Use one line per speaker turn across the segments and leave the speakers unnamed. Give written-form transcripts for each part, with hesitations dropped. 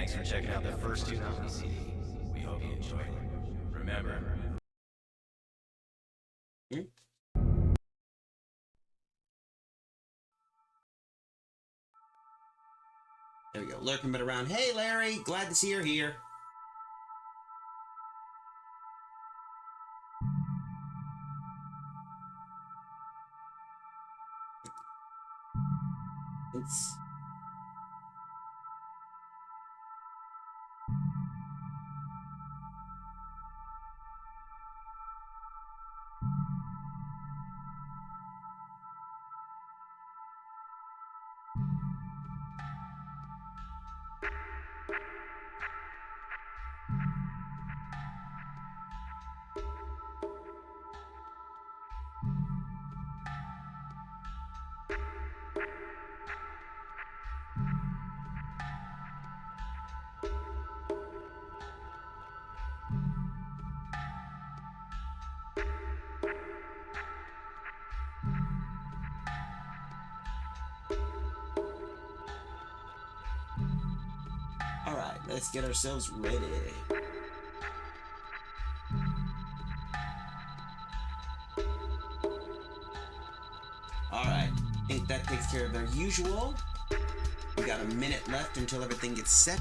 thanks for checking out the first two Nominee CD. We hope you enjoyed it. Remember...
There we go, lurking but around. Hey Larry, glad to see you're here. It's... Alright, let's get ourselves ready. Alright, I think that takes care of their usual. We got a minute left until everything gets set.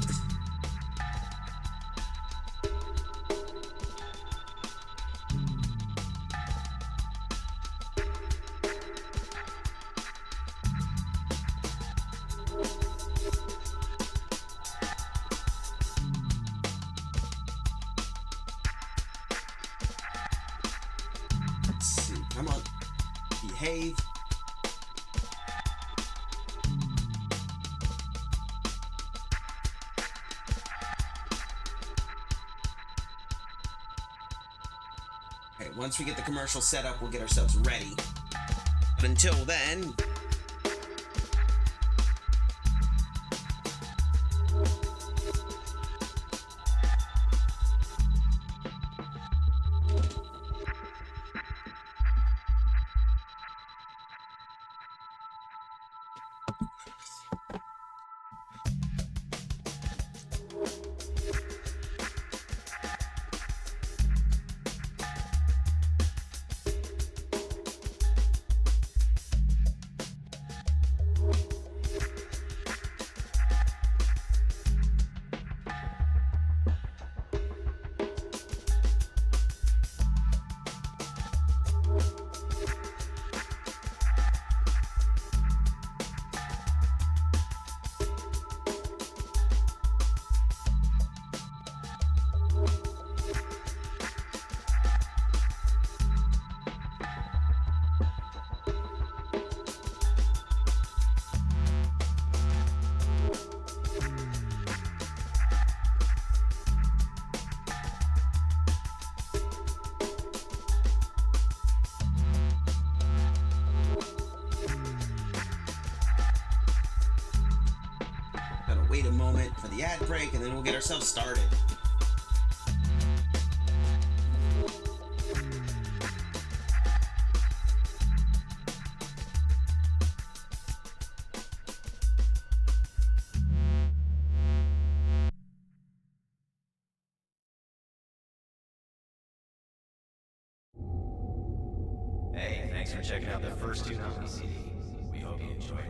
Let's see, come on, behave. Okay, once we get the commercial set up, we'll get ourselves ready. But until then... Wait a moment for the ad break, and then we'll get ourselves started.
Hey, thanks for checking out the first two Nominee CD. We hope you enjoyed it.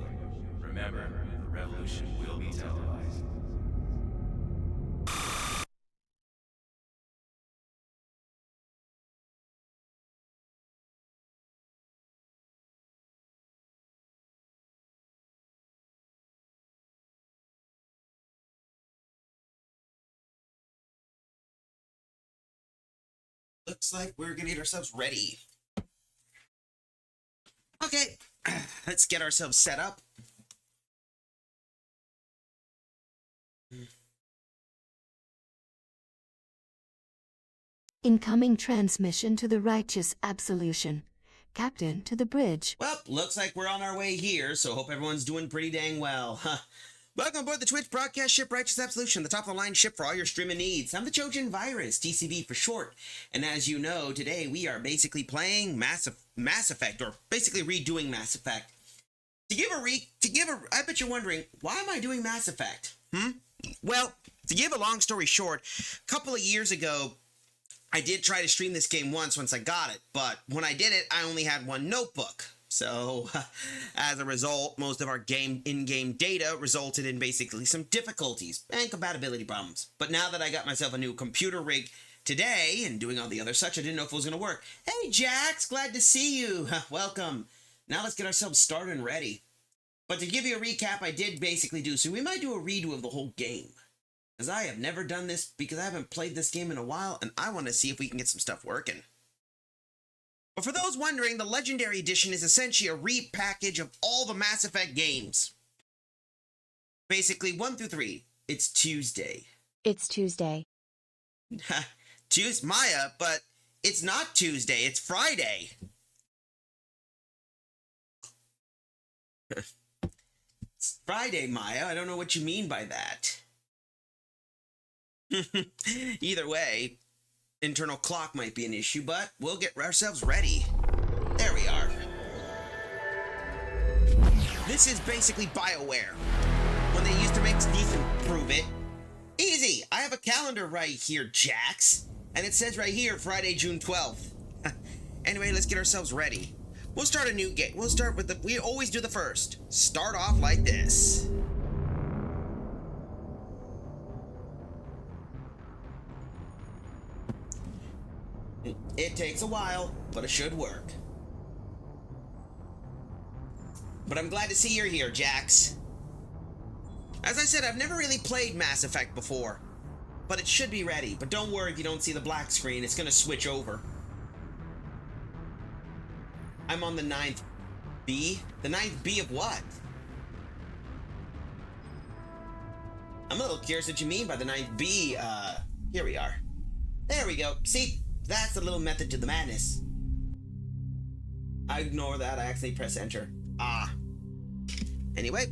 Remember, the revolution will be televised.
Looks like we're gonna get ourselves ready. Okay, let's get ourselves set up.
Incoming transmission to the Righteous Absolution. Captain, to the bridge.
Well, looks like we're on our way here, so hope everyone's doing pretty dang well. Welcome aboard the Twitch broadcast ship Righteous Absolution, the top-of-the-line ship for all your streaming needs. I'm the Trojan Virus, TCV for short. And as you know, today we are basically playing Mass Effect, or basically redoing Mass Effect. I bet you're wondering, why am I doing Mass Effect? Well, To give a long story short, a couple of years ago, I did try to stream this game once I got it, but when I did it, I only had one notebook. So, as a result, most of our in-game data resulted in basically some difficulties and compatibility problems. But now that I got myself a new computer rig today and doing all the other such, I didn't know if it was going to work. Hey, Jax, glad to see you. Welcome. Now let's get ourselves started and ready. But to give you a recap, I did basically do, so we might do a redo of the whole game. Because I have never done this because I haven't played this game in a while, and I want to see if we can get some stuff working. But for those wondering, the Legendary Edition is essentially a repackage of all the Mass Effect games. Basically, 1 through 3. It's Tuesday.
It's Tuesday.
Maya, but it's not Tuesday, it's Friday. It's Friday, Maya. I don't know what you mean by that. Either way, internal clock might be an issue, but we'll get ourselves ready. There we are. This is basically BioWare. When they used to make Thief and Prove It. Easy! I have a calendar right here, Jax. And it says right here, Friday, June 12th. Anyway, let's get ourselves ready. We'll start a new game. We'll start with we always do the first. Start off like this. It takes a while, but it should work. But I'm glad to see you're here, Jax. As I said, I've never really played Mass Effect before, but it should be ready. But don't worry if you don't see the black screen, it's gonna switch over. I'm on the 9th B? The 9th B of what? I'm a little curious what you mean by the 9th B, here we are. There we go. See? That's a little method to the madness. I ignore that. I actually press enter. Ah. Anyway.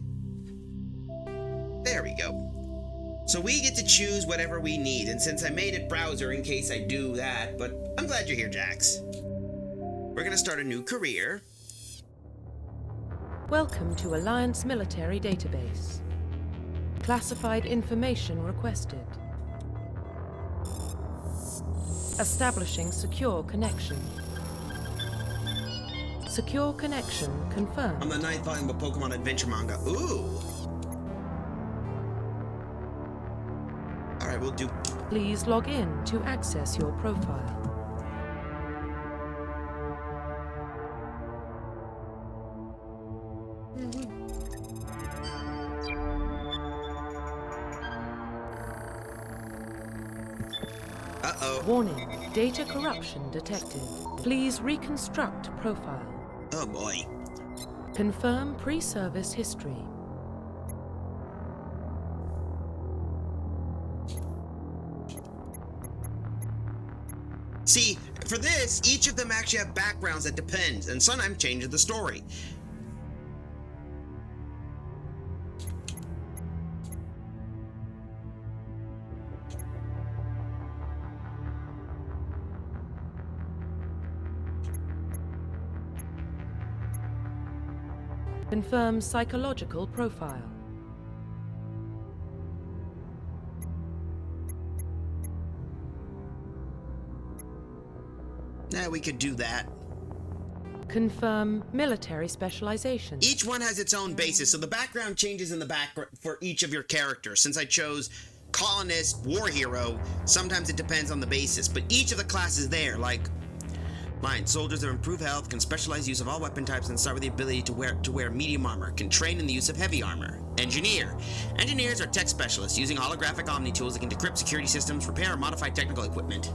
There we go. So we get to choose whatever we need. And since I made it browser in case I do that, but I'm glad you're here, Jax. We're going to start a new career.
Welcome to Alliance Military Database. Classified information requested. Establishing secure connection. Secure connection confirmed.
I'm the 9th volume of Pokemon Adventure manga. Ooh. Alright, we'll do...
Please log in to access your profile.
Uh-oh.
Warning, data corruption detected. Please reconstruct profile.
Oh boy.
Confirm pre-service history.
See, for this, each of them actually have backgrounds that depend, and sometimes changes the story.
Confirm psychological profile.
Yeah, we could do that.
Confirm military specialization.
Each one has its own basis, so the background changes in the background for each of your characters. Since I chose colonist, war hero, sometimes it depends on the basis, but each of the classes there, like mine, soldiers of improved health, can specialize use of all weapon types and start with the ability to wear medium armor, can train in the use of heavy armor. Engineer. Engineers are tech specialists using holographic omni tools that can decrypt security systems, repair or modify technical equipment.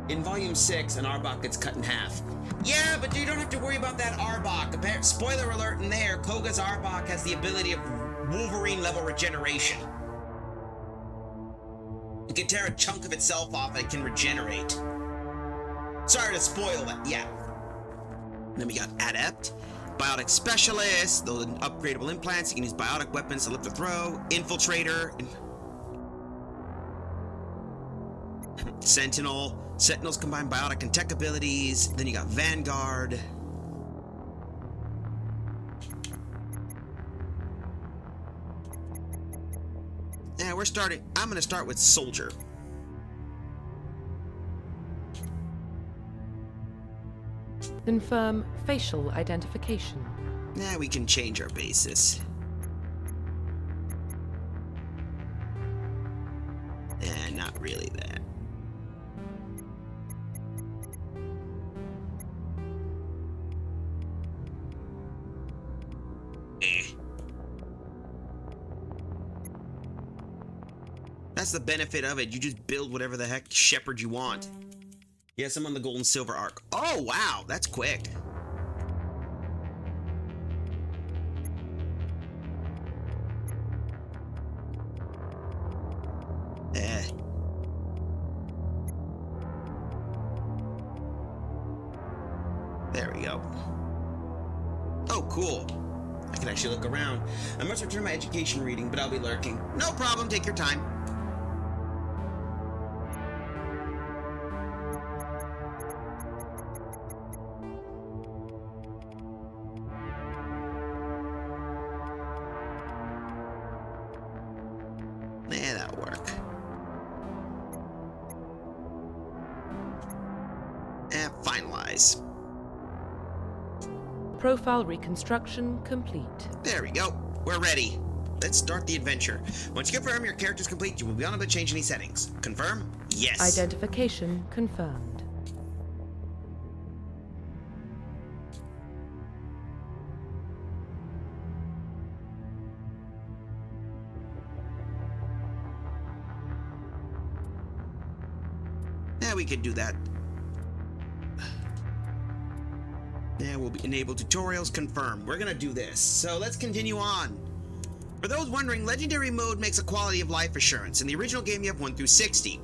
In Volume 6, an Arbok gets cut in half. Yeah, but you don't have to worry about that Arbok. Spoiler alert in there, Koga's Arbok has the ability of Wolverine-level regeneration. It can tear a chunk of itself off and it can regenerate. Sorry to spoil that, yeah. Then we got Adept, Biotic Specialist, those upgradable implants, you can use biotic weapons to lift or throw, Infiltrator, Sentinel. Sentinels combine biotic and tech abilities. Then you got Vanguard. Yeah, I'm gonna start with Soldier.
Confirm facial identification.
Nah, we can change our basis. Not really that. That's the benefit of it. You just build whatever the heck shepherd you want. Yes, I'm on the gold and silver arc. Oh, wow, that's quick. There we go. Oh, cool. I can actually look around. I must return my education reading, but I'll be lurking. No problem, take your time. Yeah, that'll work. And finalize.
Profile reconstruction complete.
There we go. We're ready. Let's start the adventure. Once you confirm your character's complete, you will be unable to change any settings. Confirm? Yes.
Identification confirmed.
Yeah, we could do that. Yeah, we'll enable tutorials, confirm. We're gonna do this. So let's continue on. For those wondering, Legendary Mode makes a quality of life assurance. In the original game, you have 1 through 60.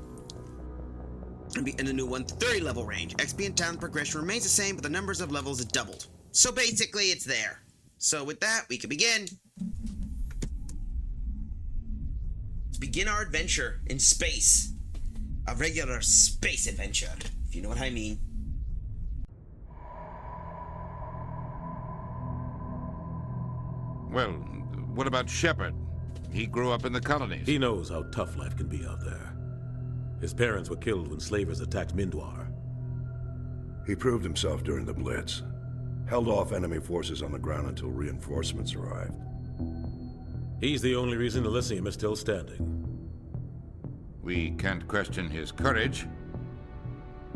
In the new one, 30 level range. XP and talent progression remains the same, but the numbers of levels is doubled. So basically, it's there. So with that, we can begin. Let's begin our adventure in space. A regular space adventure, if you know what I mean.
Well, what about Shepard? He grew up in the colonies.
He knows how tough life can be out there. His parents were killed when slavers attacked Mindwar.
He proved himself during the Blitz. Held off enemy forces on the ground until reinforcements arrived.
He's the only reason Elysium is still standing.
We can't question his courage.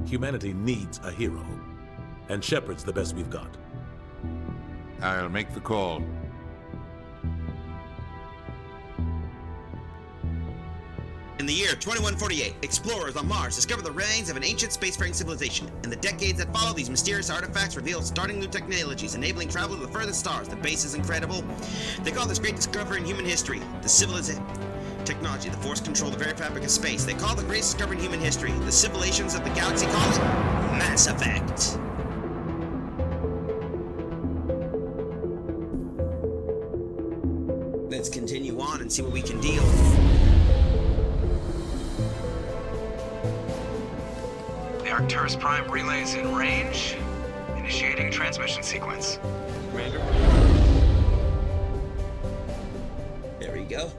Humanity needs a hero, and Shepard's the best we've got.
I'll make the call.
In the year 2148, explorers on Mars discover the remains of an ancient spacefaring civilization. In the decades that follow, these mysterious artifacts reveal startling new technologies, enabling travel to the furthest stars. The base is incredible. They call this great discovery in human history the civilization. Technology, the force control the very fabric of space. They call it the greatest discovery in human history. The civilizations of the galaxy call it Mass Effect. Let's continue on and see what we can deal.
The Arcturus Prime relay is in range. Initiating transmission sequence.
Commander. There we go.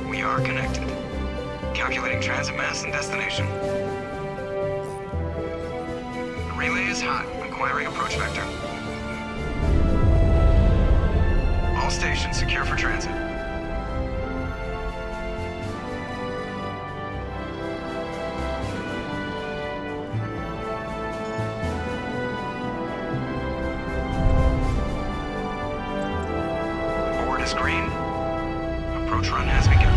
We are connected. Calculating transit mass and destination. The relay is hot. Acquiring approach vector. All stations secure for transit. Board is green. Approach run has begun.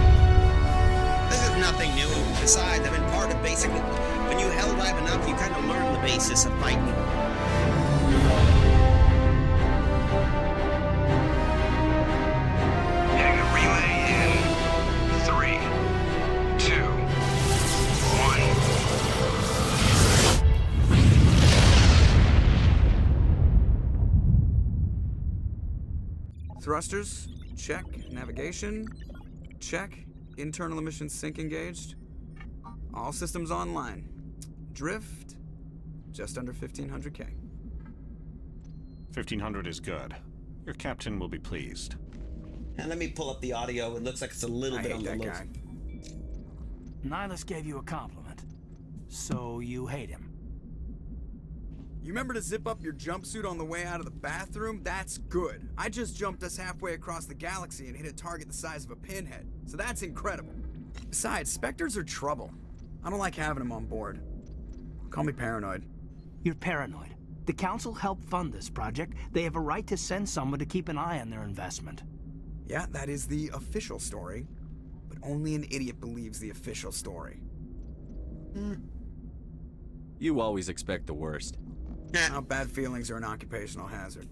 This is nothing new. Besides, I've been part of basic. When you held live enough, you kind of learn the basis of fighting.
Hitting the relay in 3, 2, 1.
Thrusters, check. Navigation, check. Internal emissions sync engaged. All systems online. Drift, just under 1500K.
1500 is good. Your captain will be pleased.
And let me pull up the audio. It looks like it's a little
I
bit
hate
on the
that
low.
guy.
Nihilus gave you a compliment. So you hate him.
You remember to zip up your jumpsuit on the way out of the bathroom? That's good. I just jumped us halfway across the galaxy and hit a target the size of a pinhead. So that's incredible. Besides, Spectres are trouble. I don't like having them on board. Call me paranoid.
You're paranoid. The Council helped fund this project. They have a right to send someone to keep an eye on their investment.
Yeah, that is the official story. But only an idiot believes the official story.
You always expect the worst.
Now, bad feelings are an occupational hazard.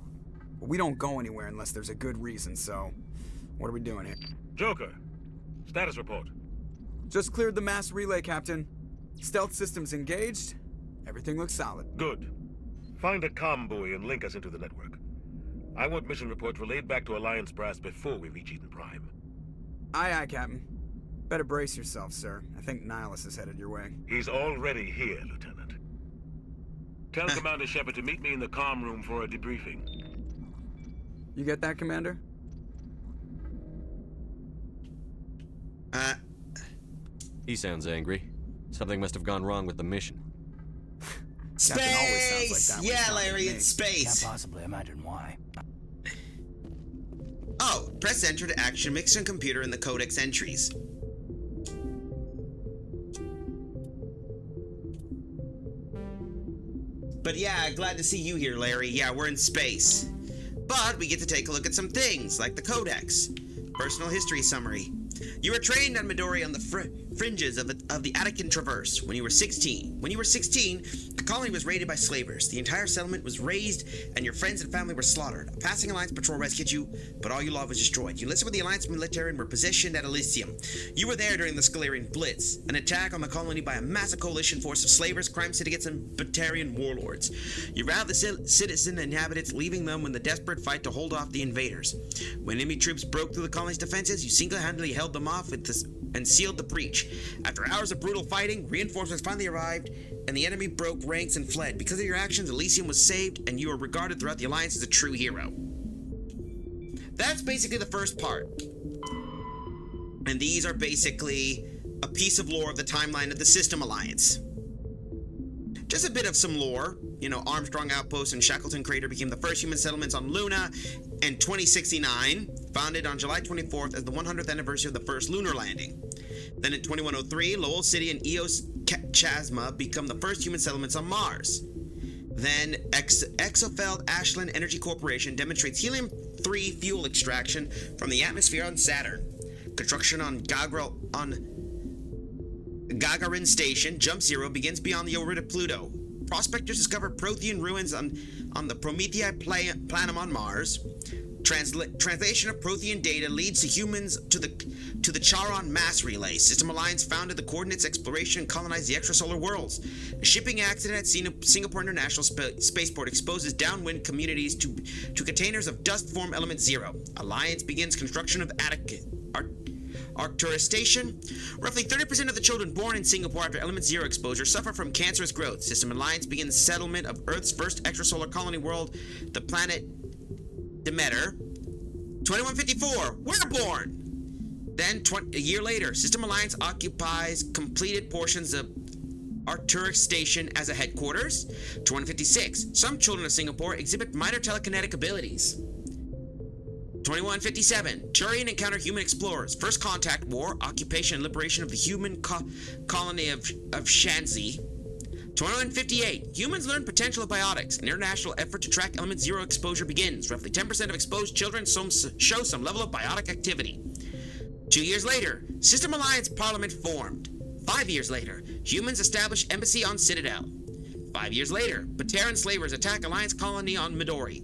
But we don't go anywhere unless there's a good reason, so... What are we doing here?
Joker, status report.
Just cleared the mass relay, Captain. Stealth systems engaged. Everything looks solid.
Good. Find a comm buoy and link us into the network. I want mission reports relayed back to Alliance brass before we reach Eden Prime.
Aye, aye, Captain. Better brace yourself, sir. I think Nihilus is headed your way.
He's already here, Lieutenant. Tell Commander Shepard to meet me in the comm room for a debriefing.
You get that, Commander?
He sounds angry. Something must have gone wrong with the mission.
Captain always sounds like
Space!
that when he's
Yeah,
talking to
Larry,
me.
it's space.
Can't possibly imagine why.
Oh, press enter to action mix and computer in the codex entries. But yeah, glad to see you here, Larry. Yeah, we're in space. But we get to take a look at some things, like the codex. Personal history summary. You were trained on Midori on the fringes of the Attican Traverse when you were 16. When you were 16, the colony was raided by slavers. The entire settlement was razed, and your friends and family were slaughtered. A passing Alliance patrol rescued you, but all you loved was destroyed. You enlisted with the Alliance military and were positioned at Elysium. You were there during the Scalarian Blitz, an attack on the colony by a massive coalition force of slavers, crime syndicates, and Batarian warlords. You routed the citizen inhabitants, leaving them in the desperate fight to hold off the invaders. When enemy troops broke through the colony's defenses, you single-handedly held them off and sealed the breach. After hours of brutal fighting, reinforcements finally arrived, and the enemy broke ranks and fled. Because of your actions, Elysium was saved, and you are regarded throughout the Alliance as a true hero. That's basically the first part. And these are basically a piece of lore of the timeline of the System Alliance. Just a bit of some lore. You know, Armstrong Outpost and Shackleton Crater became the first human settlements on Luna in 2069, founded on July 24th as the 100th anniversary of the first lunar landing. Then in 2103, Lowell City and Eos Chasma become the first human settlements on Mars. Then Exofeld Ashland Energy Corporation demonstrates helium-3 fuel extraction from the atmosphere on Saturn. Construction on Gagarin Station, Jump Zero, begins beyond the orbit of Pluto. Prospectors discover Prothean ruins on the Promethei Planum on Mars. Translation of Prothean data leads to humans to the Charon mass relay. System Alliance founded the Coordinates Exploration and colonized the extrasolar worlds. A shipping accident at Singapore International Spaceport exposes downwind communities to containers of dust form element 0. Alliance begins construction of Arcturus Station. Roughly 30% of the children born in Singapore after element 0 exposure suffer from cancerous growth. System Alliance begins settlement of Earth's first extrasolar colony world, the planet Demeter. 2154, we're born! Then, a year later, System Alliance occupies completed portions of Arcturus Station as a headquarters. 2156, some children of Singapore exhibit minor telekinetic abilities. 2157, Turian encounter human explorers. First Contact War, occupation and liberation of the human colony of Shanxi. 2158, humans learn potential of biotics. An international effort to track element 0 exposure begins. Roughly 10% of exposed children show some level of biotic activity. 2 years later, System Alliance Parliament formed. 5 years later, humans establish embassy on Citadel. 5 years later, Bateran slavers attack Alliance colony on Midori.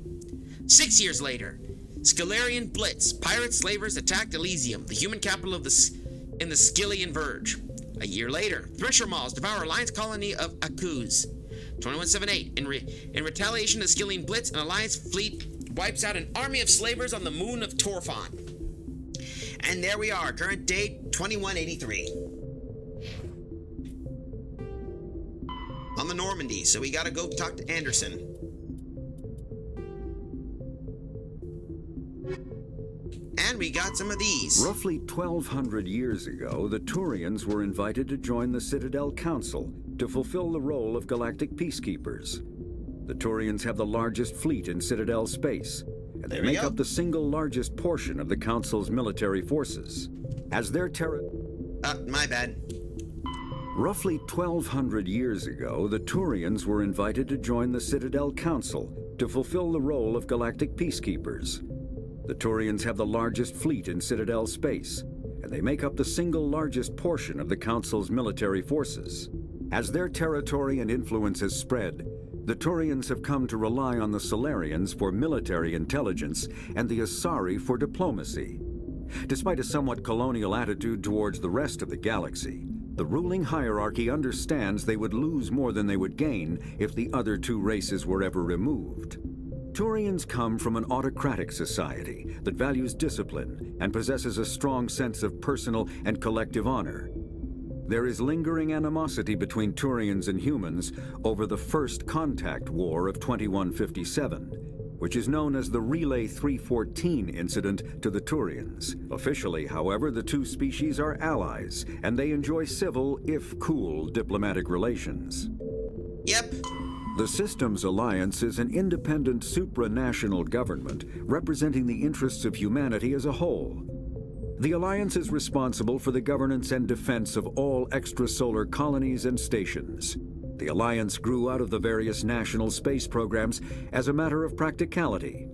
6 years later, Scalarian Blitz, pirate slavers attacked Elysium, the human capital in the Scillian Verge. A year later, Thresher Maws devour Alliance colony of Akuz. 2178, in retaliation to Scillian Blitz, an Alliance fleet wipes out an army of slavers on the moon of Torfon. And there we are, current date 2183. On the Normandy, so we gotta go talk to Anderson. And we got some of these.
Roughly 1,200 years ago, the Turians were invited to join the Citadel Council to fulfill the role of galactic peacekeepers. The Turians have the largest fleet in Citadel space, and they make up the single largest portion of the Council's military forces. As their
my bad.
Roughly 1,200 years ago, the Turians were invited to join the Citadel Council to fulfill the role of galactic peacekeepers. The Turians have the largest fleet in Citadel space, and they make up the single largest portion of the Council's military forces. As their territory and influence has spread, the Turians have come to rely on the Solarians for military intelligence and the Asari for diplomacy. Despite a somewhat colonial attitude towards the rest of the galaxy, the ruling hierarchy understands they would lose more than they would gain if the other two races were ever removed. Turians come from an autocratic society that values discipline and possesses a strong sense of personal and collective honor. There is lingering animosity between Turians and humans over the First Contact War of 2157, which is known as the Relay 314 incident to the Turians. Officially, however, the two species are allies, and they enjoy civil, if cool, diplomatic relations.
Yep.
The Systems Alliance is an independent supranational government representing the interests of humanity as a whole. The Alliance is responsible for the governance and defense of all extrasolar colonies and stations. The Alliance grew out of the various national space programs as a matter of practicality.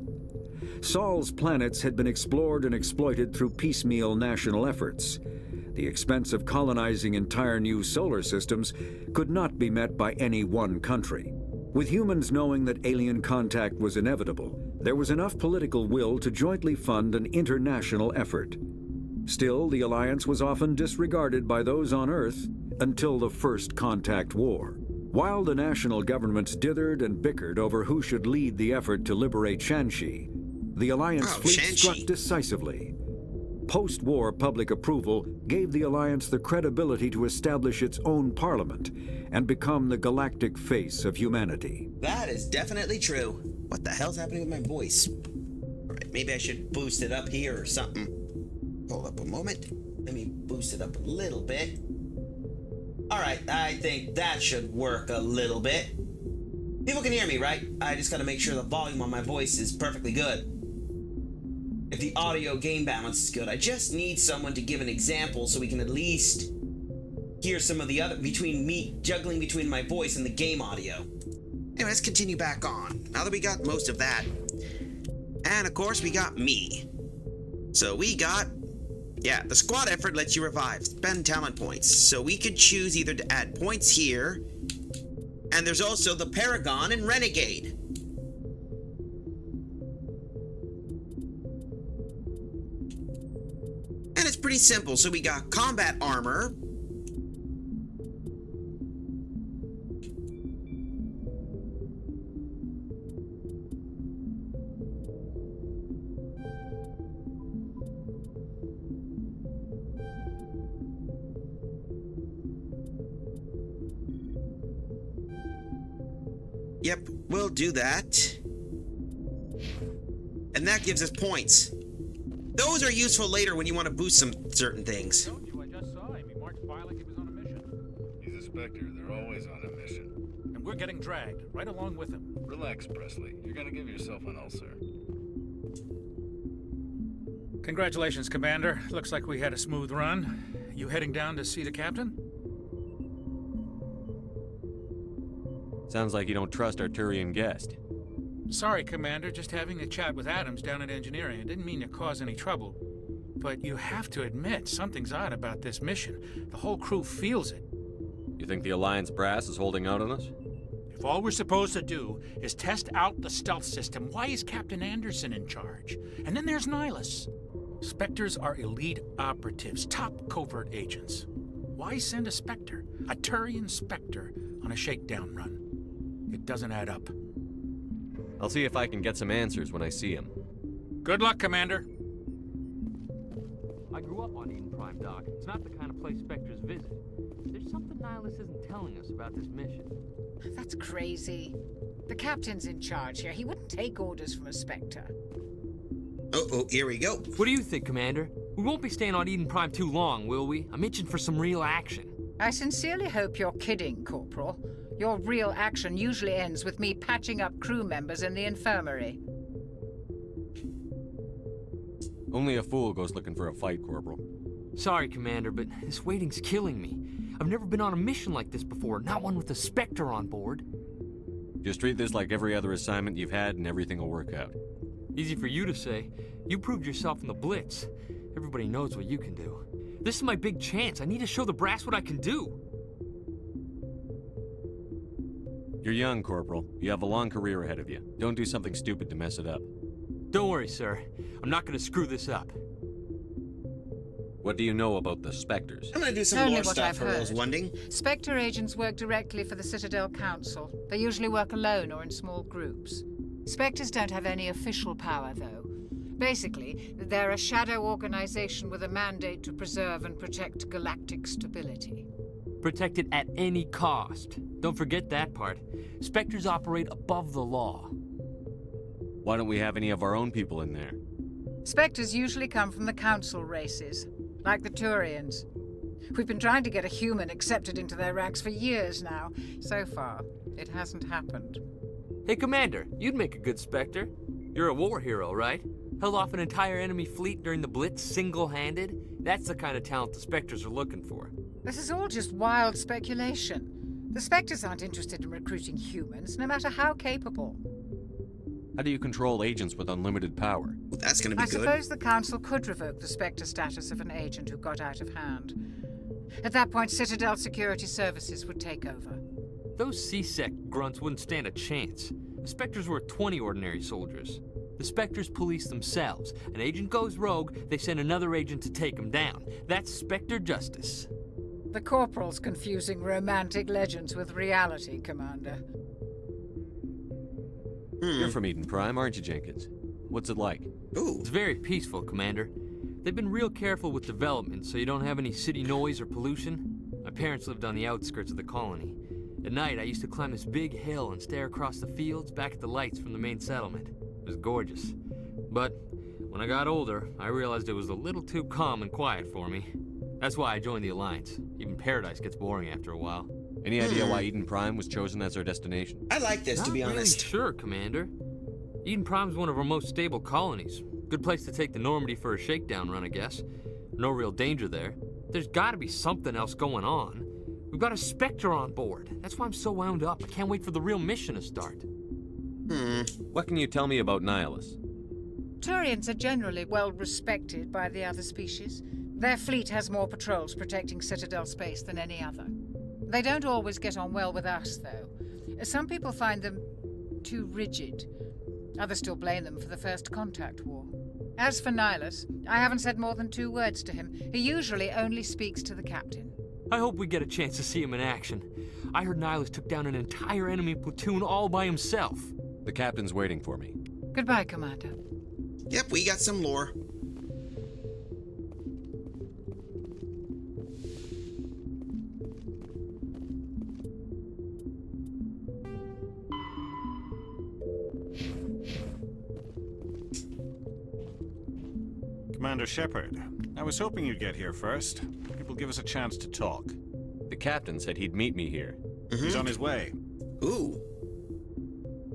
Sol's planets had been explored and exploited through piecemeal national efforts. The expense of colonizing entire new solar systems could not be met by any one country. With humans knowing that alien contact was inevitable, there was enough political will to jointly fund an international effort. Still, the Alliance was often disregarded by those on Earth until the First Contact War. While the national governments dithered and bickered over who should lead the effort to liberate Shanxi, the Alliance fleet struck decisively. Post-war public approval gave the Alliance the credibility to establish its own parliament and become the galactic face of humanity.
That is definitely true. What the hell's happening with my voice? All right, maybe I should boost it up here or something. Hold up a moment. Let me boost it up a little bit. All right, I think that should work a little bit. People can hear me, right? I just gotta make sure the volume on my voice is perfectly good. If the audio gain balance is good, I just need someone to give an example so we can at least hear some of the other, between me juggling between my voice and the game audio. Anyway, let's continue back on. Now that we got most of that, and of course we got me. So we got, the squad effort lets you revive, spend talent points. So we could choose either to add points here, and there's also the Paragon and Renegade. And it's pretty simple. So we got combat armor. Yep, we'll do that. And that gives us points. Those are useful later when you want to boost some certain things.
I just saw him. He marched by like he was on a mission.
He's a Spectre. They're always on a mission.
And we're getting dragged, right along with him.
Relax, Presley. You're gonna give yourself an ulcer.
Congratulations, Commander. Looks like we had a smooth run. You heading down to see the captain?
Sounds like you don't trust our Turian guest.
Sorry, Commander. Just having a chat with Adams down at engineering. I didn't mean to cause any trouble. But you have to admit, something's odd about this mission. The whole crew feels it.
You think the Alliance brass is holding out on us?
If all we're supposed to do is test out the stealth system, why is Captain Anderson in charge? And then there's Nihilus. Spectres are elite operatives, top covert agents. Why send a Spectre, a Turian Spectre, on a shakedown run? It doesn't add up.
I'll see if I can get some answers when I see him.
Good luck, Commander.
I grew up on Eden Prime, Doc. It's not the kind of place Spectres visit. There's something Nihilus isn't telling us about this mission.
That's crazy. The captain's in charge here. He wouldn't take orders from a Spectre.
Oh, here we go.
What do you think, Commander? We won't be staying on Eden Prime too long, will we? I'm itching for some real action.
I sincerely hope you're kidding, Corporal. Your real action usually ends with me patching up crew members in the infirmary.
Only a fool goes looking for a fight, Corporal.
Sorry, Commander, but this waiting's killing me. I've never been on a mission like this before, not one with a Spectre on board.
Just treat this like every other assignment you've had and everything will work out.
Easy for you to say. You proved yourself in the Blitz. Everybody knows what you can do. This is my big chance. I need to show the brass what I can do.
You're young, Corporal. You have a long career ahead of you. Don't do something stupid to mess it up.
Don't worry, sir. I'm not gonna screw this up.
What do you know about the Spectres?
I'm gonna do some
Only
more
what
stuff
I've
for those
heard.
wondering.
Spectre agents work directly for the Citadel Council. They usually work alone or in small groups. Spectres don't have any official power, though. Basically, they're a shadow organization with a mandate to preserve and protect galactic stability.
Protect it at any cost. Don't forget that part. Spectres operate above the law.
Why don't we have any of our own people in there?
Spectres usually come from the Council races, like the Turians. We've been trying to get a human accepted into their ranks for years now. So far, it hasn't happened.
Hey, Commander, you'd make a good Spectre. You're a war hero, right? Held off an entire enemy fleet during the Blitz single-handed? That's the kind of talent the Spectres are looking for.
This is all just wild speculation. The Spectres aren't interested in recruiting humans, no matter how capable.
How do you control agents with unlimited power?
Well, that's gonna be
I
good.
suppose the Council could revoke the Spectre status of an agent who got out of hand. At that point, Citadel Security Services would take over.
Those C-Sec grunts wouldn't stand a chance. The Spectres were 20 ordinary soldiers. The Spectres police themselves. An agent goes rogue, they send another agent to take him down. That's Spectre justice.
The Corporal's confusing romantic legends with reality, Commander.
You're from Eden Prime, aren't you, Jenkins? What's it like?
Ooh.
It's very peaceful, Commander. They've been real careful with development, so you don't have any city noise or pollution. My parents lived on the outskirts of the colony. At night, I used to climb this big hill and stare across the fields back at the lights from the main settlement. It was gorgeous. But when I got older, I realized it was a little too calm and quiet for me. That's why I joined the Alliance. Even Paradise gets boring after a while.
Any idea why Eden Prime was chosen as our destination?
I like this, to be honest.
Not really sure, Commander. Eden Prime's one of our most stable colonies. Good place to take the Normandy for a shakedown run, I guess. No real danger there. There's gotta be something else going on. We've got a Spectre on board. That's why I'm so wound up. I can't wait for the real mission to start.
What can you tell me about Nihilus?
Turians are generally well respected by the other species. Their fleet has more patrols protecting Citadel space than any other. They don't always get on well with us, though. Some people find them too rigid. Others still blame them for the First Contact War. As for Nihilus, I haven't said more than 2 words to him. He usually only speaks to the captain.
I hope we get a chance to see him in action. I heard Nihilus took down an entire enemy platoon all by himself.
The captain's waiting for me.
Goodbye, Commander.
Yep, we got some lore.
Commander Shepard, I was hoping you'd get here first. It will give us a chance to talk.
The captain said he'd meet me here.
He's on his way.
Ooh.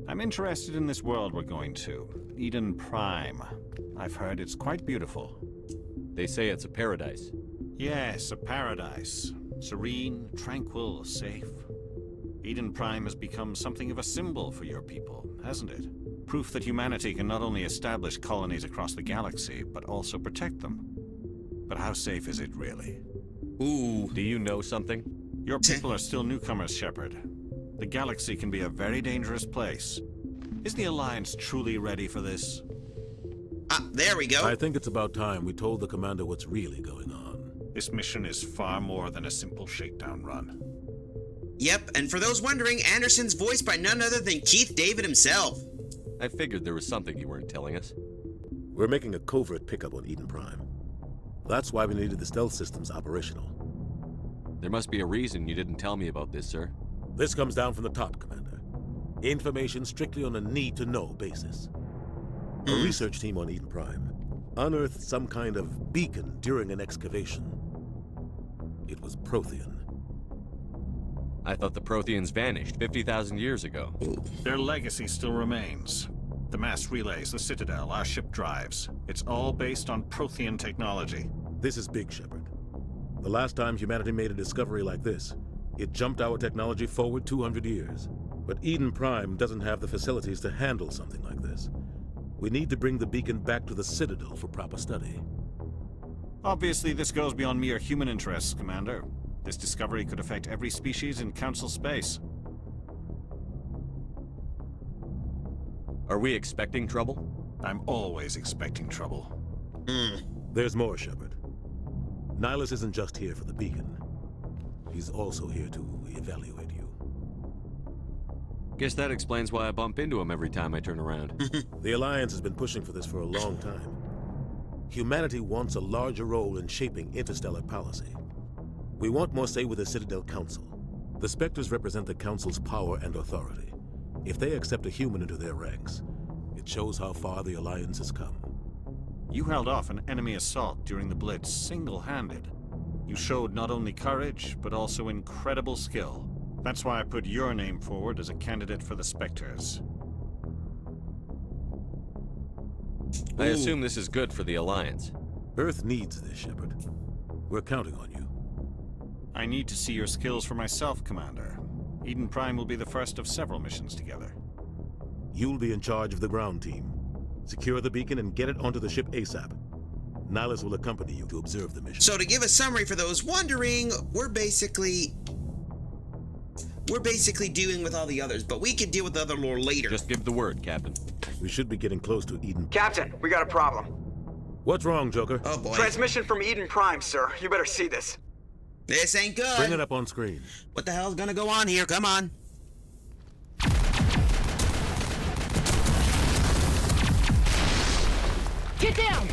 I'm interested in this world we're going to. Eden Prime. I've heard it's quite beautiful.
They say it's a paradise.
Yes, a paradise. Serene, tranquil, safe. Eden Prime has become something of a symbol for your people, hasn't it? Proof that humanity can not only establish colonies across the galaxy, but also protect them. But how safe is it really?
Ooh. Do you know something?
Your people are still newcomers, Shepard. The galaxy can be a very dangerous place. Is the Alliance truly ready for this?
There we go.
I think it's about time we told the commander what's really going on.
This mission is far more than a simple shakedown run.
Yep, and for those wondering, Anderson's voiced by none other than Keith David himself.
I figured there was something you weren't telling us.
We're making a covert pickup on Eden Prime. That's why we needed the stealth systems operational.
There must be a reason you didn't tell me about this, sir.
This comes down from the top, Commander. Information strictly on a need-to-know basis. A research team on Eden Prime unearthed some kind of beacon during an excavation. It was Prothean.
I thought the Protheans vanished 50,000 years ago.
Their legacy still remains. The mass relays, the Citadel, our ship drives. It's all based on Prothean technology.
This is big, Shepard. The last time humanity made a discovery like this, it jumped our technology forward 200 years. But Eden Prime doesn't have the facilities to handle something like this. We need to bring the beacon back to the Citadel for proper study.
Obviously, this goes beyond mere human interests, Commander. This discovery could affect every species in Council space.
Are we expecting trouble?
I'm always expecting trouble.
There's more, Shepard. Nihilus isn't just here for the beacon. He's also here to evaluate you.
Guess that explains why I bump into him every time I turn around.
The Alliance has been pushing for this for a long time. Humanity wants a larger role in shaping interstellar policy. We want more say with the Citadel Council. The Spectres represent the Council's power and authority. If they accept a human into their ranks, it shows how far the Alliance has come.
You held off an enemy assault during the Blitz single-handed. You showed not only courage, but also incredible skill. That's why I put your name forward as a candidate for the Spectres.
I assume this is good for the Alliance.
Earth needs this, Shepard. We're counting on you.
I need to see your skills for myself, Commander. Eden Prime will be the first of several missions together.
You'll be in charge of the ground team. Secure the beacon and get it onto the ship ASAP. Nihilus will accompany you to observe the mission.
So to give a summary for those wondering, we're basically dealing with all the others, but we can deal with the other lore later.
Just give the word, Captain.
We should be getting close to Eden.
Captain, we got a problem.
What's wrong, Joker?
Oh boy.
Transmission from Eden Prime, sir. You better see this.
This ain't good.
Bring it up on screen.
What the hell's gonna go on here? Come on.
Get down!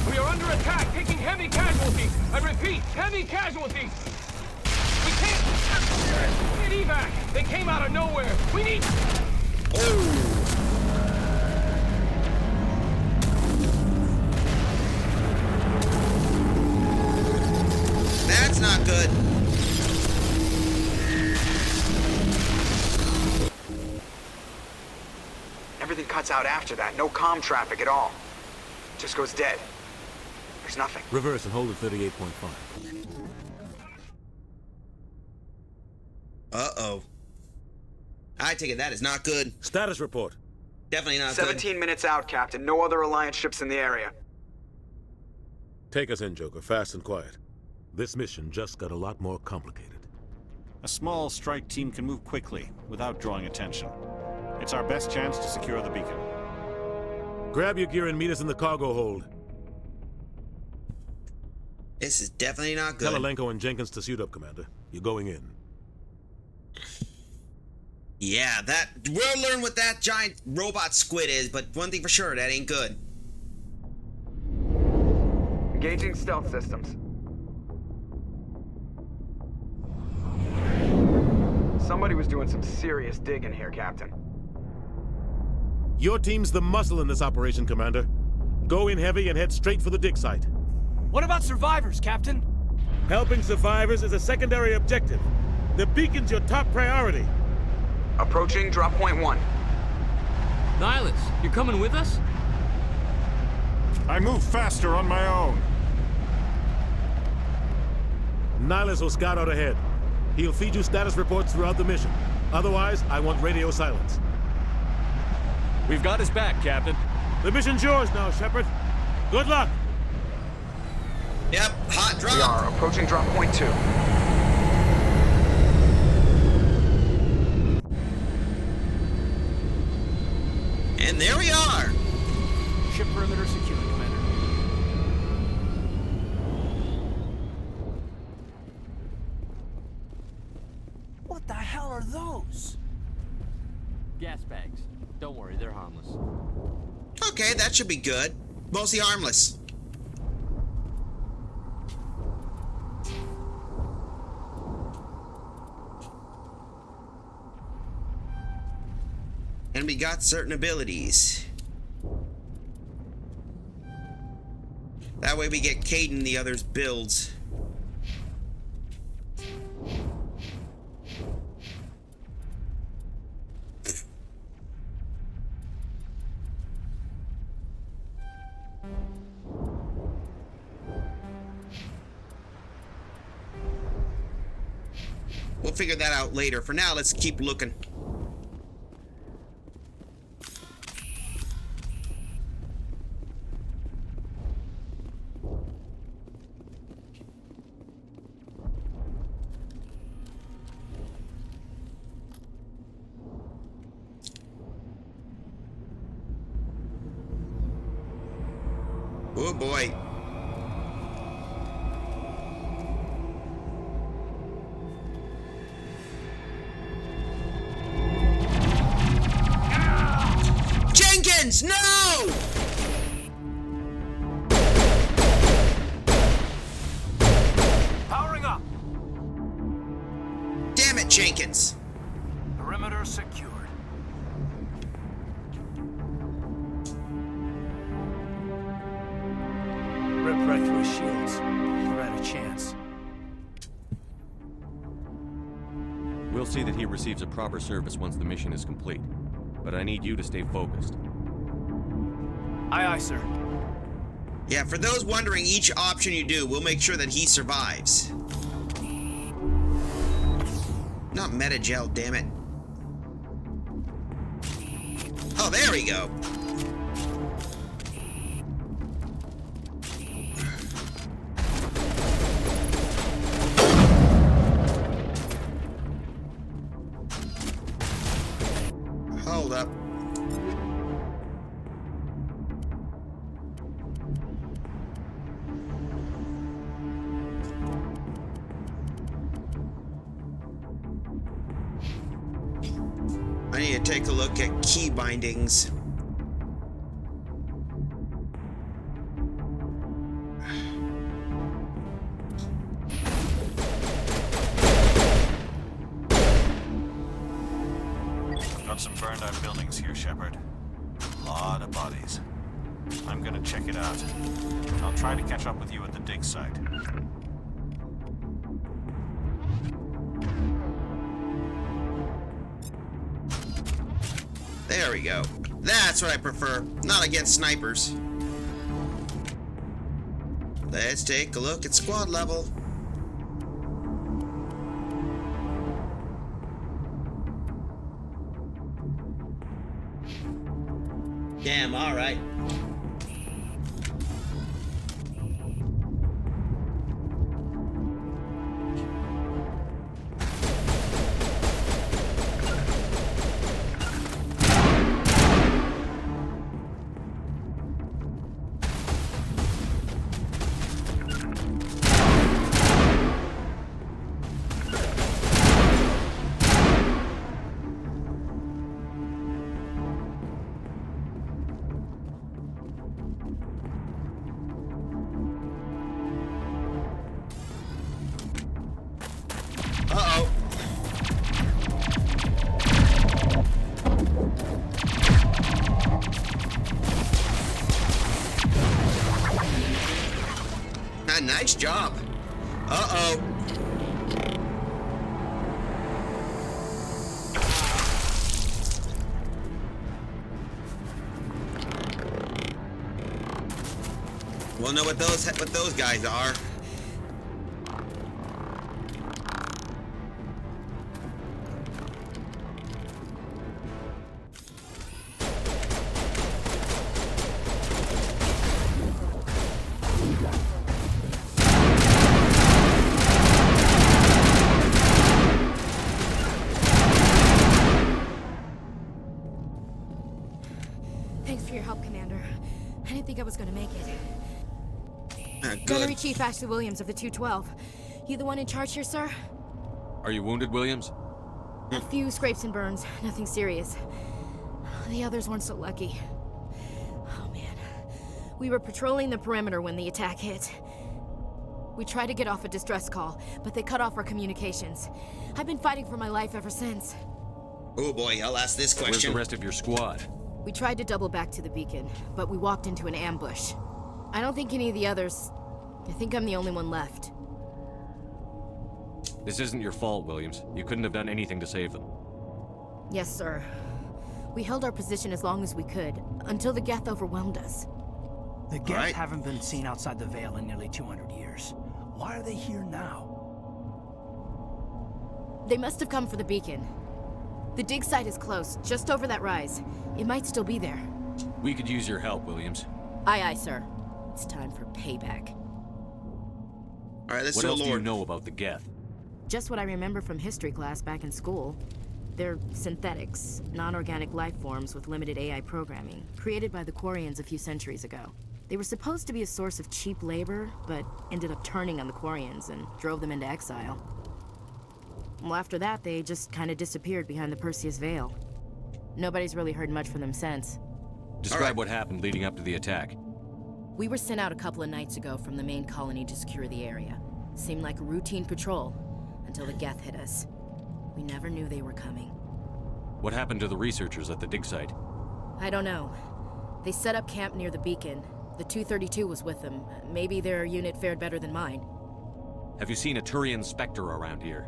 We are under attack, taking heavy casualties. I repeat, heavy casualties. We can't get evac. They came out of nowhere. We need.
Oh. That's not good.
Everything cuts out after that. No comm traffic at all. Just goes dead. There's nothing.
Reverse and hold at 38.5.
Uh-oh. I take it that is not good.
Status report.
Definitely not
17 minutes out, Captain. No other Alliance ships in the area.
Take us in, Joker. Fast and quiet. This mission just got a lot more complicated.
A small strike team can move quickly, without drawing attention. It's our best chance to secure the beacon.
Grab your gear and meet us in the cargo hold.
This is definitely not good.
Tell Alenko and Jenkins to suit up, Commander. You're going in.
Yeah, we'll learn what that giant robot squid is, but one thing for sure, that ain't good.
Engaging stealth systems. Somebody was doing some serious digging here, Captain.
Your team's the muscle in this operation, Commander. Go in heavy and head straight for the dig site.
What about survivors, Captain?
Helping survivors is a secondary objective. The beacon's your top priority.
Approaching drop point 1.
Nihilus, you're coming with us?
I move faster on my own.
Nihilus will scout out ahead. He'll feed you status reports throughout the mission. Otherwise, I want radio silence.
We've got his back, Captain.
The mission's yours now, Shepard. Good luck.
Yep, hot drop.
We are approaching drop point 2.
And there we are.
Ship perimeter secured, Commander. What the hell are those?
Gas bags. Don't worry, they're harmless.
Okay, that should be good. Mostly harmless. And we got certain abilities. That way we get Caden the others' builds. We'll figure that out later. For now, let's keep looking. Oh boy. Jenkins, no!
Powering up.
Damn it, Jenkins.
Perimeter secured. Ripped right through his shields. Never had a chance.
We'll see that he receives a proper service once the mission is complete. But I need you to stay focused.
Aye, aye, sir.
Yeah, for those wondering, each option you do, we'll make sure that he survives. Not Metagel, damn it. Oh, there we go. Hold up. I need to take a look at key bindings.
Got some burned out buildings here, Shepard. A lot of bodies. I'm gonna check it out. I'll try to catch up with you at the dig site.
There we go. That's what I prefer. Not against snipers. Let's take a look at squad level. Damn, alright. Uh-oh. Nice job. Uh-oh. We'll know what those guys are.
Thanks for your help, Commander. I didn't think I was gonna make it. Gunnery Chief Ashley Williams of the 212. You the one in charge here, sir?
Are you wounded, Williams?
A few scrapes and burns, nothing serious. The others weren't so lucky. Oh man. We were patrolling the perimeter when the attack hit. We tried to get off a distress call, but they cut off our communications. I've been fighting for my life ever since.
Oh boy, I'll ask this question.
Where's the rest of your squad?
We tried to double back to the beacon, but we walked into an ambush. I don't think any of the others... I think I'm the only one left.
This isn't your fault, Williams. You couldn't have done anything to save them.
Yes, sir. We held our position as long as we could, until the Geth overwhelmed us.
The Geth haven't been seen outside the Veil in nearly 200 years. Why are they here now?
They must have come for the beacon. The dig site is close, just over that rise. It might still be there.
We could use your help, Williams.
Aye, aye, sir. It's time for payback.
Alright, let's
What
do
else
a
do you
lord.
know about the Geth?
Just what I remember from history class back in school. They're synthetics, non-organic life forms with limited AI programming, created by the Quarians a few centuries ago. They were supposed to be a source of cheap labor, but ended up turning on the Quarians and drove them into exile. Well, after that, they just kind of disappeared behind the Perseus Veil. Nobody's really heard much from them since.
Describe what happened leading up to the attack.
We were sent out a couple of nights ago from the main colony to secure the area. Seemed like a routine patrol, until the Geth hit us. We never knew they were coming.
What happened to the researchers at the dig site?
I don't know. They set up camp near the beacon. The 232 was with them. Maybe their unit fared better than mine.
Have you seen a Turian Spectre around here?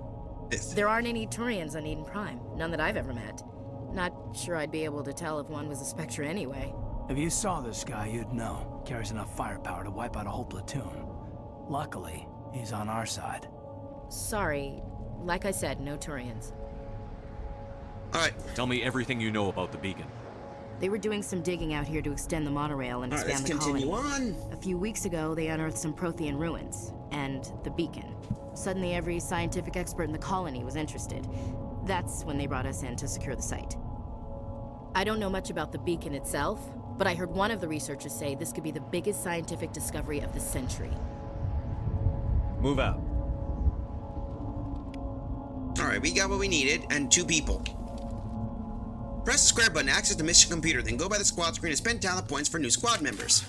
There aren't any Turians on Eden Prime. None that I've ever met. Not sure I'd be able to tell if one was a Spectre anyway.
If you saw this guy, you'd know. Carries enough firepower to wipe out a whole platoon. Luckily, he's on our side.
Sorry. Like I said, no Turians.
Alright.
Tell me everything you know about the beacon.
They were doing some digging out here to extend the monorail and expand the colony. A few weeks ago, they unearthed some Prothean ruins, and the beacon. Suddenly, every scientific expert in the colony was interested. That's when they brought us in to secure the site. I don't know much about the beacon itself, but I heard one of the researchers say this could be the biggest scientific discovery of the century.
Move out.
Alright, we got what we needed, and 2 people. Press the square button to access the mission computer, then go by the squad screen and spend talent points for new squad members.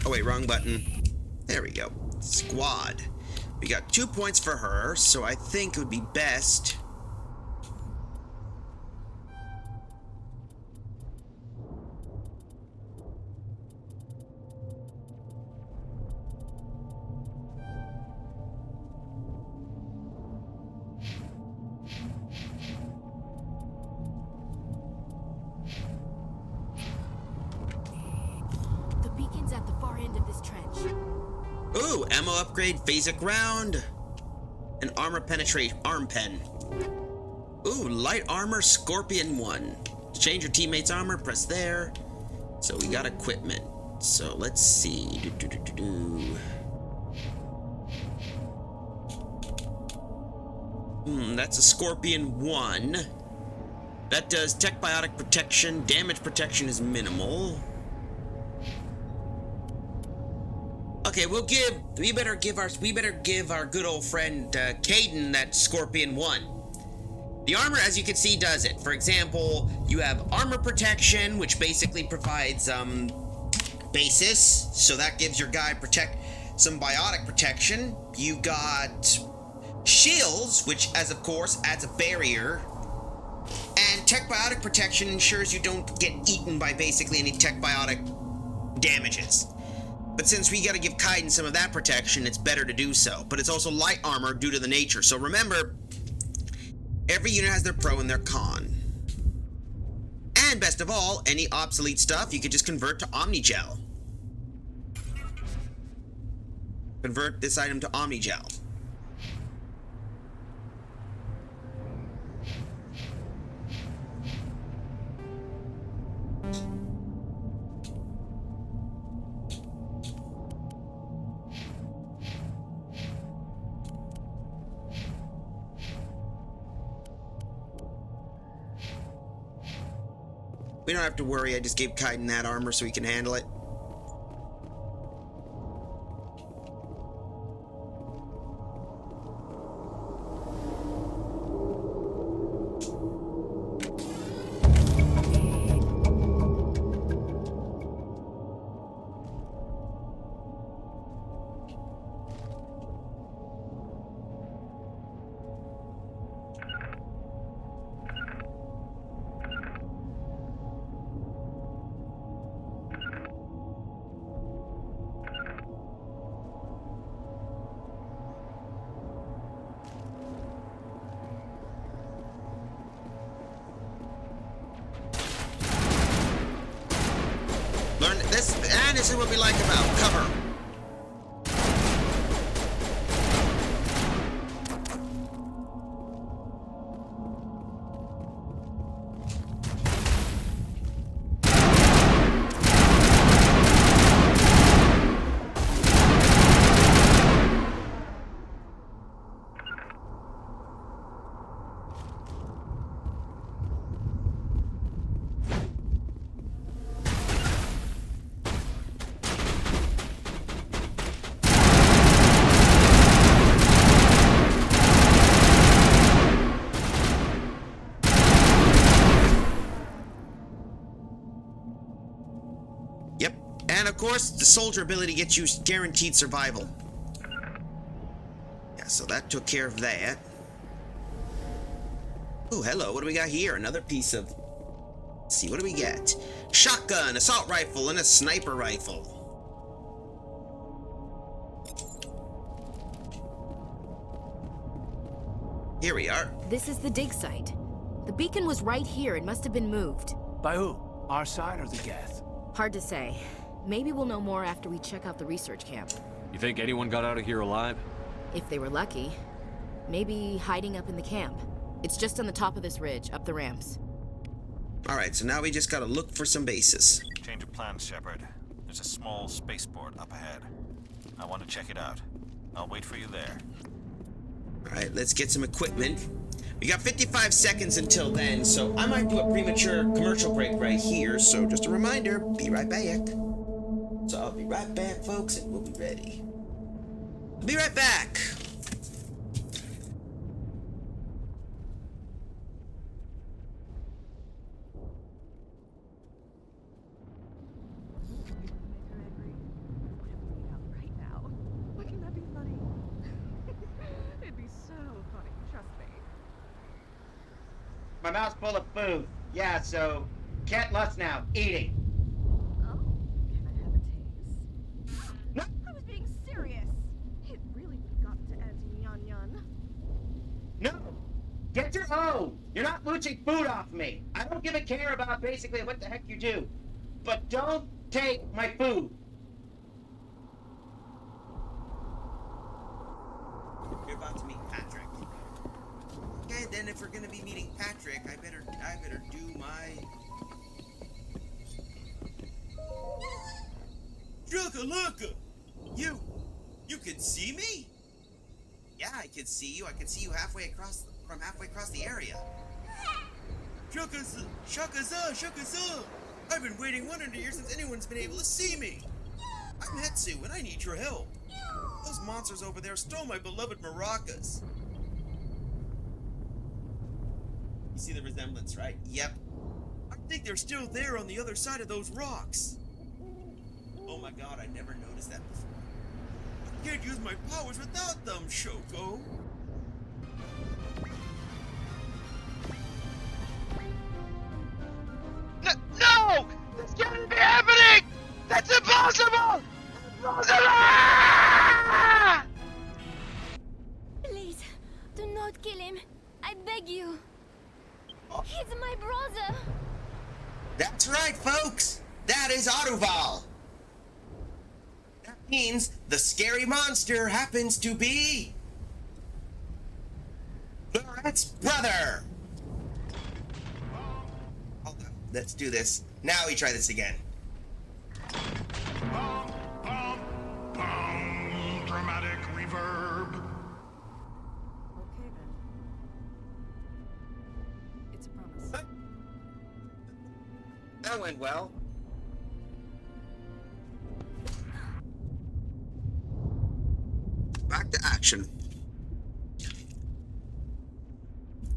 Oh wait, wrong button. There we go. Squad. We got 2 points for her, so I think it would be best...
The beacon's at the far end of this trench.
Ooh, ammo upgrade, phasic round, and armor penetrate arm pen. Ooh, light armor, Scorpion 1. To change your teammate's armor, press there. So we got equipment. So let's see. That's a Scorpion 1. That does tech biotic protection. Damage protection is minimal. Okay, we better give our good old friend Caden that Scorpion 1. The armor, as you can see, does it. For example, you have armor protection, which basically provides basis, so that gives your guy some biotic protection. You got shields, which as of course adds a barrier. And tech biotic protection ensures you don't get eaten by basically any tech biotic damages. But since we gotta give Kaiden some of that protection, it's better to do so. But it's also light armor due to the nature. So remember, every unit has their pro and their con. And best of all, any obsolete stuff you could just convert to Omnigel. Convert this item to Omnigel. We don't have to worry, I just gave Kaiden that armor so he can handle it. this is what we like about cover. And of course, the soldier ability gets you guaranteed survival. Yeah, so that took care of that. Oh, hello, what do we got here? Another piece of... Let's see, what do we get? Shotgun, assault rifle, and a sniper rifle. Here we are.
This is the dig site. The beacon was right here. It must have been moved.
By who? Our side or the Geth?
Hard to say. Maybe we'll know more after we check out the research camp.
You think anyone got out of here alive?
If they were lucky. Maybe hiding up in the camp. It's just on the top of this ridge, up the ramps.
Alright, so now we just gotta look for some bases.
Change of plans, Shepard. There's a small spaceport up ahead. I want to check it out. I'll wait for you there.
Alright, let's get some equipment. We got 55 seconds until then, so I might do a premature commercial break right here, so just a reminder, be right back. So I'll be right back, folks, and we'll be ready. I'll be right back.
My mouth's full of food. Yeah, so can't lust now. Eating.
Oh, can I have a taste? No, I was being serious. It really would have gotten to Auntie Nyan Nyan.
No! Get your own! You're not mooching food off me. I don't give a care about basically what the heck you do. But don't take my food.
You're about to meet Patrick. Okay, then if we're gonna be meeting Patrick, I better do my... Shakalaka! You can see me? Yeah, I can see you. I can see you from halfway across the area. Shakaza! I've been waiting 100 years since anyone's been able to see me. I'm Hetsu, and I need your help. Those monsters over there stole my beloved maracas. You see the resemblance, right? Yep. I think they're still there on the other side of those rocks. Oh my god, I never noticed that before. I can't use my powers without them, Shoko.
No! This can't be happening! That's impossible!
Please, do not kill him. I beg you. He's my brother.
That's right, folks. That is Autoval. That means the scary monster happens to be... Barrett's brother. Hold on. Let's do this. Now we try this again.
Dramatic reverb.
Okay then. It's a promise.
That went well.
Back to action.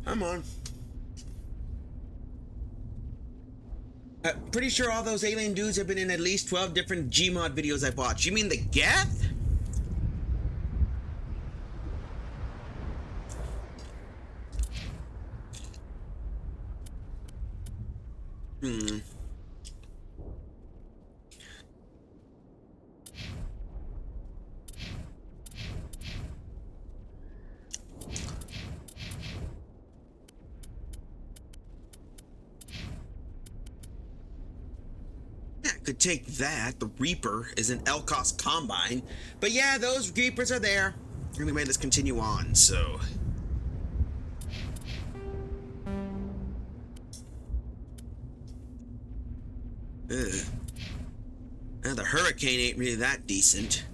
Come on. Pretty sure all those alien dudes have been in at least 12 different Gmod videos I've watched. You mean the Geth? could take that. The Reaper is an Elkos Combine. But yeah, those Reapers are there. Anyway, let's continue on, so... Now, the Hurricane ain't really that decent.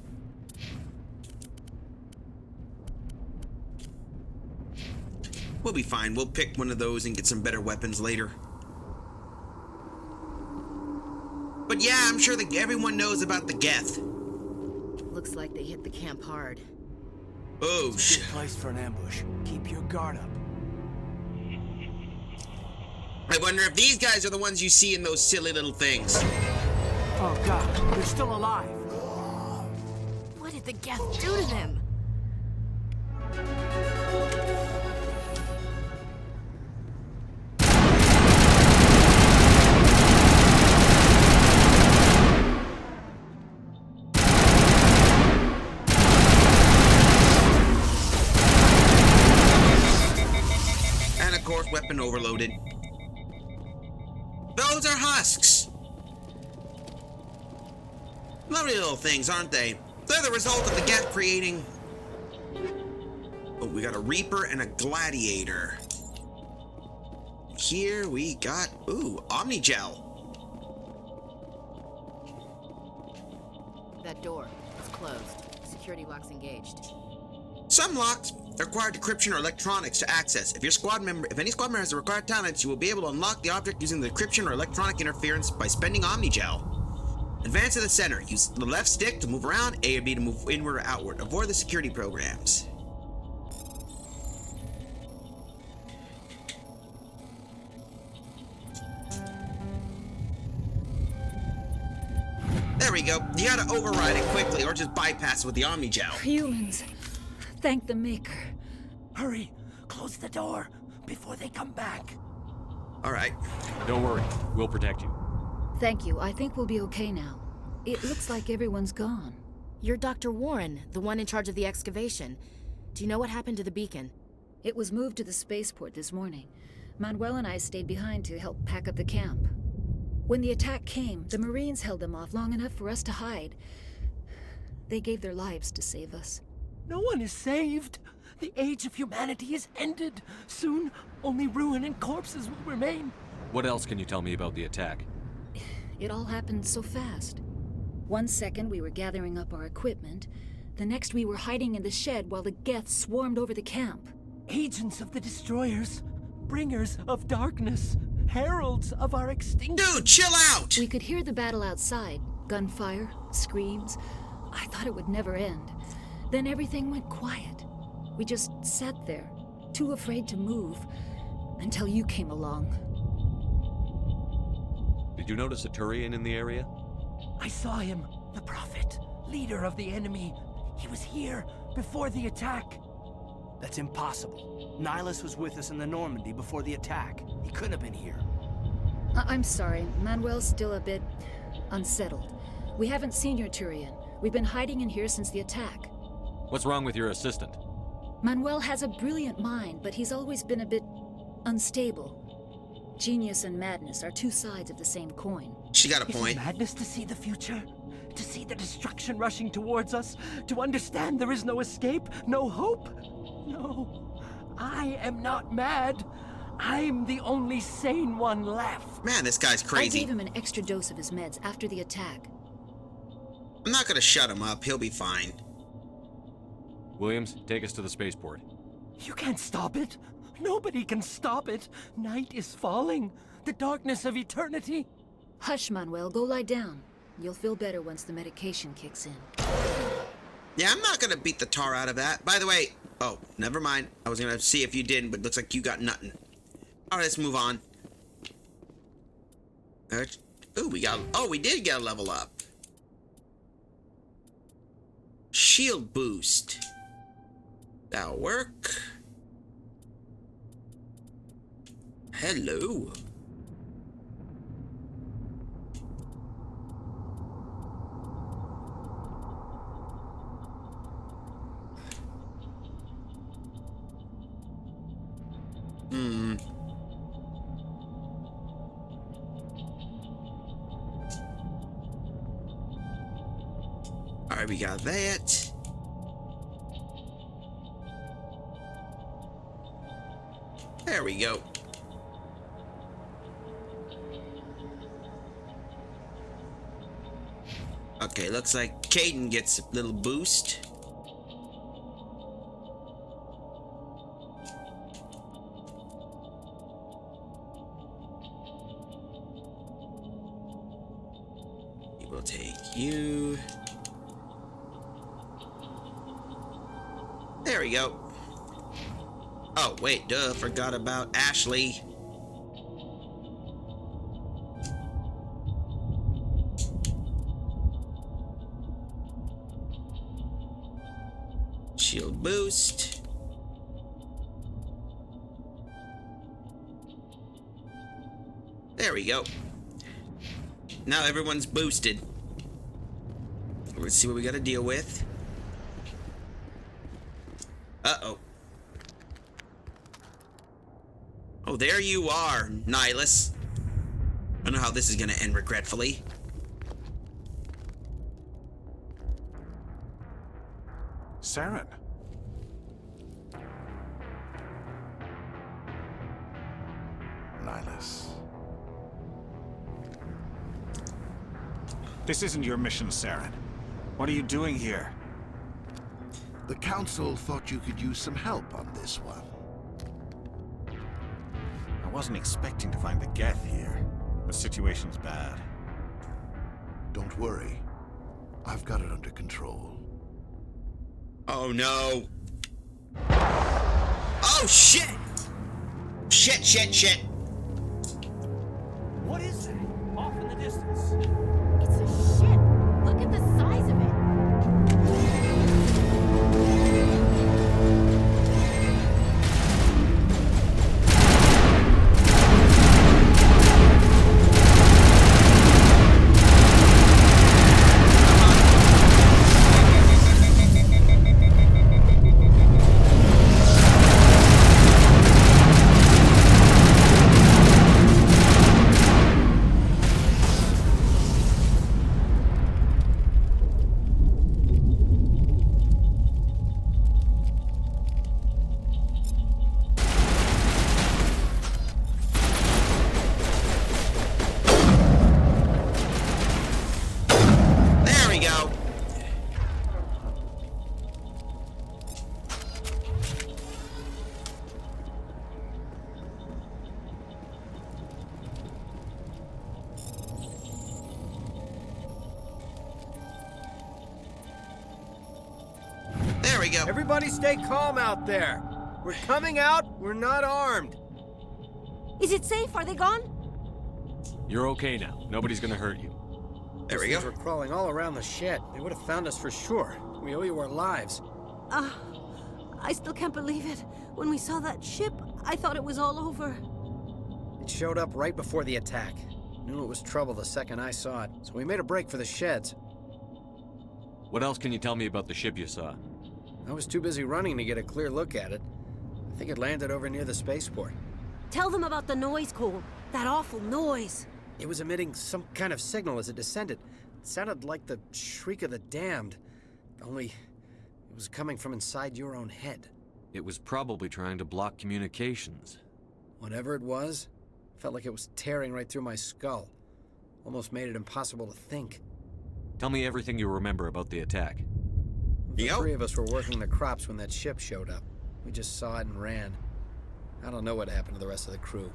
We'll be fine. We'll pick one of those and get some better weapons later. But yeah, I'm sure that everyone knows about the Geth.
Looks like they hit the camp hard.
Oh, shit.
Good place for an ambush. Keep your guard up.
I wonder if these guys are the ones you see in those silly little things.
Oh god, they're still alive.
What did the Geth do to them?
And of course, weapon overloaded. Those are husks. Lovely little things, aren't they? They're the result of the Geth creating... Oh, we got a Reaper and a Gladiator. Here we got... Ooh, Omnigel.
That door. It's closed. Security lock's engaged.
Some locks require decryption or electronics to access. If any squad member has the required talents, you will be able to unlock the object using the decryption or electronic interference by spending Omnigel. Advance to the center. Use the left stick to move around, A or B to move inward or outward. Avoid the security programs. There we go. You gotta override it quickly or just bypass it with the Omnigel.
Humans. Thank the Maker.
Hurry! Close the door before they come back.
Alright.
Don't worry. We'll protect you.
Thank you. I think we'll be okay now. It looks like everyone's gone.
You're Dr. Warren, the one in charge of the excavation. Do you know what happened to the beacon?
It was moved to the spaceport this morning. Manuel and I stayed behind to help pack up the camp. When the attack came, the Marines held them off long enough for us to hide. They gave their lives to save us.
No one is saved. The age of humanity is ended. Soon, only ruin and corpses will remain.
What else can you tell me about the attack?
It all happened so fast. 1 second we were gathering up our equipment. The next we were hiding in the shed while the Geth swarmed over the camp.
Agents of the destroyers. Bringers of darkness. Heralds of our extinction.
Dude, chill out!
We could hear the battle outside. Gunfire, screams. I thought it would never end. Then everything went quiet. We just sat there, too afraid to move, until you came along.
Did you notice a Turian in the area?
I saw him, the Prophet, leader of the enemy. He was here before the attack.
That's impossible. Nihilus was with us in the Normandy before the attack. He couldn't have been here.
I'm sorry. Manuel's still a bit unsettled. We haven't seen your Turian. We've been hiding in here since the attack.
What's wrong with your assistant?
Manuel has a brilliant mind, but he's always been a bit unstable. Genius and madness are two sides of the same coin.
She got a
Is
point.
it madness to see the future? To see the destruction rushing towards us? To understand there is no escape? No hope? No. I am not mad. I'm the only sane one left.
Man, this guy's crazy.
I gave him an extra dose of his meds after the attack.
I'm not gonna shut him up. He'll be fine.
Williams, take us to the spaceport.
You can't stop it. Nobody can stop it. Night is falling. The darkness of eternity.
Hush, Manuel. Go lie down. You'll feel better once the medication kicks in.
Yeah, I'm not gonna beat the tar out of that. By the way, oh, never mind. I was gonna see if you didn't, but looks like you got nothing. All right, let's move on. Ooh, we did get a level up. Shield boost. That'll work. Hello. Alright, we got that. There we go. Okay, looks like Caden gets a little boost. We will take you. There we go. Oh, wait, duh, forgot about Ashley. Shield boost. There we go. Now everyone's boosted. Let's see what we gotta deal with. Uh-oh. Oh, there you are, Nihilus. I don't know how this is gonna end regretfully.
Saren. Nihilus. This isn't your mission, Saren. What are you doing here?
The Council thought you could use some help on this one.
I wasn't expecting to find the Geth here. The situation's bad.
Don't worry. I've got it under control.
Oh no. Oh shit! Shit.
What is that? Off in the distance.
It's a ship. Look at the size of it.
Everybody stay calm out there. We're coming out. We're not armed.
Is it safe? Are they gone?
You're okay now. Nobody's gonna hurt you.
There we
These
go.
things were crawling all around the shed. They would have found us for sure. We owe you our lives.
I still can't believe it. When we saw that ship, I thought it was all over.
It showed up right before the attack. Knew it was trouble the second I saw it, so we made a break for the sheds.
What else can you tell me about the ship you saw?
I was too busy running to get a clear look at it. I think it landed over near the spaceport.
Tell them about the noise, Cole. That awful noise.
It was emitting some kind of signal as it descended. It sounded like the shriek of the damned. Only it was coming from inside your own head.
It was probably trying to block communications.
Whatever it was, felt like it was tearing right through my skull. Almost made it impossible to think.
Tell me everything you remember about the attack.
The three of us were working the crops when that ship showed up. We just saw it and ran. I don't know what happened to the rest of the crew.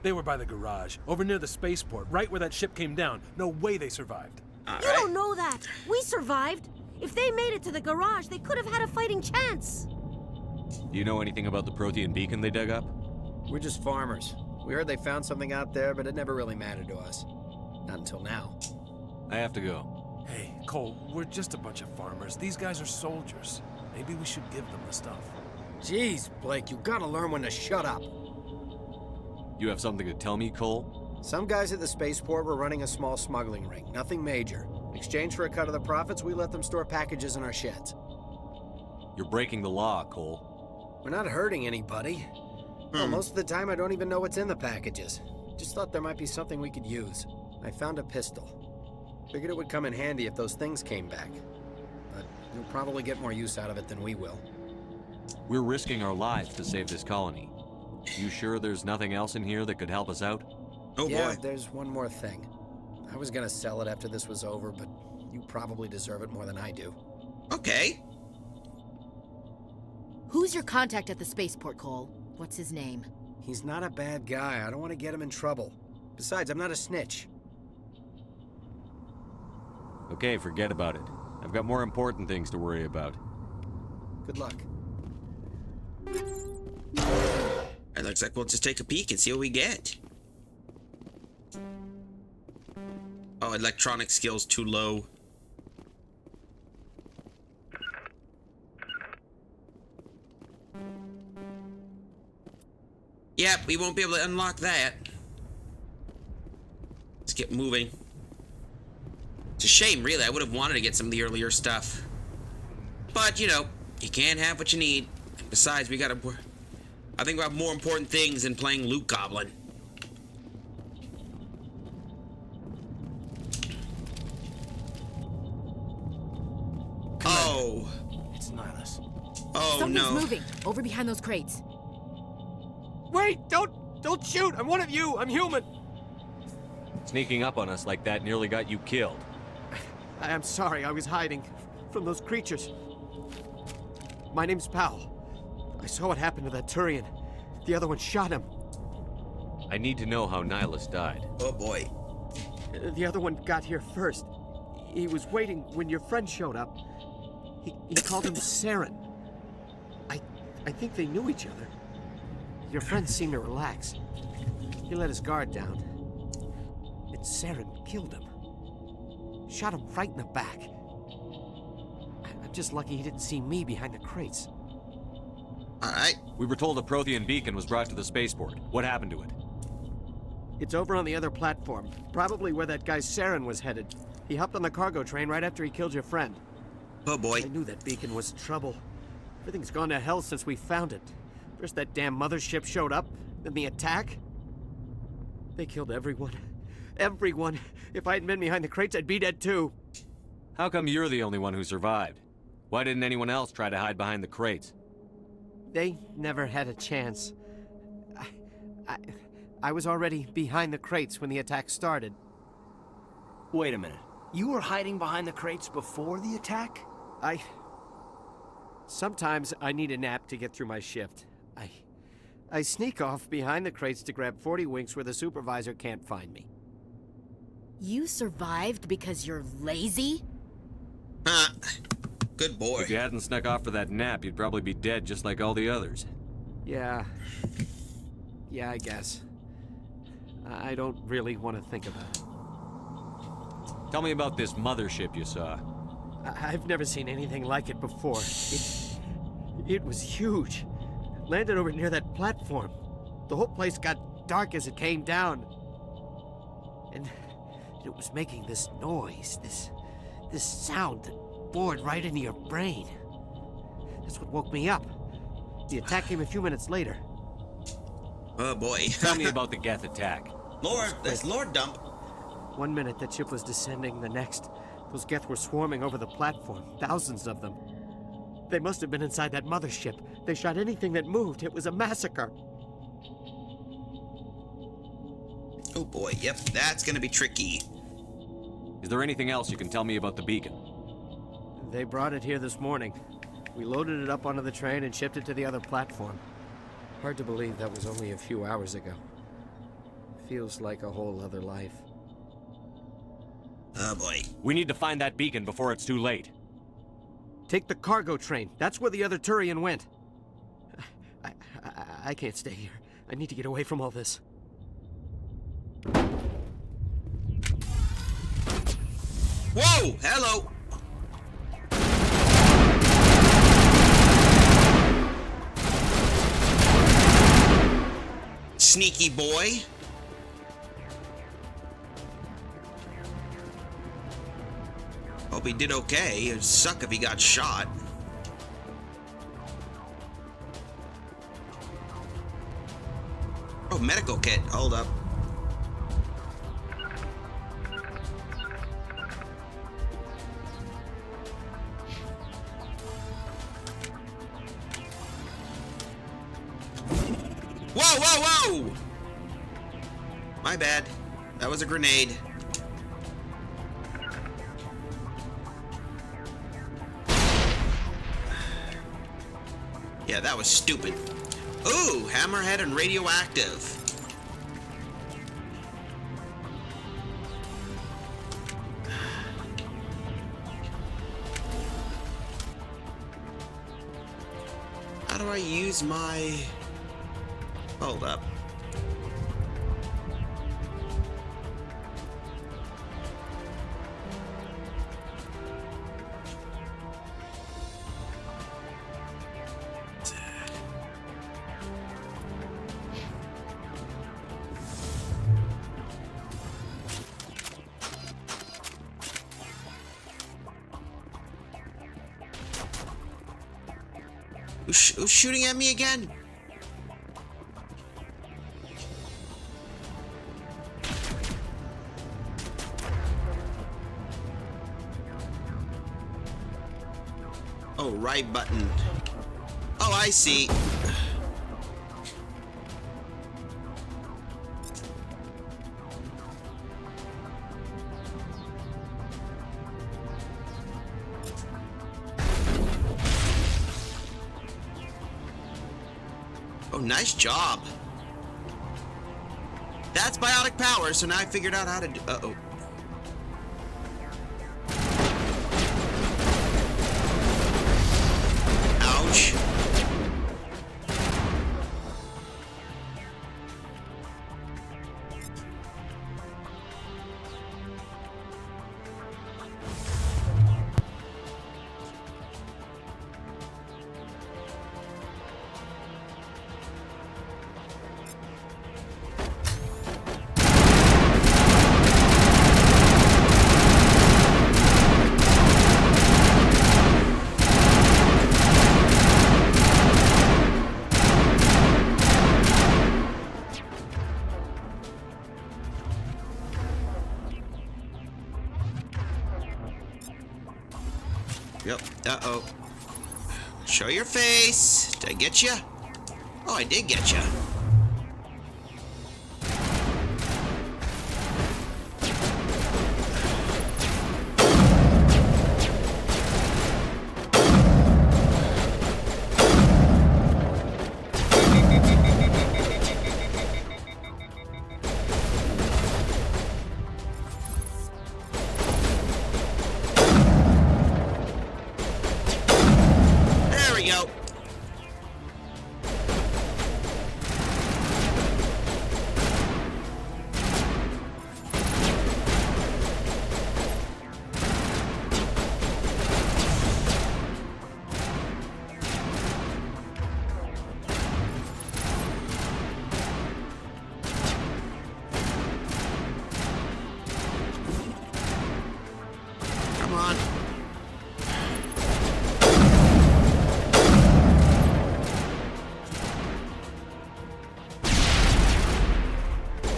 They were by the garage, over near the spaceport, right where that ship came down. No way they survived.
You don't know that. We survived. If they made it to the garage, they could have had a fighting chance.
Do you know anything about the Prothean beacon they dug up?
We're just farmers. We heard they found something out there, but it never really mattered to us. Not until now.
I have to go.
Hey, Cole, we're just a bunch of farmers. These guys are soldiers. Maybe we should give them the stuff.
Jeez, Blake, you gotta learn when to shut up.
You have something to tell me, Cole?
Some guys at the spaceport were running a small smuggling ring, nothing major. In exchange for a cut of the profits, we let them store packages in our sheds.
You're breaking the law, Cole.
We're not hurting anybody. Well, most of the time I don't even know what's in the packages. Just thought there might be something we could use. I found a pistol. Figured it would come in handy if those things came back. You'll probably get more use out of it than we will.
We're risking our lives to save this colony. You sure there's nothing else in here that could help us out?
Oh
yeah,
boy.
There's one more thing. I was gonna sell it after this was over, but you probably deserve it more than I do.
Okay.
Who's your contact at the spaceport, Cole? What's his name?
He's not a bad guy. I don't want to get him in trouble. Besides, I'm not a snitch.
Okay, forget about it. I've got more important things to worry about.
Good luck.
It looks like we'll just take a peek and see what we get. Oh, electronic skills too low. Yep, we won't be able to unlock that. Let's get moving. It's a shame, really. I would have wanted to get some of the earlier stuff. But, you know, you can't have what you need. And besides, we gotta... I think we have more important things than playing Loot Goblin. Oh.
It's Nihilus.
Oh,
Something's
no.
moving, over behind those crates.
Wait! Don't shoot! I'm one of you! I'm human!
Sneaking up on us like that nearly got you killed.
I'm sorry, I was hiding from those creatures. My name's Powell. I saw what happened to that Turian. The other one shot him.
I need to know how Nihilus died.
Oh boy.
The other one got here first. He was waiting when your friend showed up. He called him Saren. I think they knew each other. Your friend seemed to relax. He let his guard down. And Saren killed him. Shot him right in the back. I'm just lucky he didn't see me behind the crates.
Alright.
We were told a Prothean beacon was brought to the spaceport. What happened to it?
It's over on the other platform. Probably where that guy Saren was headed. He hopped on the cargo train right after he killed your friend.
Oh boy.
I knew that beacon was trouble. Everything's gone to hell since we found it. First that damn mothership showed up, then the attack. They killed everyone. Everyone. If I hadn't been behind the crates, I'd be dead too.
How come you're the only one who survived? Why didn't anyone else try to hide behind the crates?
They never had a chance. I was already behind the crates when the attack started.
Wait a minute. You were hiding behind the crates before the attack?
Sometimes I need a nap to get through my shift. I sneak off behind the crates to grab 40 winks where the supervisor can't find me.
You survived because you're lazy?
Good boy.
If you hadn't snuck off for that nap, you'd probably be dead just like all the others.
Yeah, I guess. I don't really want to think about it.
Tell me about this mothership you saw.
I've never seen anything like it before. It was huge. Landed over near that platform. The whole place got dark as it came down. And it was making this noise, this sound that bored right into your brain. That's what woke me up. The attack came a few minutes later.
Oh boy.
Tell me about the Geth attack.
That's Lord Dump.
1 minute the ship was descending, the next, those Geth were swarming over the platform, thousands of them. They must have been inside that mothership. They shot anything that moved. It was a massacre.
Oh boy, yep, that's gonna be tricky.
Is there anything else you can tell me about the beacon?
They brought it here this morning. We loaded it up onto the train and shipped it to the other platform. Hard to believe that was only a few hours ago. Feels like a whole other life.
Oh boy.
We need to find that beacon before it's too late.
Take the cargo train. That's where the other Turian went. I can't stay here. I need to get away from all this.
Whoa! Hello! Sneaky boy. Hope he did okay. It'd suck if he got shot. Oh, medical kit. Hold up. My bad. That was a grenade. Yeah, that was stupid. Ooh, hammerhead and radioactive. How do I use my... Hold up. Who's shooting at me again? Oh, right button. Oh, I see. Oh, nice job. That's biotic power, so now I figured out how to do... Uh-oh. Ouch. Yep. Uh-oh. Show your face. Did I get you? Oh, I did get you. Come on.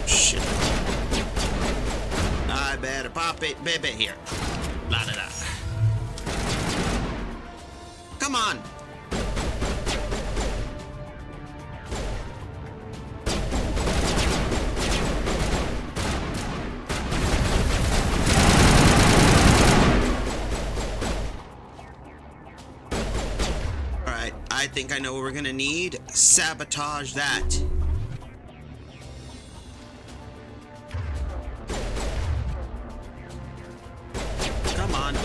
Shit. I better pop it, baby, here. La da da. Come on. I think I know what we're gonna need. Sabotage that. Come on.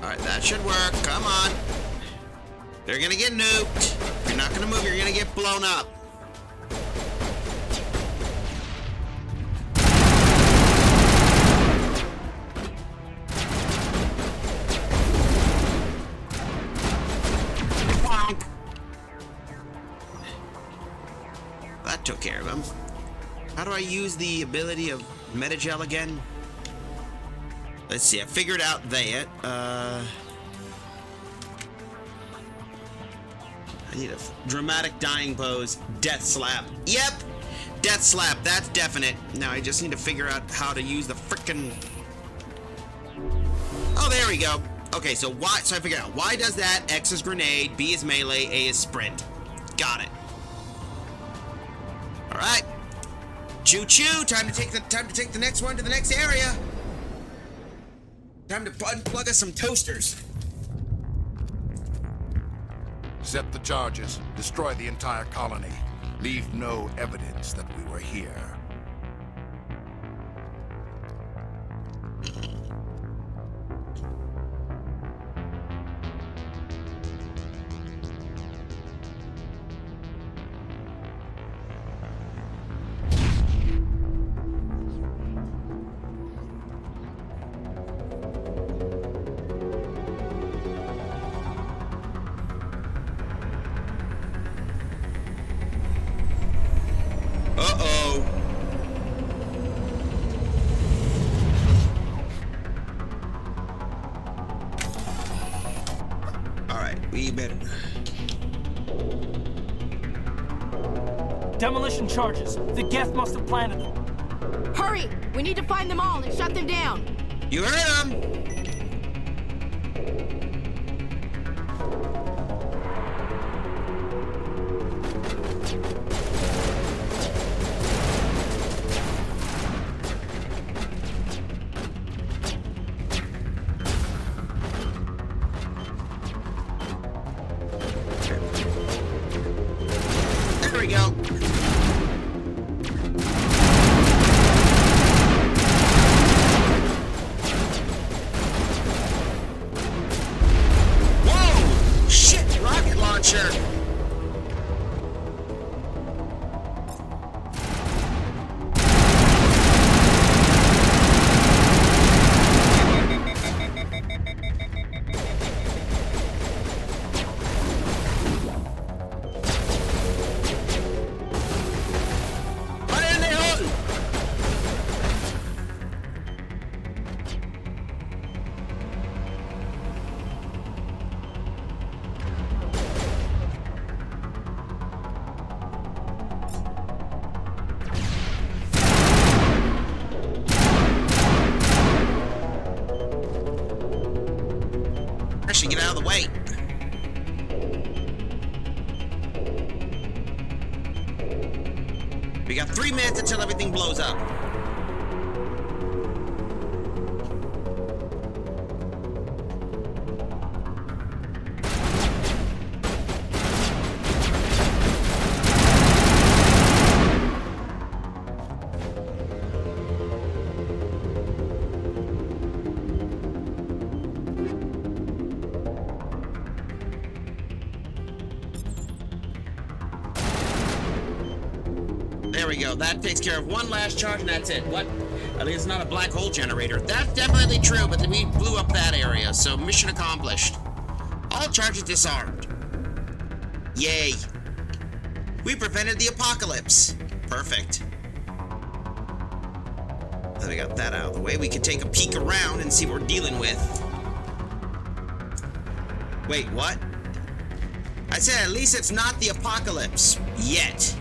Alright, that should work. Come on. They're gonna get nuked. If you're not gonna move, you're gonna get blown up. That took care of him. How do I use the ability of Metagel again? Let's see, I figured out that. I need a dramatic dying pose. Death slap. Yep! Death slap, that's definite. Now I just need to figure out how to use the frickin' Oh, there we go. Okay, so why? So I figured out why does that? X is grenade, B is melee, A is sprint. Got it. All right. Choo choo. Time to take the next one to the next area. Time to unplug us some toasters.
Set the charges. Destroy the entire colony. Leave no evidence that we were here.
Uh-oh. Alright, we better...
Demolition charges. The Geth must have planted them.
Hurry! We need to find them all and shut them down.
You heard him! There we go. Whoa! Shit! Rocket launcher! Put it in the hole! Actually, get out of the way. We got 3 minutes until everything blows up. There we go. That takes care of one last charge, and that's it. What? At least it's not a black hole generator. That's definitely true, but we blew up that area, so mission accomplished. All charges disarmed. Yay. We prevented the apocalypse. Perfect. Then we got that out of the way. We can take a peek around and see what we're dealing with. Wait, what? I said at least it's not the apocalypse. Yet.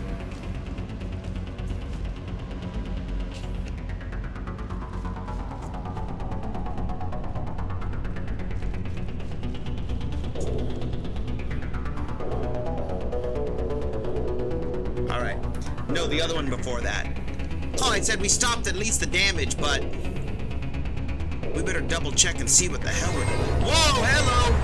Alright. No, the other one before that. Oh, I said we stopped at least the damage, but... we better double check and see what the hell we're doing. Whoa, hello!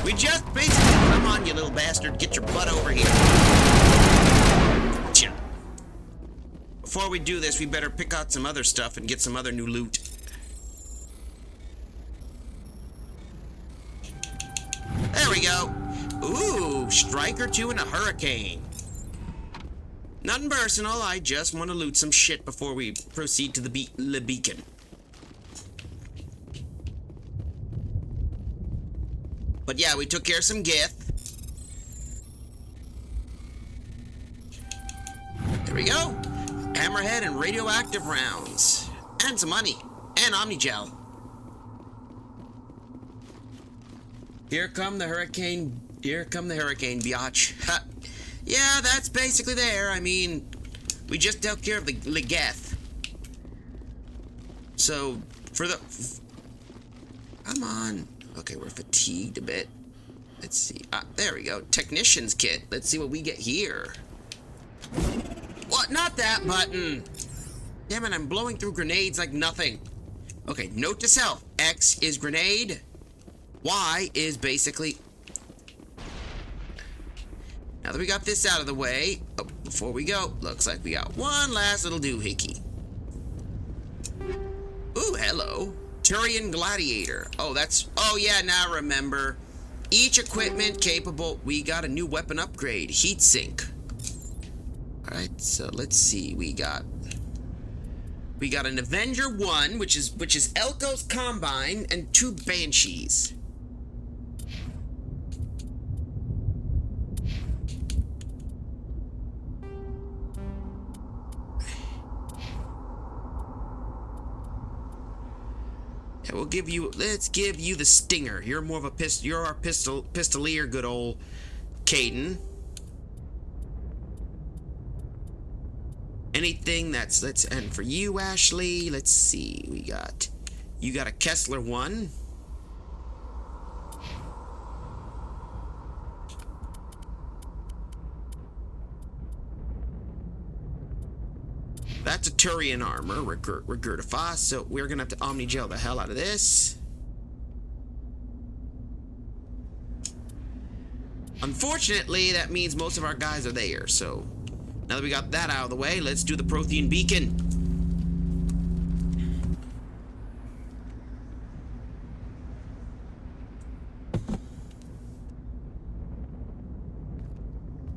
We just basically, come on, you little bastard, get your butt over here. Gotcha. Before we do this, we better pick out some other stuff and get some other new loot. we go. Ooh, strike or two in a hurricane. Nothing personal, I just want to loot some shit before we proceed to the beacon. But yeah, we took care of some Gith. There we go. Hammerhead and radioactive rounds. And some money. And Omnigel. Here come the hurricane, biatch. Ha. Yeah, that's basically there. I mean, we just dealt care of the Geth. So, for the... Come on. Okay, we're fatigued a bit. Let's see. Ah, there we go. Technician's kit. Let's see what we get here. What? Not that button. Damn it, I'm blowing through grenades like nothing. Okay, note to self. X is grenade. Y is basically... Now that we got this out of the way, before we go, looks like we got one last little doohickey. Ooh, hello. Turian Gladiator. Oh, that's... Oh, yeah, now I remember. Each equipment capable... We got a new weapon upgrade. Heatsink. Alright, so let's see. We got an Avenger 1, which is Elko's Combine, and 2 Banshees. Yeah, let's give you the Stinger. You're more of a you're our pistolier, good old Caden. Anything that's, and for you, Ashley, let's see, you got a Kessler 1. That's a Turian armor, Regurgify, so we're gonna have to Omnigel the hell out of this. Unfortunately, that means most of our guys are there, so now that we got that out of the way, let's do the Prothean Beacon.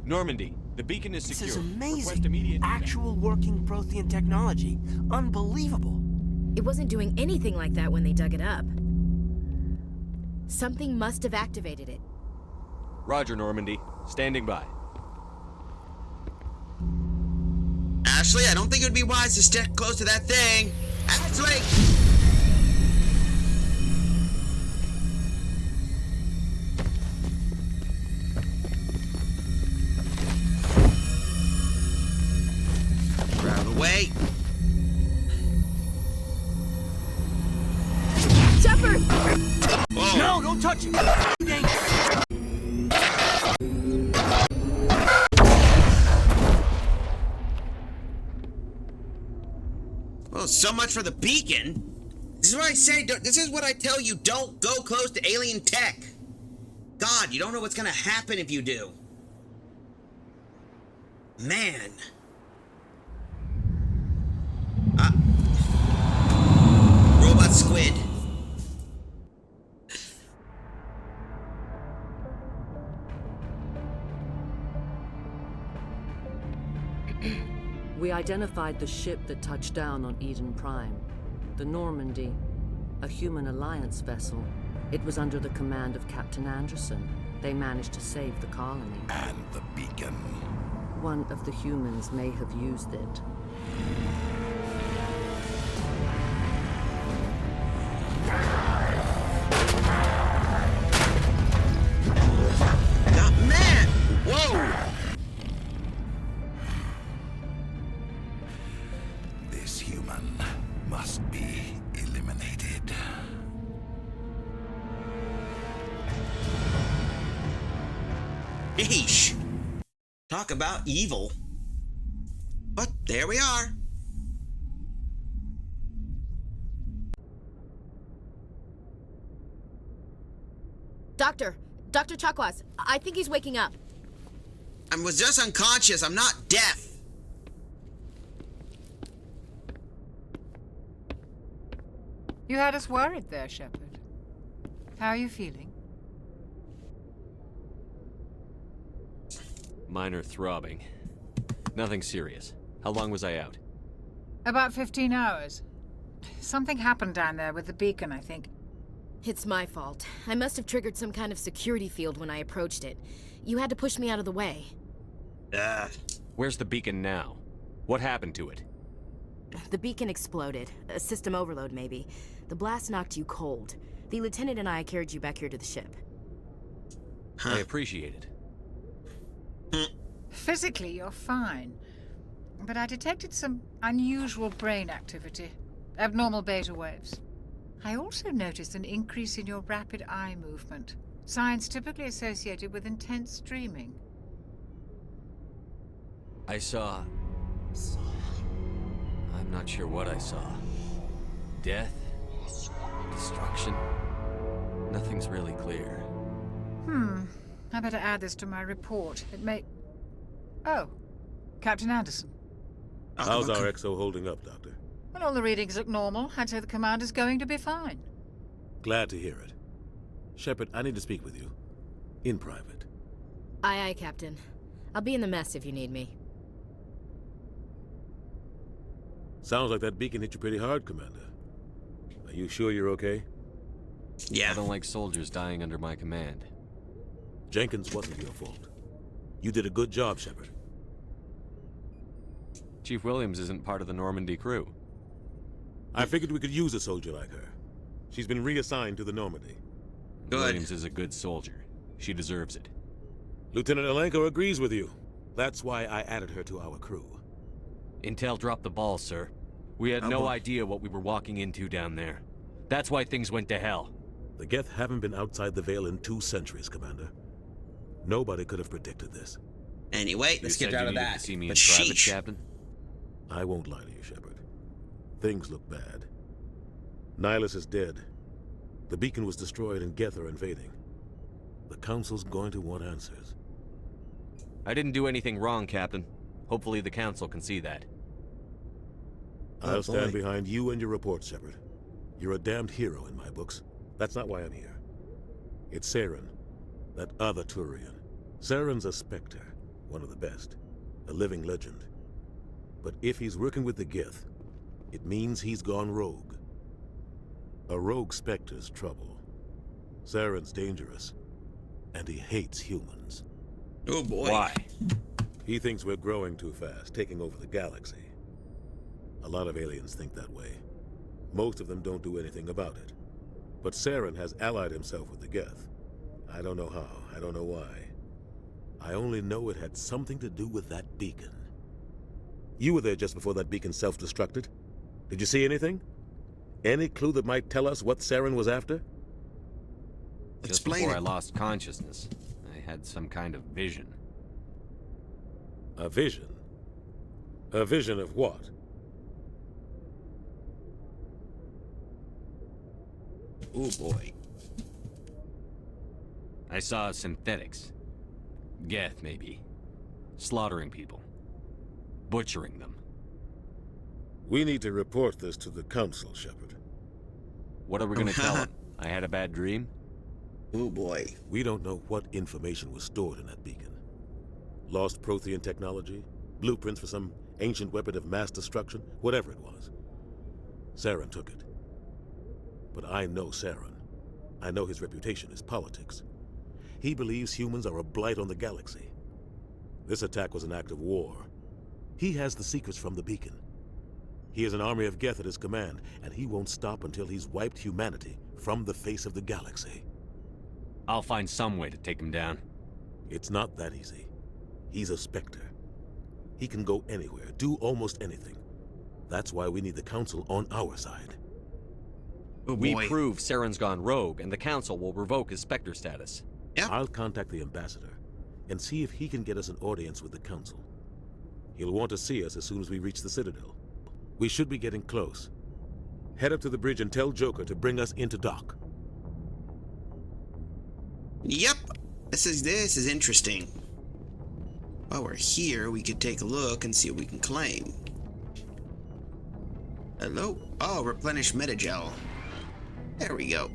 Normandy, the beacon is secure.
This is amazing.
Request immediate
Actual working Prothean technology. Unbelievable.
It wasn't doing anything like that when they dug it up. Something must have activated it.
Roger, Normandy. Standing by.
Ashley, I don't think it would be wise to stick close to that thing. Ashley! We're out of the way.
Shepard!
Whoa.
No, don't touch it!
Well, so much for the beacon. This is what I say. This is what I tell you. Don't go close to alien tech. God, you don't know what's gonna happen if you do. Man. Robot squid.
We identified the ship that touched down on Eden Prime. The Normandy, a human alliance vessel. It was under the command of Captain Anderson. They managed to save the colony.
And the beacon.
One of the humans may have used it.
Man! Whoa!
This human must be eliminated.
Eesh. Talk about evil. But there we are.
Dr. Chakwas, I think he's waking up.
I was just unconscious. I'm not deaf.
You had us worried there, Shepard. How are you feeling?
Minor throbbing. Nothing serious. How long was I out?
About 15 hours. Something happened down there with the beacon, I think.
It's my fault. I must have triggered some kind of security field when I approached it. You had to push me out of the way.
Where's the beacon now? What happened to it?
The beacon exploded. A system overload, maybe. The blast knocked you cold. The lieutenant and I carried you back here to the ship.
I appreciate it.
Physically, you're fine. But I detected some unusual brain activity. Abnormal beta waves. I also noticed an increase in your rapid eye movement. Signs typically associated with intense dreaming.
I saw... I'm not sure what I saw. Death? Destruction? Nothing's really clear.
I better add this to my report. It may... Oh, Captain Anderson.
How's our XO holding up, Doctor?
Well, all the readings look normal. I'd say the commander's going to be fine.
Glad to hear it. Shepard, I need to speak with you. In private.
Aye, aye, Captain. I'll be in the mess if you need me.
Sounds like that beacon hit you pretty hard, Commander. Are you sure you're okay?
Yeah. I don't like soldiers dying under my command.
Jenkins wasn't your fault. You did a good job, Shepard.
Chief Williams isn't part of the Normandy crew.
I figured we could use a soldier like her. She's been reassigned to the Normandy.
Williams is a good soldier. She deserves it.
Lieutenant Alenko agrees with you. That's why I added her to our crew.
Intel dropped the ball, sir. We had no idea what we were walking into down there. That's why things went to hell.
The Geth haven't been outside the Veil in 2 centuries, Commander. Nobody could have predicted this.
Anyway, let's get out of that.
To see me in private, Captain?
I won't lie to you, Shepard. Things look bad. Nihilus is dead. The beacon was destroyed and Geth are invading. The Council's going to want answers.
I didn't do anything wrong, Captain. Hopefully the Council can see that.
I'll stand behind you and your report, Shepard. You're a damned hero in my books. That's not why I'm here. It's Saren, that other Turian. Saren's a Spectre, one of the best. A living legend. But if he's working with the Geth, it means he's gone rogue. A rogue Spectre's trouble. Saren's dangerous, and he hates humans.
Oh boy.
Why?
He thinks we're growing too fast, taking over the galaxy. A lot of aliens think that way. Most of them don't do anything about it. But Saren has allied himself with the Geth. I don't know how, I don't know why. I only know it had something to do with that beacon. You were there just before that beacon self-destructed. Did you see anything? Any clue that might tell us what Saren was after?
Just before I lost consciousness, I had some kind of vision.
A vision? A vision of what?
Oh boy.
I saw synthetics. Geth, maybe. Slaughtering people. Butchering them.
We need to report this to the Council, Shepard.
What are we gonna tell them? I had a bad dream?
Oh boy.
We don't know what information was stored in that beacon. Lost Prothean technology? Blueprints for some ancient weapon of mass destruction? Whatever it was. Saren took it. But I know Saren. I know his reputation is politics. He believes humans are a blight on the galaxy. This attack was an act of war. He has the secrets from the beacon. He has an army of Geth at his command, and he won't stop until he's wiped humanity from the face of the galaxy.
I'll find some way to take him down.
It's not that easy. He's a Spectre. He can go anywhere, do almost anything. That's why we need the Council on our side.
Oh
we
boy.
prove Saren's gone rogue, and the Council will revoke his Spectre status.
Yep.
I'll contact the Ambassador and see if he can get us an audience with the Council. He'll want to see us as soon as we reach the Citadel. We should be getting close. Head up to the bridge and tell Joker to bring us into dock.
Yep. This is interesting. While we're here, we could take a look and see what we can claim. Hello? Oh, replenish metagel. There we go.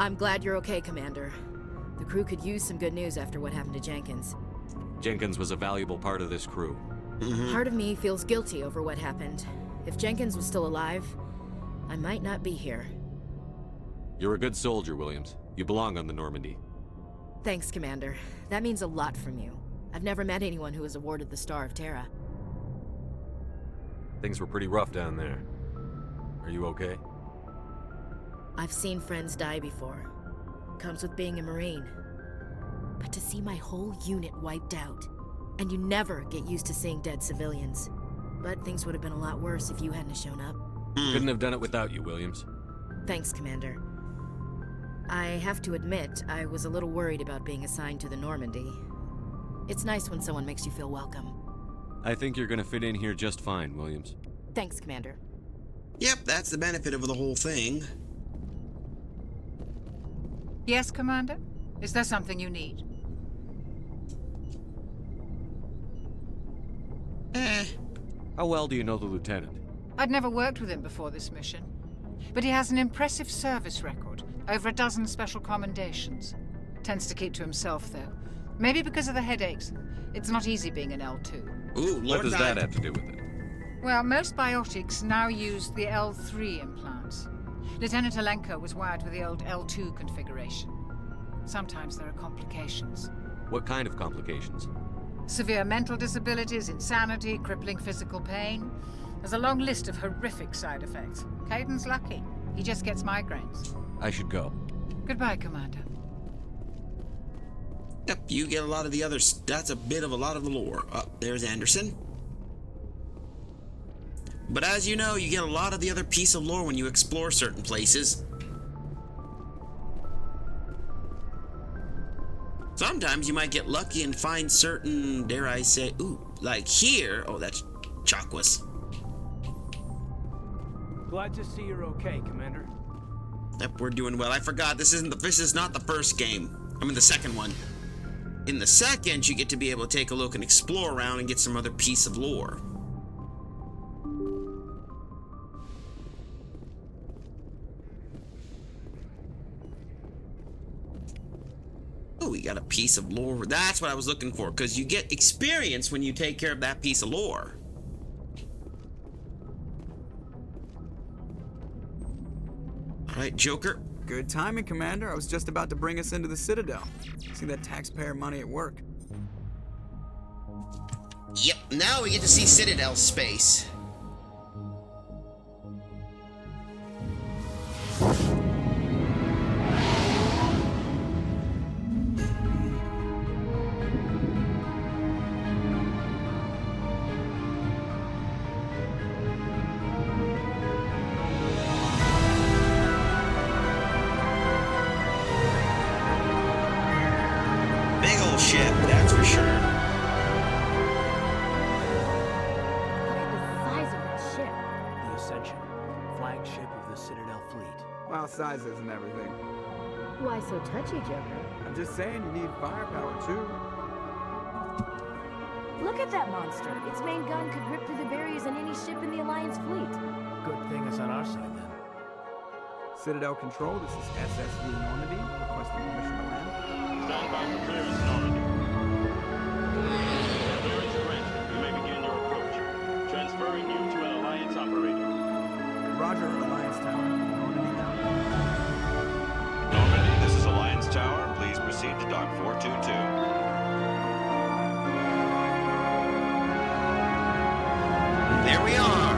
I'm glad you're okay, Commander. The crew could use some good news after what happened to Jenkins.
Jenkins was a valuable part of this crew.
Part of me feels guilty over what happened. If Jenkins was still alive, I might not be here.
You're a good soldier, Williams. You belong on the Normandy.
Thanks, Commander. That means a lot from you. I've never met anyone who was awarded the Star of Terra.
Things were pretty rough down there. Are you okay?
I've seen friends die before. Comes with being a Marine. But to see my whole unit wiped out, and you never get used to seeing dead civilians. But things would have been a lot worse if you hadn't shown up.
Couldn't have done it without you, Williams.
Thanks, Commander. I have to admit, I was a little worried about being assigned to the Normandy. It's nice when someone makes you feel welcome.
I think you're gonna fit in here just fine, Williams.
Thanks, Commander.
Yep, that's the benefit of the whole thing.
Yes, Commander? Is there something you need?
How well do you know the lieutenant?
I'd never worked with him before this mission. But he has an impressive service record. Over a dozen special commendations. Tends to keep to himself, though. Maybe because of the headaches. It's not easy being an L2.
Ooh, Lord,
what does that have to do with it?
Well, most biotics now use the L3 implants. Lieutenant Alenko was wired with the old L2 configuration. Sometimes there are complications.
What kind of complications?
Severe mental disabilities, insanity, crippling physical pain. There's a long list of horrific side effects. Caden's lucky. He just gets migraines.
I should go.
Goodbye, Commander.
Yep, you get a lot of the others. That's a bit of a lot of the lore. There's Anderson. But as you know, you get a lot of the other piece of lore when you explore certain places. Sometimes you might get lucky and find certain, dare I say, ooh, like here. Oh, that's Chakwas.
Glad to see you're okay, Commander.
Yep, we're doing well. I forgot, this is not the first game. I mean, the second one. In the second, you get to be able to take a look and explore around and get some other piece of lore. Oh, we got a piece of lore. That's what I was looking for, because you get experience when you take care of that piece of lore. Alright, Joker.
Good timing, Commander. I was just about to bring us into the Citadel. See that taxpayer money at work.
Yep, now we get to see Citadel space. Big old ship, that's for sure.
The Ascension, flagship of the Citadel fleet.
Well, size isn't everything.
Why so touchy, Joker?
I'm just saying you need firepower, too.
Look at that monster. Its main gun could rip through the barriers in any ship in the Alliance fleet.
Good thing it's on our side, then.
Citadel Control, this is SSV Normandy, requesting permission to land.
Stand by for clearance, Normandy. Clearance granted. You may begin your approach. Transferring you to an Alliance operator.
Roger, Alliance Tower. Normandy now.
Normandy, this is Alliance Tower. Please proceed to Dock 422.
There we are.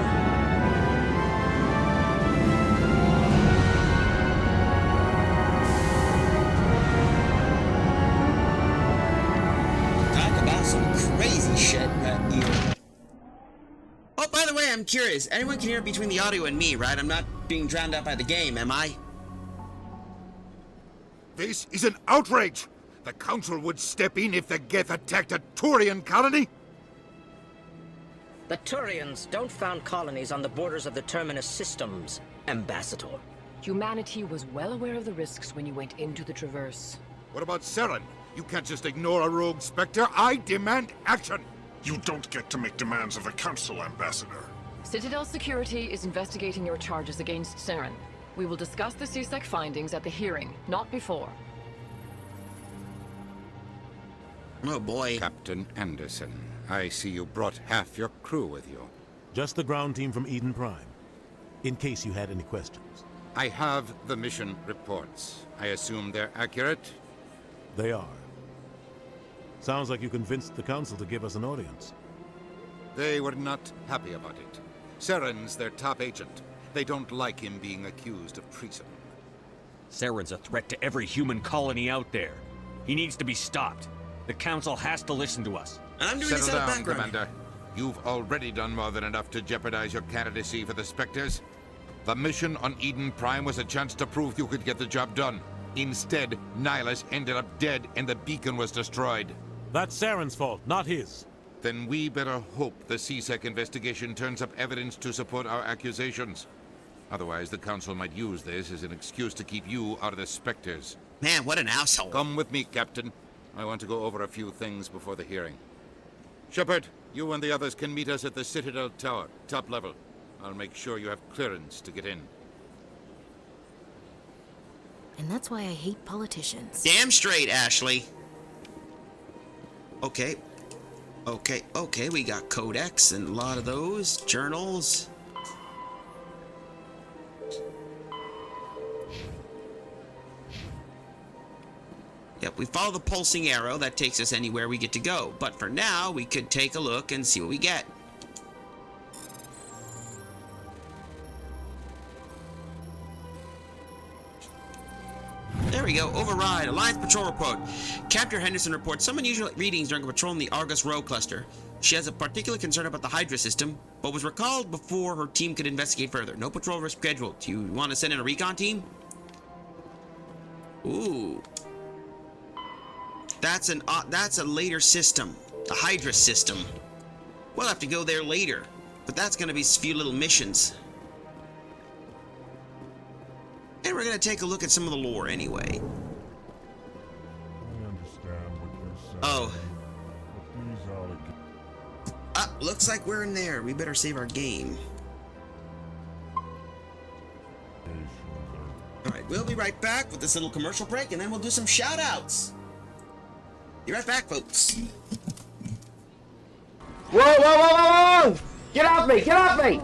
Talk about some crazy shit right here. Oh, by the way, I'm curious. Anyone can hear between the audio and me, right? I'm not being drowned out by the game, am I?
This is an outrage! The Council would step in if the Geth attacked a Turian colony?
The Turians don't found colonies on the borders of the Terminus systems, Ambassador.
Humanity was well aware of the risks when you went into the Traverse.
What about Saren? You can't just ignore a rogue Spectre. I demand action!
You don't get to make demands of the Council, Ambassador.
Citadel Security is investigating your charges against Saren. We will discuss the CSEC findings at the hearing, not before.
Oh boy.
Captain Anderson, I see you brought half your crew with you.
Just the ground team from Eden Prime, in case you had any questions.
I have the mission reports. I assume they're accurate?
They are. Sounds like you convinced the Council to give us an audience.
They were not happy about it. Saren's their top agent. They don't like him being accused of treason.
Saren's a threat to every human colony out there. He needs to be stopped. The Council has to listen to us.
And I'm doing
Settle
this out of
down,
background.
Commander. You've already done more than enough to jeopardize your candidacy for the Spectres. The mission on Eden Prime was a chance to prove you could get the job done. Instead, Nihilus ended up dead and the beacon was destroyed.
That's Saren's fault, not his.
Then we better hope the CSEC investigation turns up evidence to support our accusations. Otherwise, the Council might use this as an excuse to keep you out of the Spectres.
Man, what an asshole.
Come with me, Captain. I want to go over a few things before the hearing. Shepard, you and the others can meet us at the Citadel Tower, top level. I'll make sure you have clearance to get in.
And that's why I hate politicians.
Damn straight, Ashley. Okay. Okay, we got codex and a lot of those. Journals. Yep, we follow the pulsing arrow. That takes us anywhere we get to go. But for now, we could take a look and see what we get. There we go. Override. Alliance Patrol Report. Captain Henderson reports some unusual readings during a patrol in the Argus Row cluster. She has a particular concern about the Hydra system, but was recalled before her team could investigate further. No patrol was scheduled. Do you want to send in a recon team? Ooh. That's a later system. The Hydra system. We'll have to go there later, but that's going to be a few little missions. And we're going to take a look at some of the lore anyway. Oh. Looks like we're in there. We better save our game. Alright, we'll be right back with this little commercial break, and then we'll do some shout-outs. Be right back, folks.
Whoa, whoa, whoa, whoa, whoa! Get off me! Get off me!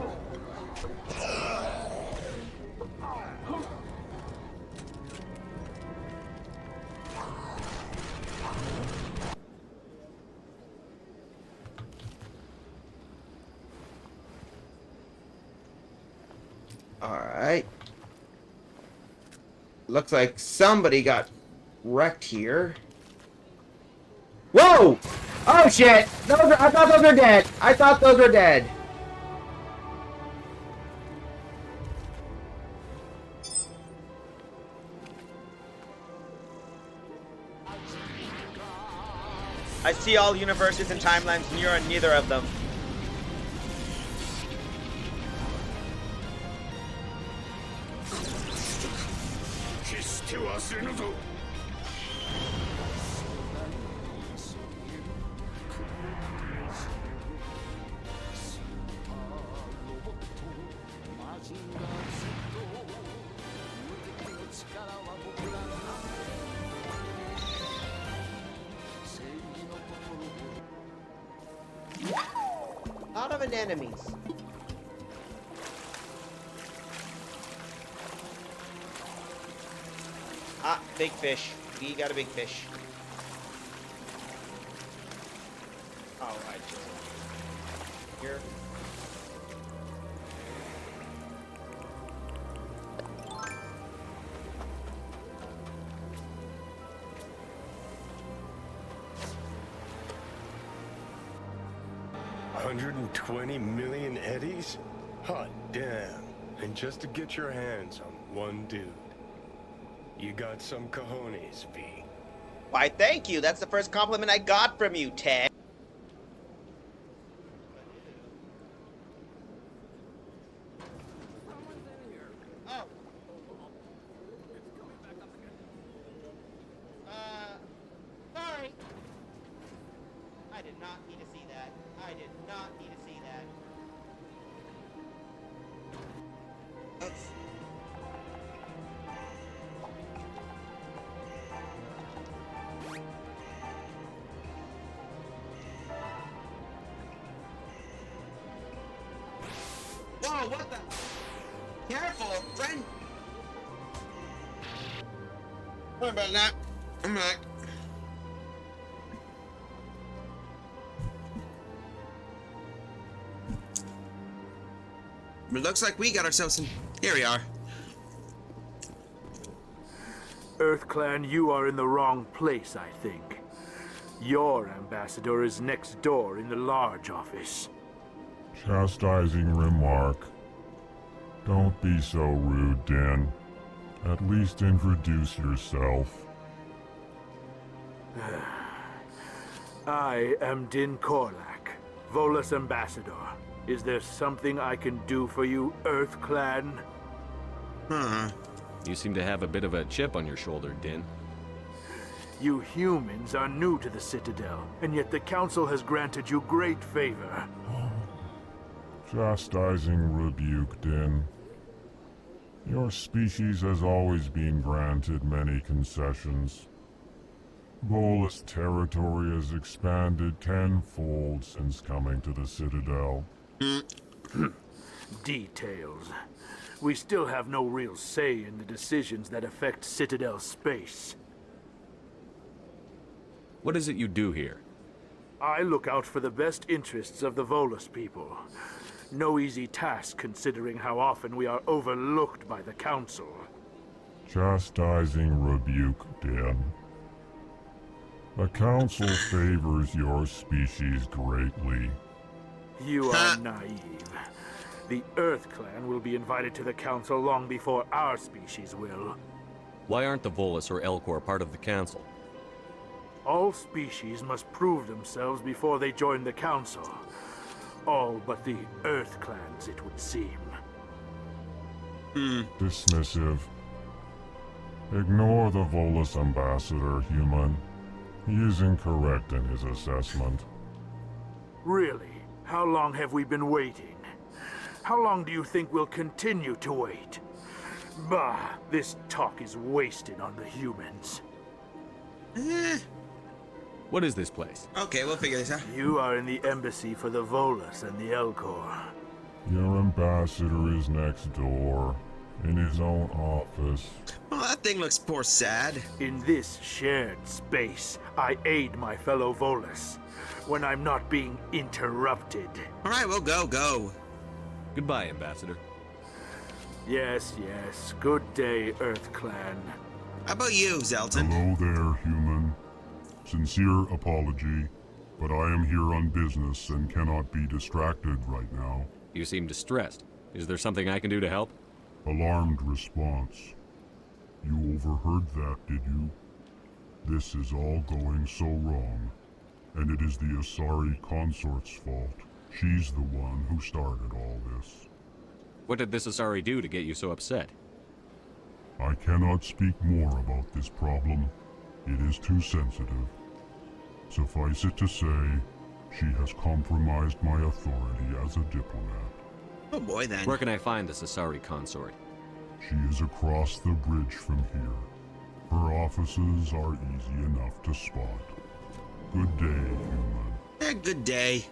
Alright. Looks like somebody got wrecked here. Whoa! Oh shit! I thought those were dead. I thought those were dead.
I see all universes and timelines, and you're in neither of them.
Lot of anemones.
Ah, big fish. We got a big fish. Oh, I just... Here.
$120 million eddies? Hot damn. And just to get your hands on one dude. You got some cojones, V.
Why, thank you. That's the first compliment I got from you, Ted.
Sorry. I did not need to see that. I did not need to see that.
Whoa, what the? Careful, friend. Sorry about that. I'm back. It looks like we got ourselves some. Here we are.
EarthClan, you are in the wrong place, I think. Your ambassador is next door in the large office.
Chastising remark. Don't be so rude, Din. At least introduce yourself.
I am Din Korlak, Volus ambassador. Is there something I can do for you, EarthClan?
You seem to have a bit of a chip on your shoulder, Din.
You humans are new to the Citadel, and yet the Council has granted you great favor.
Chastising rebuke, Din. Your species has always been granted many concessions. Volus territory has expanded tenfold since coming to the Citadel.
Details. We still have no real say in the decisions that affect Citadel space.
What is it you do here?
I look out for the best interests of the Volus people. No easy task considering how often we are overlooked by the Council.
Chastising rebuke, Din. The Council favors your species greatly.
You are naive. The EarthClan will be invited to the Council long before our species will.
Why aren't the Volus or Elcor part of the Council?
All species must prove themselves before they join the Council. All but the EarthClans, it would seem.
Dismissive. Ignore the Volus ambassador, human. He is incorrect in his assessment.
Really? How long have we been waiting? How long do you think we'll continue to wait? Bah, this talk is wasted on the humans.
What is this place?
Okay, we'll figure this out.
You are in the embassy for the Volus and the Elcor.
Your ambassador is next door, in his own office.
Oh, that thing looks poor sad.
In this shared space, I aid my fellow Volus when I'm not being interrupted.
All right, we'll go.
Goodbye, Ambassador.
Yes. Good day, EarthClan.
How about you, Zelton?
Hello there, human. Sincere apology, but I am here on business and cannot be distracted right now.
You seem distressed. Is there something I can do to help?
Alarmed response. You overheard that, did you? This is all going so wrong, and it is the Asari consort's fault. She's the one who started all this.
What did this Asari do to get you so upset?
I cannot speak more about this problem. It is too sensitive. Suffice it to say, she has compromised my authority as a diplomat.
Oh boy, then.
Where can I find this Asari consort?
She is across the bridge from here. Her offices are easy enough to spot. Good day, human.
Good day.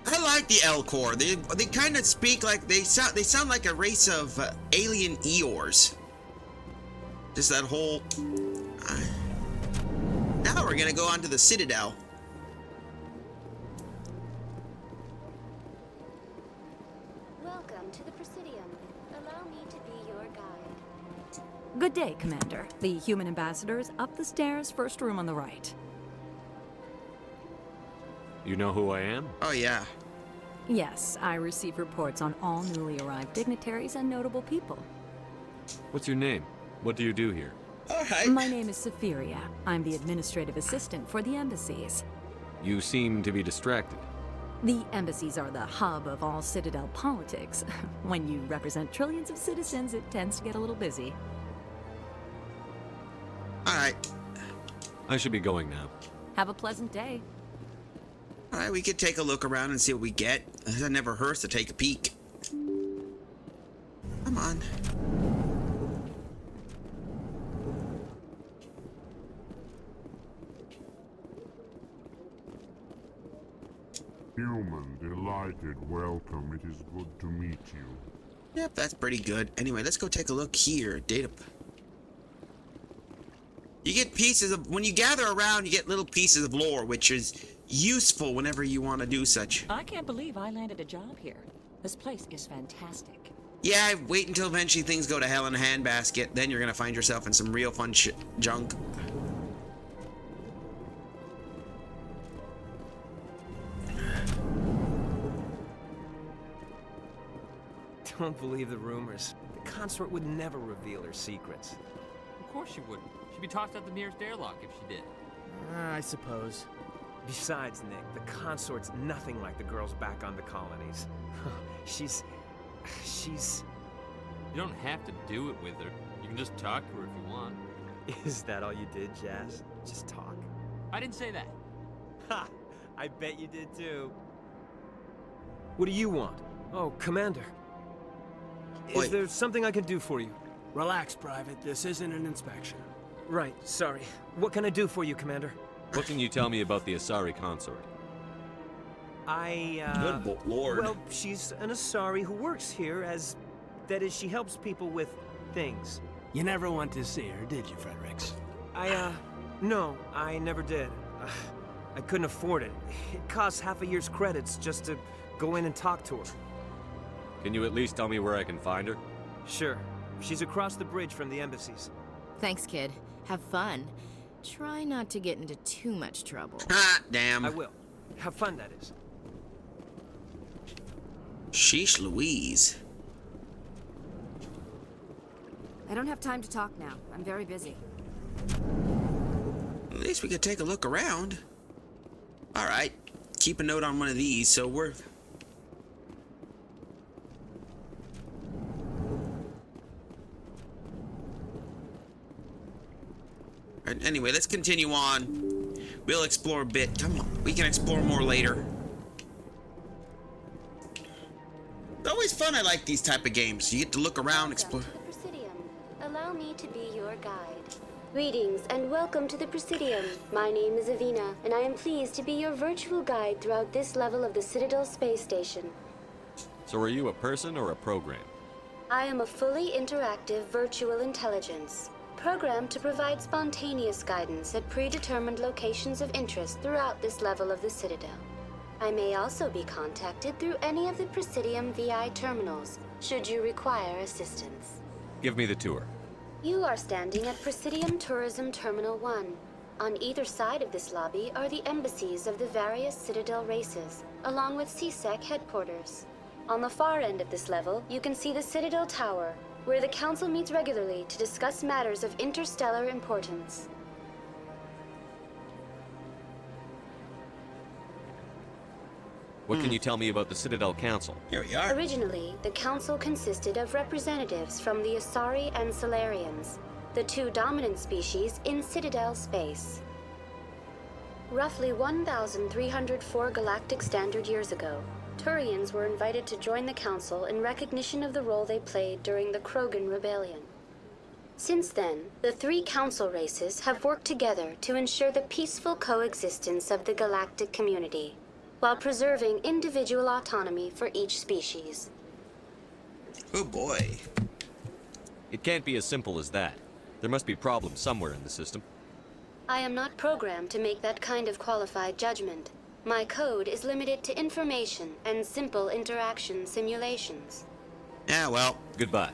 I like the Elcor. They kind of speak like they sound like a race of alien Eeyores. Just that whole. Now we're gonna go on to the Citadel.
Welcome to the Presidium. Allow me to be your guide.
Good day, Commander. The human ambassador is up the stairs, first room on the right.
You know who I am?
Oh, yeah.
Yes, I receive reports on all newly arrived dignitaries and notable people.
What's your name? What do you do here?
All right.
My name is Safiria. I'm the administrative assistant for the embassies.
You seem to be distracted.
The embassies are the hub of all Citadel politics. When you represent trillions of citizens, it tends to get a little busy.
All right.
I should be going now.
Have a pleasant day.
All right, we could take a look around and see what we get. It never hurts to take a peek. Come on.
Human, delighted, welcome. It is good to meet you.
Yep, that's pretty good. Anyway, let's go take a look here. Data. You get pieces of... When you gather around, you get little pieces of lore, which is useful whenever you want to do such.
I can't believe I landed a job here. This place is fantastic.
Yeah, wait until eventually things go to hell in a handbasket. Then you're going to find yourself in some real fun junk.
Don't believe the rumors. The consort would never reveal her secrets.
Of course she wouldn't. She'd be tossed out the nearest airlock if she did.
I suppose. Besides, Nick, the consort's nothing like the girls back on the colonies. She's...
You don't have to do it with her. You can just talk to her if you want.
Is that all you did, Jazz? Just talk?
I didn't say that.
Ha! I bet you did too. What do you want? Oh, Commander. Is there something I can do for you?
Relax, Private. This isn't an inspection.
Right, sorry. What can I do for you, Commander?
What can you tell me about the Asari consort?
Good lord.
Well, she's an Asari who works here as... That is, she helps people with things.
You never went to see her, did you, Fredericks?
No, I never did. I couldn't afford it. It costs half a year's credits just to go in and talk to her.
Can you at least tell me where I can find her?
Sure. She's across the bridge from the embassies.
Thanks, kid. Have fun. Try not to get into too much trouble.
Ah, damn.
I will. Have fun, that is.
Sheesh Louise.
I don't have time to talk now. I'm very busy.
At least we could take a look around. Alright. Keep a note on one of these, so we're... Anyway, let's continue on. We'll explore a bit. Come on, we can explore more later. It's always fun. I like these type of games. You get to look around, explore.
To the Presidium. Allow me to be your guide. Greetings and welcome to the Presidium. My name is Avina, and I am pleased to be your virtual guide throughout this level of the Citadel space station.
So are you a person or a program?
I am a fully interactive virtual intelligence, programmed to provide spontaneous guidance at predetermined locations of interest throughout this level of the Citadel. I may also be contacted through any of the Presidium VI terminals, should you require assistance.
Give me the tour.
You are standing at Presidium Tourism Terminal 1. On either side of this lobby are the embassies of the various Citadel races, along with CSEC headquarters. On the far end of this level, you can see the Citadel Tower, where the Council meets regularly to discuss matters of interstellar importance.
What can you tell me about the Citadel Council?
Here we are.
Originally, the Council consisted of representatives from the Asari and Solarians, the two dominant species in Citadel space. Roughly 1,304 galactic standard years ago, Turians were invited to join the Council in recognition of the role they played during the Krogan Rebellion. Since then, the three Council races have worked together to ensure the peaceful coexistence of the galactic community, while preserving individual autonomy for each species.
Oh boy.
It can't be as simple as that. There must be problems somewhere in the system.
I am not programmed to make that kind of qualified judgment. My code is limited to information and simple interaction simulations.
Yeah, well.
Goodbye.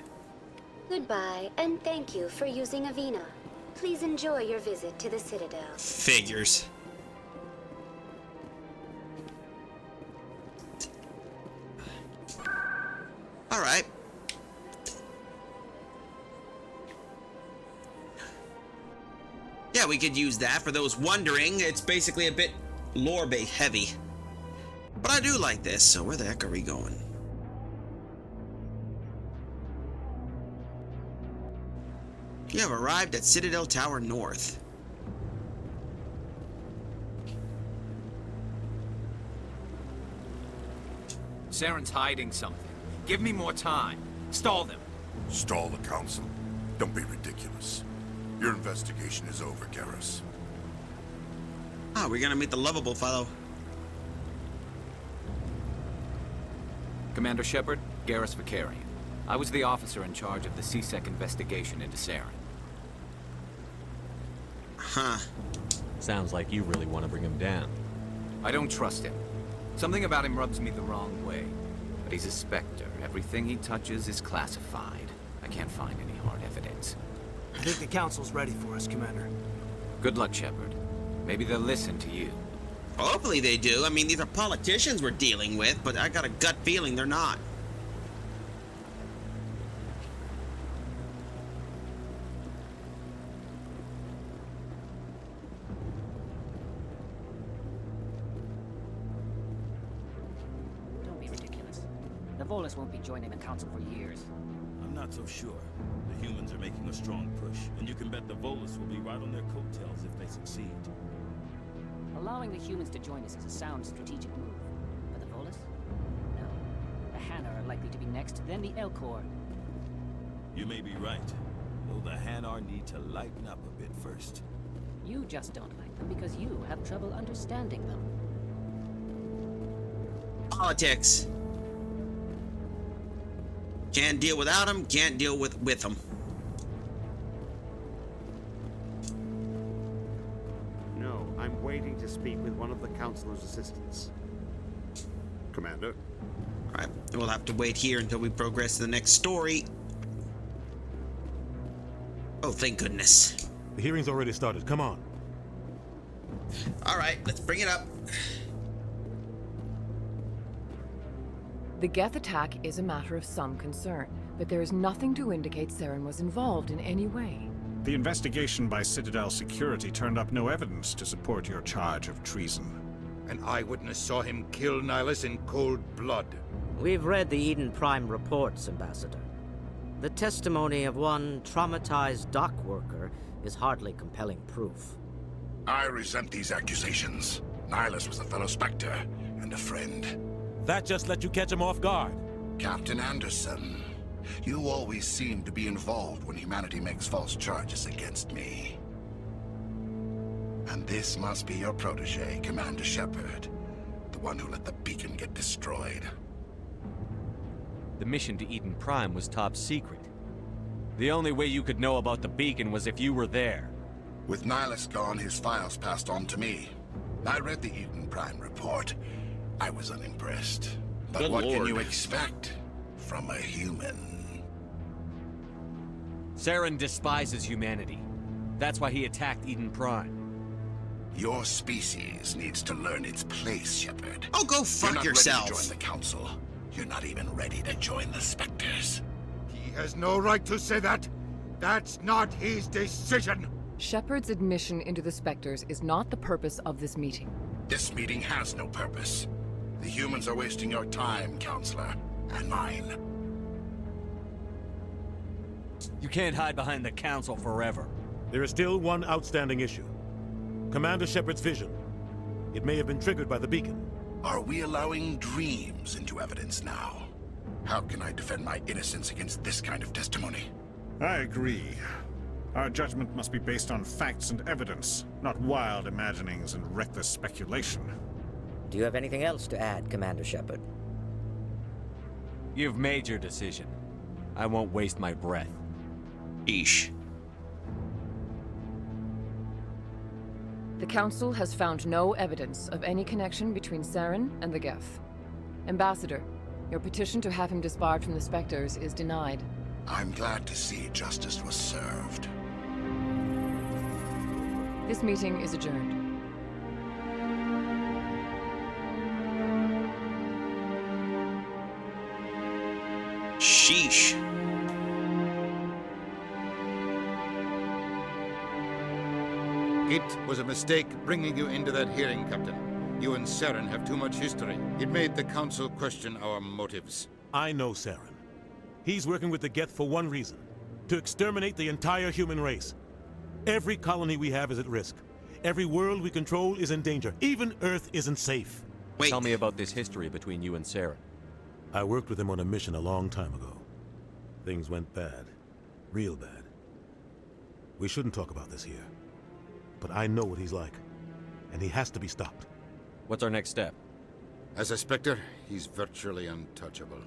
Goodbye, and thank you for using Avina. Please enjoy your visit to the Citadel.
Figures. Alright. Yeah, we could use that for those wondering. It's basically a bit lore-based heavy. But I do like this, so where the heck are we going? You have arrived at Citadel Tower North.
Saren's hiding something. Give me more time. Stall them.
Stall the Council? Don't be ridiculous. Your investigation is over, Garrus.
Ah, we're gonna meet the lovable fellow.
Commander Shepard, Garrus Vicarian. I was the officer in charge of the C-Sec investigation into Saren.
Huh.
Sounds like you really want to bring him down.
I don't trust him. Something about him rubs me the wrong way. But he's a Spectre. Everything he touches is classified. I can't find any hard evidence.
I think the Council's ready for us, Commander.
Good luck, Shepard. Maybe they'll listen to you.
Hopefully they do. I mean, these are politicians we're dealing with, but I got a gut feeling they're not.
Don't be ridiculous. The Volus won't be joining the Council for years.
I'm not so sure. The humans are making a strong push, and you can bet the Volus will be right on their coattails if they succeed.
Allowing the humans to join us is a sound strategic move. But the Volus? No. The Hanna are likely to be next, then the Elcor.
You may be right, though the Hanar need to lighten up a bit first.
You just don't like them because you have trouble understanding them.
Politics. Can't deal without them, can't deal with them.
No, I'm waiting to speak with one of the Councilor's assistants. Commander?
Alright, we'll have to wait here until we progress to the next story. Oh, thank goodness.
The hearing's already started. Come on.
Alright, let's bring it up.
The Geth attack is a matter of some concern, but there is nothing to indicate Saren was involved in any way.
The investigation by Citadel Security turned up no evidence to support your charge of treason.
An eyewitness saw him kill Nihilus in cold blood.
We've read the Eden Prime reports, Ambassador. The testimony of one traumatized dock worker is hardly compelling proof.
I resent these accusations. Nihilus was a fellow Spectre and a friend.
That just let you catch him off guard.
Captain Anderson, you always seem to be involved when humanity makes false charges against me. And this must be your protege, Commander Shepard, the one who let the beacon get destroyed.
The mission to Eden Prime was top secret. The only way you could know about the beacon was if you were there.
With Nihilus gone, his files passed on to me. I read the Eden Prime report. I was unimpressed. But
Good
what
Lord.
can you expect from a human?
Saren despises humanity. That's why he attacked Eden Prime.
Your species needs to learn its place, Shepard.
Oh, go fuck yourself.
You're not ready to join the Council. You're not even ready to join the Spectres.
He has no right to say that. That's not his decision.
Shepard's admission into the Spectres is not the purpose of this meeting.
This meeting has no purpose. The humans are wasting your time, Counselor, and mine.
You can't hide behind the Council forever.
There is still one outstanding issue. Commander Shepard's vision. It may have been triggered by the beacon.
Are we allowing dreams into evidence now? How can I defend my innocence against this kind of testimony?
I agree. Our judgment must be based on facts and evidence, not wild imaginings and reckless speculation.
Do you have anything else to add, Commander Shepard?
You've made your decision. I won't waste my breath.
Eesh.
The Council has found no evidence of any connection between Saren and the Geth. Ambassador, your petition to have him disbarred from the Spectres is denied.
I'm glad to see justice was served.
This meeting is adjourned.
Sheesh.
It was a mistake bringing you into that hearing, Captain. You and Saren have too much history. It made the Council question our motives.
I know Saren. He's working with the Geth for one reason. To exterminate the entire human race. Every colony we have is at risk. Every world we control is in danger. Even Earth isn't safe.
Wait.
Tell me about this history between you and Saren.
I worked with him on a mission a long time ago. Things went bad. Real bad. We shouldn't talk about this here. But I know what he's like. And he has to be stopped.
What's our next step?
As a Spectre, he's virtually untouchable.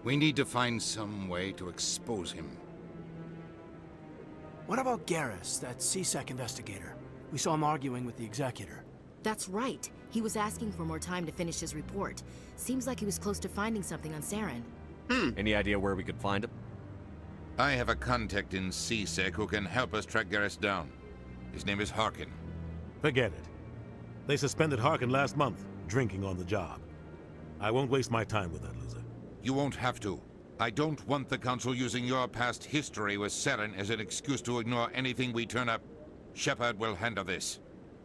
We need to find some way to expose him.
What about Garrus, that CSEC investigator? We saw him arguing with the executor.
That's right. He was asking for more time to finish his report. Seems like he was close to finding something on Saren.
Any idea where we could find him?
I have a contact in CSEC who can help us track Garrus down. His name is Harkin.
Forget it. They suspended Harkin last month, drinking on the job. I won't waste my time with that loser.
You won't have to. I don't want the Council using your past history with Saren as an excuse to ignore anything we turn up. Shepard will handle this.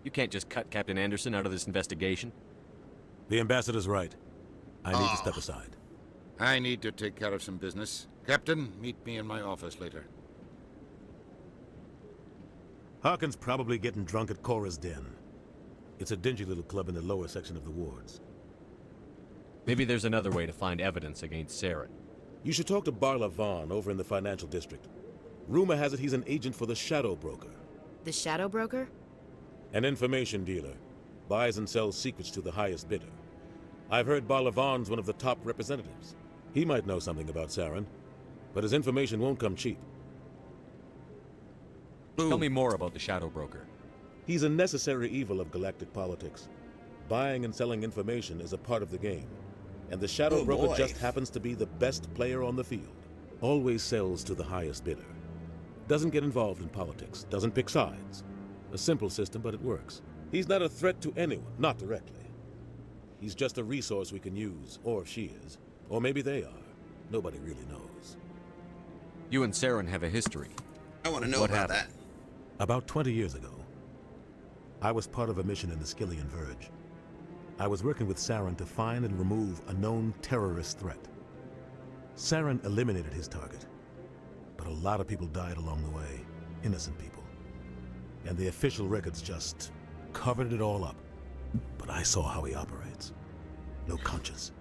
You can't just cut Captain Anderson out of this investigation.
The Ambassador's right. I need to step aside.
I need to take care of some business. Captain, meet me in my office later.
Harkin's probably getting drunk at Cora's Den. It's a dingy little club in the lower section of the wards.
Maybe there's another way to find evidence against Saren.
You should talk to Barla Vaughn over in the financial district. Rumor has it he's an agent for the Shadow Broker.
The Shadow Broker?
An information dealer. Buys and sells secrets to the highest bidder. I've heard Barla Vaughn's one of the top representatives. He might know something about Saren, but his information won't come cheap.
Tell me more about the Shadow Broker.
He's a necessary evil of galactic politics. Buying and selling information is a part of the game. And the Shadow Broker just happens to be the best player on the field. Always sells to the highest bidder. Doesn't get involved in politics. Doesn't pick sides. A simple system, but it works. He's not a threat to anyone, not directly. He's just a resource we can use, or she is. Or maybe they are. Nobody really knows.
You and Saren have a history.
I want to know
what
about
happened?
that.
About 20 years ago, I was part of a mission in the Skillian Verge. I was working with Saren to find and remove a known terrorist threat. Saren eliminated his target, but a lot of people died along the way, innocent people. And the official records just covered it all up. But I saw how he operates. No conscience,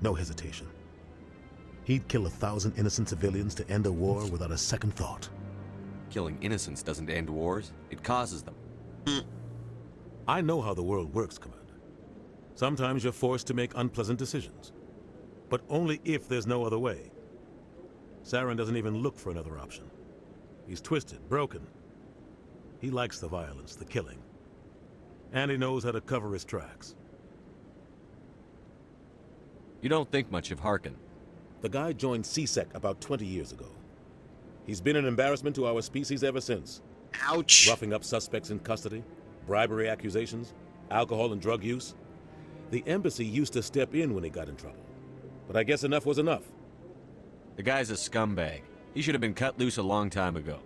no hesitation. He'd kill 1,000 innocent civilians to end a war without a second thought.
Killing innocents doesn't end wars, it causes them.
I know how the world works, Commander. Sometimes you're forced to make unpleasant decisions. But only if there's no other way. Saren doesn't even look for another option. He's twisted, broken. He likes the violence, the killing. And he knows how to cover his tracks.
You don't think much of Harkin.
The guy joined CSEC about 20 years ago. He's been an embarrassment to our species ever since.
Ouch.
Roughing up suspects in custody, bribery accusations, alcohol and drug use. The embassy used to step in when he got in trouble. But I guess enough was enough.
The guy's a scumbag. He should have been cut loose a long time ago.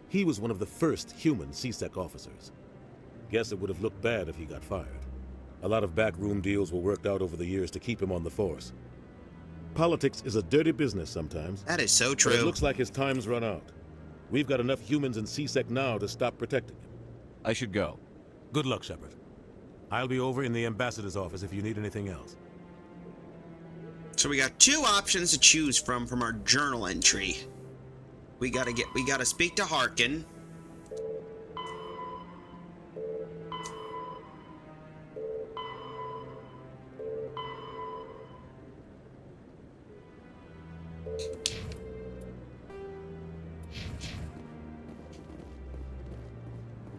He was one of the first human CSEC officers. Guess it would have looked bad if he got fired. A lot of backroom deals were worked out over the years to keep him on the force. Politics is a dirty business sometimes.
That is so true.
But it looks like his time's run out. We've got enough humans in CSEC now to stop protecting him.
I should go.
Good luck, Shepard. I'll be over in the ambassador's office if you need anything else.
So we got two options to choose from our journal entry. We gotta speak to Harkin.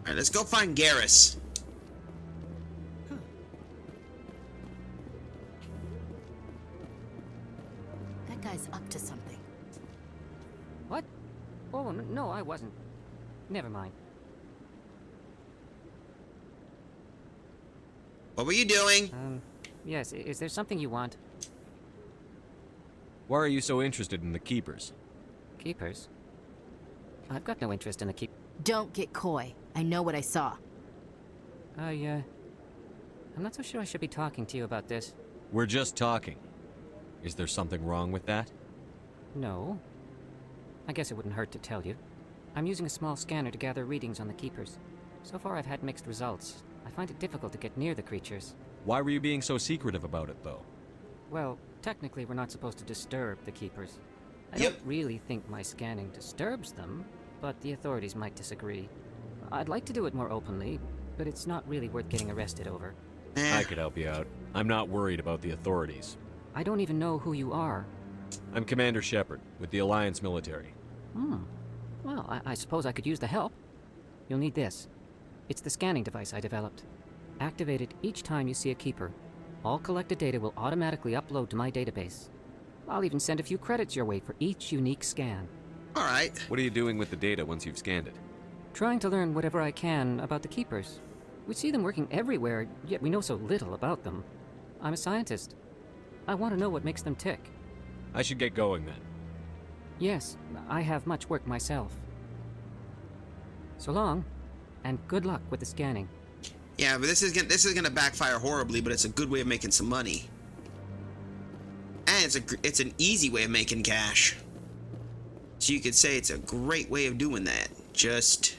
Alright, let's go find Garrus.
That guy's up to something.
What? Oh, no, I wasn't. Never mind.
What were you doing?
Yes, is there something you want?
Why are you so interested in the Keepers?
Keepers? I've got no interest in the keep.
Don't get coy. I know what I saw.
I'm not so sure I should be talking to you about this.
We're just talking. Is there something wrong with that?
No. I guess it wouldn't hurt to tell you. I'm using a small scanner to gather readings on the Keepers. So far I've had mixed results. I find it difficult to get near the creatures.
Why were you being so secretive about it, though?
Well, technically we're not supposed to disturb the Keepers. I don't really think my scanning disturbs them, but the authorities might disagree. I'd like to do it more openly, but it's not really worth getting arrested over.
I could help you out. I'm not worried about the authorities.
I don't even know who you are.
I'm Commander Shepard, with the Alliance military.
Well, I suppose I could use the help. You'll need this. It's the scanning device I developed. Activate it each time you see a keeper. All collected data will automatically upload to my database. I'll even send a few credits your way for each unique scan.
Alright.
What are you doing with the data once you've scanned it?
Trying to learn whatever I can about the keepers. We see them working everywhere, yet we know so little about them. I'm a scientist. I want to know what makes them tick.
I should get going then.
Yes, I have much work myself. So long, and good luck with the scanning.
Yeah, but this is gonna backfire horribly, but it's a good way of making some money. And it's an easy way of making cash. So you could say it's a great way of doing that. Just...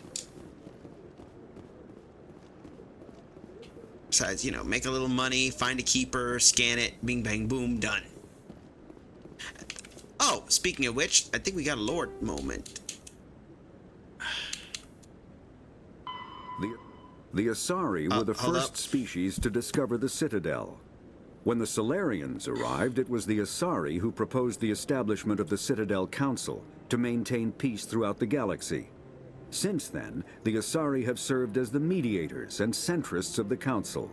Besides, you know, make a little money, find a keeper, scan it, bing bang boom, done. Oh, speaking of which, I think we got a Lord moment.
The Asari were the first species to discover the Citadel. When the Solarians arrived, it was the Asari who proposed the establishment of the Citadel Council to maintain peace throughout the galaxy. Since then, the Asari have served as the mediators and centrists of the Council.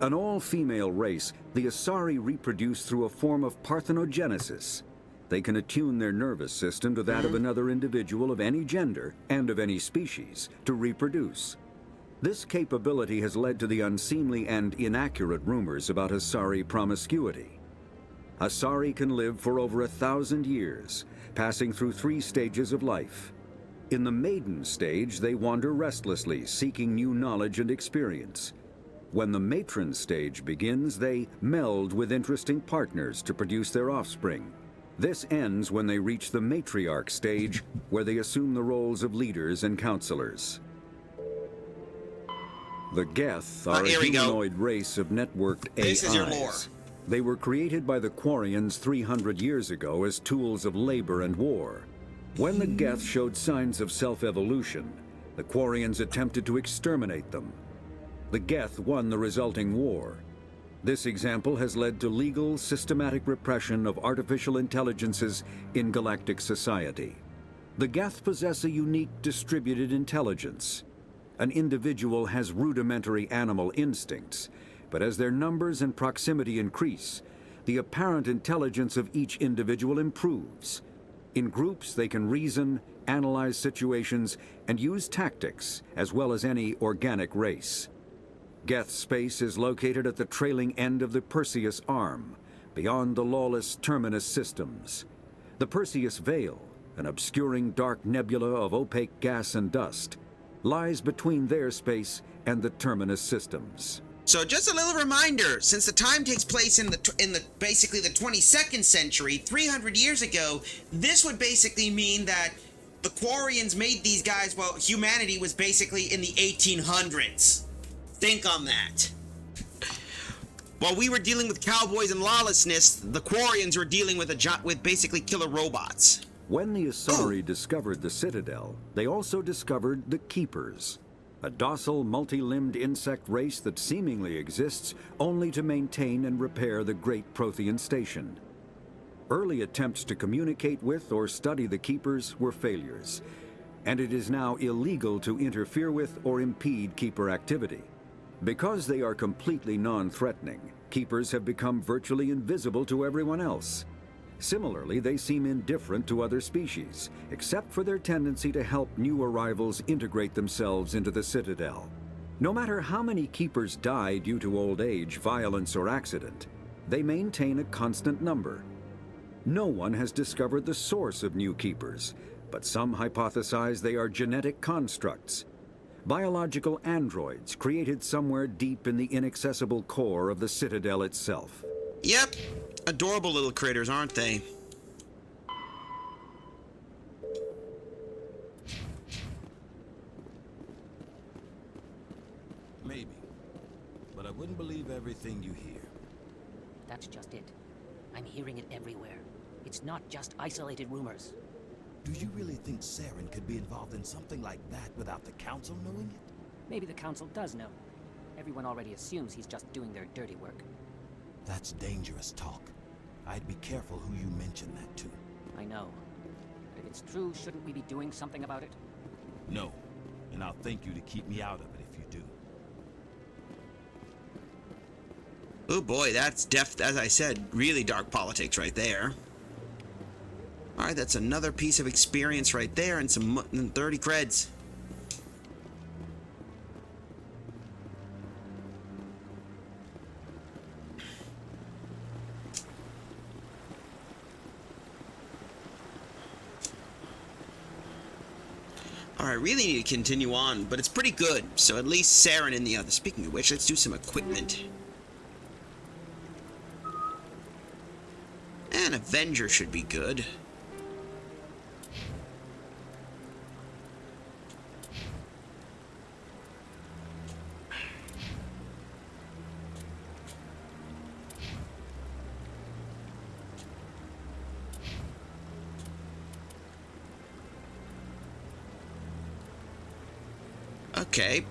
An all-female race, the Asari reproduce through a form of parthenogenesis. They can attune their nervous system to that of another individual of any gender and of any species to reproduce. This capability has led to the unseemly and inaccurate rumors about Asari promiscuity. Asari can live for over 1,000 years, passing through 3 stages of life. In the maiden stage, they wander restlessly, seeking new knowledge and experience. When the matron stage begins, they meld with interesting partners to produce their offspring. This ends when they reach the matriarch stage, where they assume the roles of leaders and counselors. The Geth are a humanoid race of networked AIs.
This is your lore.
They were created by the Quarians 300 years ago as tools of labor and war. When the Geth showed signs of self-evolution, the Quarians attempted to exterminate them. The Geth won the resulting war. This example has led to legal, systematic repression of artificial intelligences in galactic society. The Geth possess a unique distributed intelligence. An individual has rudimentary animal instincts, but as their numbers and proximity increase, the apparent intelligence of each individual improves. In groups, they can reason, analyze situations, and use tactics, as well as any organic race. Geth space is located at the trailing end of the Perseus Arm, beyond the lawless Terminus systems. The Perseus Veil, an obscuring dark nebula of opaque gas and dust, lies between their space and the Terminus systems.
So just a little reminder, since the time takes place in the basically the 22nd century, 300 years ago, this would basically mean that the Quarians made these guys while humanity was basically in the 1800s. Think on that. While we were dealing with cowboys and lawlessness, the Quarians were dealing with basically killer robots.
When the Asari discovered the Citadel, they also discovered the Keepers, a docile, multi-limbed insect race that seemingly exists only to maintain and repair the Great Prothean Station. Early attempts to communicate with or study the Keepers were failures, and it is now illegal to interfere with or impede Keeper activity. Because they are completely non-threatening, Keepers have become virtually invisible to everyone else. Similarly, they seem indifferent to other species, except for their tendency to help new arrivals integrate themselves into the Citadel. No matter how many Keepers die due to old age, violence, or accident, they maintain a constant number. No one has discovered the source of new Keepers, but some hypothesize they are genetic constructs, biological androids created somewhere deep in the inaccessible core of the Citadel itself.
Yep. Adorable little critters, aren't they?
Maybe. But I wouldn't believe everything you hear.
That's just it. I'm hearing it everywhere. It's not just isolated rumors.
Do you really think Saren could be involved in something like that without the Council knowing it?
Maybe the Council does know. Everyone already assumes he's just doing their dirty work.
That's dangerous talk. I'd be careful who you mention that to.
I know. But if it's true, shouldn't we be doing something about it?
No. And I'll thank you to keep me out of it if you do.
Oh boy, that's as I said, really dark politics right there. Alright, that's another piece of experience right there and some 30 creds. Alright, I really need to continue on, but it's pretty good. So at least Saren and the other. Speaking of which, let's do some equipment. And Avenger should be good. Okay.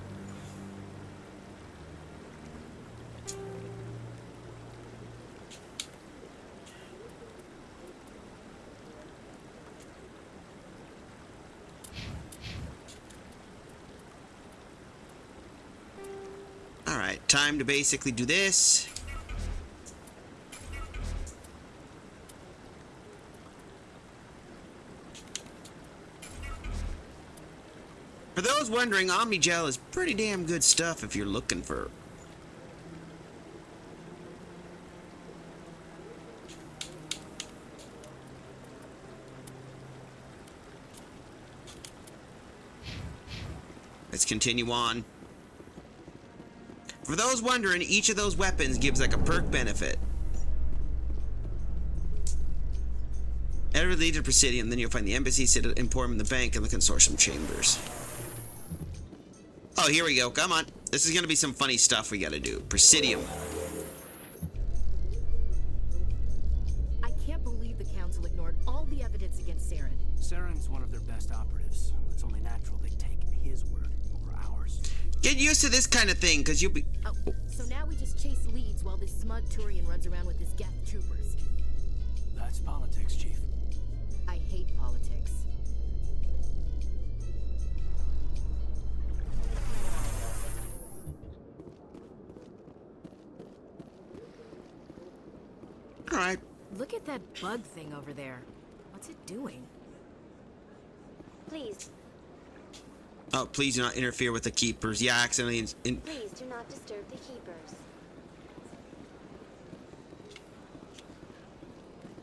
Alright, time to basically do this. For those wondering, Omnigel is pretty damn good stuff if you're looking for... Let's continue on. For those wondering, each of those weapons gives like a perk benefit. Enter the lead to Presidium, then you'll find the embassy, Citadel, Emporium, the bank, and the consortium chambers. Oh, here we go. Come on. This is going to be some funny stuff we got to do. Presidium.
I can't believe the Council ignored all the evidence against Saren.
Saren's one of their best operatives. It's only natural they take his word over ours.
Get used to this kind of thing, because you'll be...
Oh, so now we just chase leads while this smug Turian runs around with his Geth troopers.
That's politics, Chief.
I hate politics.
Alright.
Look at that bug thing over there. What's it doing?
Please.
Oh, please do not interfere with the keepers. Yeah, accidentally...
Please do not disturb the keepers.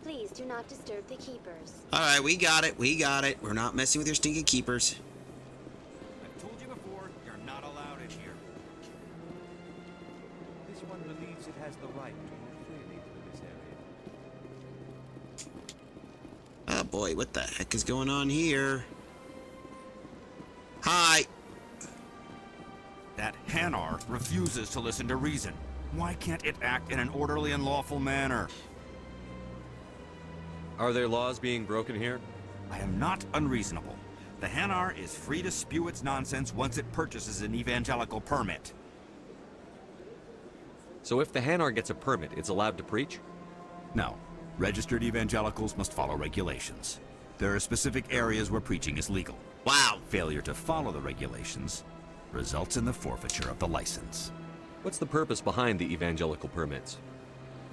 Please do not disturb the keepers.
Alright, we got it. We got it. We're not messing with your stinking keepers.
I've told you before, you're not allowed in here.
This one believes it has the right to move freely through this area.
Oh boy, what the heck is going on here? Hi.
That Hanar refuses to listen to reason. Why can't it act in an orderly and lawful manner?
Are there laws being broken here?
I am not unreasonable. The Hanar is free to spew its nonsense once it purchases an evangelical permit.
So if the Hanar gets a permit, it's allowed to preach?
No. Registered evangelicals must follow regulations. There are specific areas where preaching is legal.
Wow.
Failure to follow the regulations results in the forfeiture of the license.
What's the purpose behind the evangelical permits?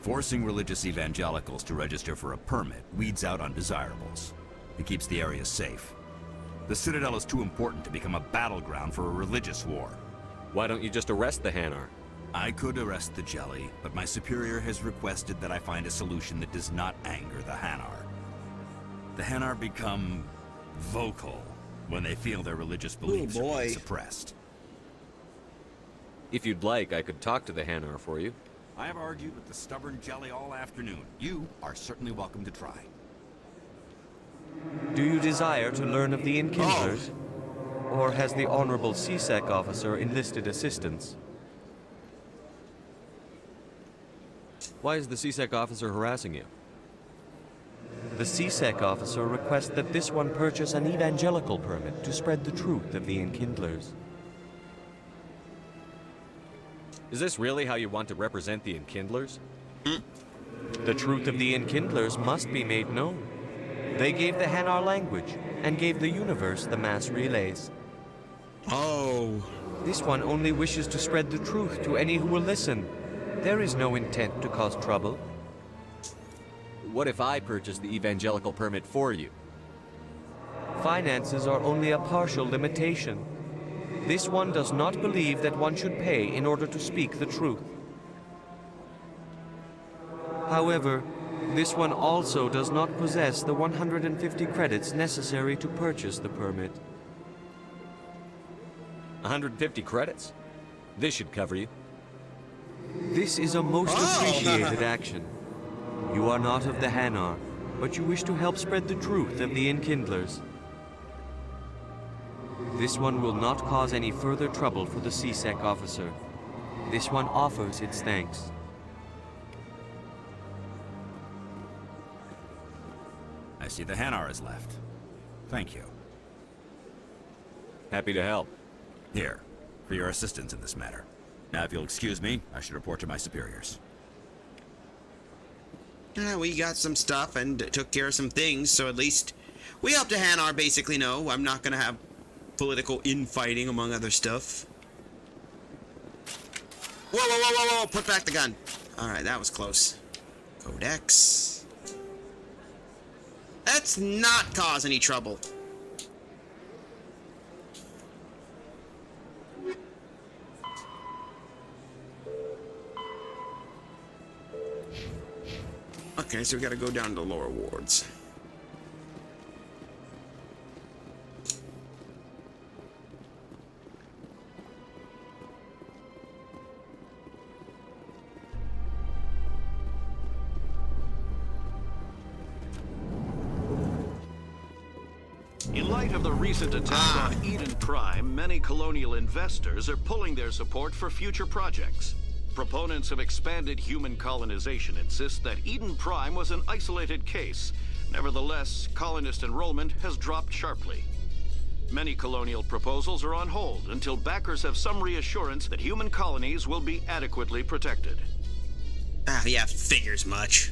Forcing religious evangelicals to register for a permit weeds out undesirables. It keeps the area safe. The Citadel is too important to become a battleground for a religious war.
Why don't you just arrest the Hanar?
I could arrest the Jelly, but my superior has requested that I find a solution that does not anger the Hanar. The Hanar become vocal when they feel their religious beliefs are being suppressed.
If you'd like, I could talk to the Hanar for you.
I have argued with the stubborn Jelly all afternoon. You are certainly welcome to try.
Do you desire to learn of the Enkindlers? Or has the Honorable CSEC officer enlisted assistance?
Why is the CSEC officer harassing you?
The CSEC officer requests that this one purchase an evangelical permit to spread the truth of the Enkindlers. Is this really how you want to represent the Enkindlers? The truth of the Enkindlers must be made known. They gave the Hanar language, and gave the universe the mass relays.
Oh.
This one only wishes to spread the truth to any who will listen. There is no intent to cause trouble. What if I purchase the evangelical permit for you? Finances are only a partial limitation. This one does not believe that one should pay in order to speak the truth. However, this one also does not possess the 150 credits necessary to purchase the permit. 150 credits? This should cover you. This is a most appreciated action. You are not of the Hanar, but you wish to help spread the truth of the Enkindlers. This one will not cause any further trouble for the CSEC officer. This one offers its thanks.
I see the Hanar is left. Thank you.
Happy to help.
Here, for your assistance in this matter. Now, if you'll excuse me, I should report to my superiors.
We got some stuff and took care of some things, so at least we helped the Hanar basically know I'm not going to have political infighting, among other stuff. Whoa, whoa, whoa, whoa, whoa, put back the gun. Alright, that was close. Codex. Let's not cause any trouble. Okay, so we gotta go down to the lower wards.
In light of the recent attack on Eden Prime, many colonial investors are pulling their support for future projects. Proponents of expanded human colonization insist that Eden Prime was an isolated case. Nevertheless, colonist enrollment has dropped sharply. Many colonial proposals are on hold until backers have some reassurance that human colonies will be adequately protected.
Yeah, figures much.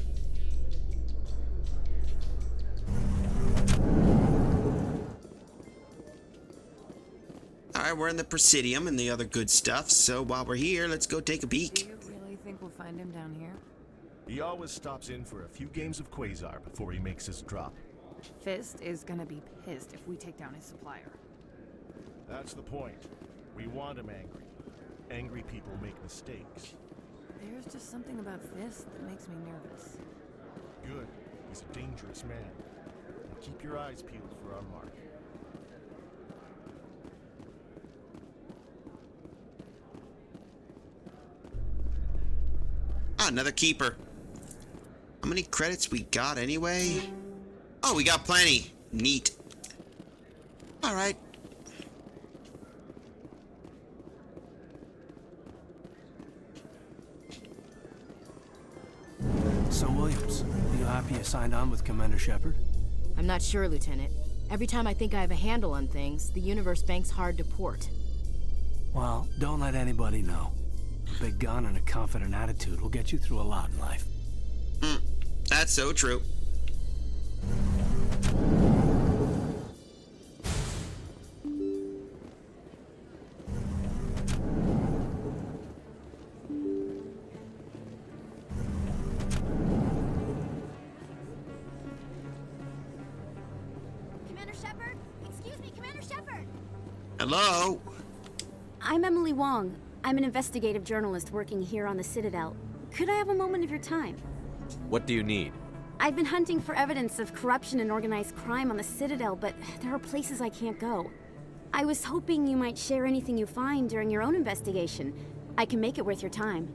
Alright, we're in the Presidium and the other good stuff, so while we're here, let's go take a peek.
Do you really think we'll find him down here?
He always stops in for a few games of Quasar before he makes his drop.
Fist is gonna be pissed if we take down his supplier.
That's the point. We want him angry. Angry people make mistakes.
There's just something about Fist that makes me nervous.
Good. He's a dangerous man. And keep your eyes peeled for our mark.
Another keeper. How many credits we got anyway? Oh, we got plenty. Neat. Alright.
So, Williams, you happy you signed on with Commander Shepard?
I'm not sure, Lieutenant. Every time I think I have a handle on things, the universe bank's hard to port.
Well, don't let anybody know. A big gun and a confident attitude will get you through a lot in life.
That's so true.
Commander Shepard? Excuse me, Commander Shepard!
Hello?
I'm Emily Wong. I'm an investigative journalist working here on the Citadel. Could I have a moment of your time?
What do you need?
I've been hunting for evidence of corruption and organized crime on the Citadel, but there are places I can't go. I was hoping you might share anything you find during your own investigation. I can make it worth your time.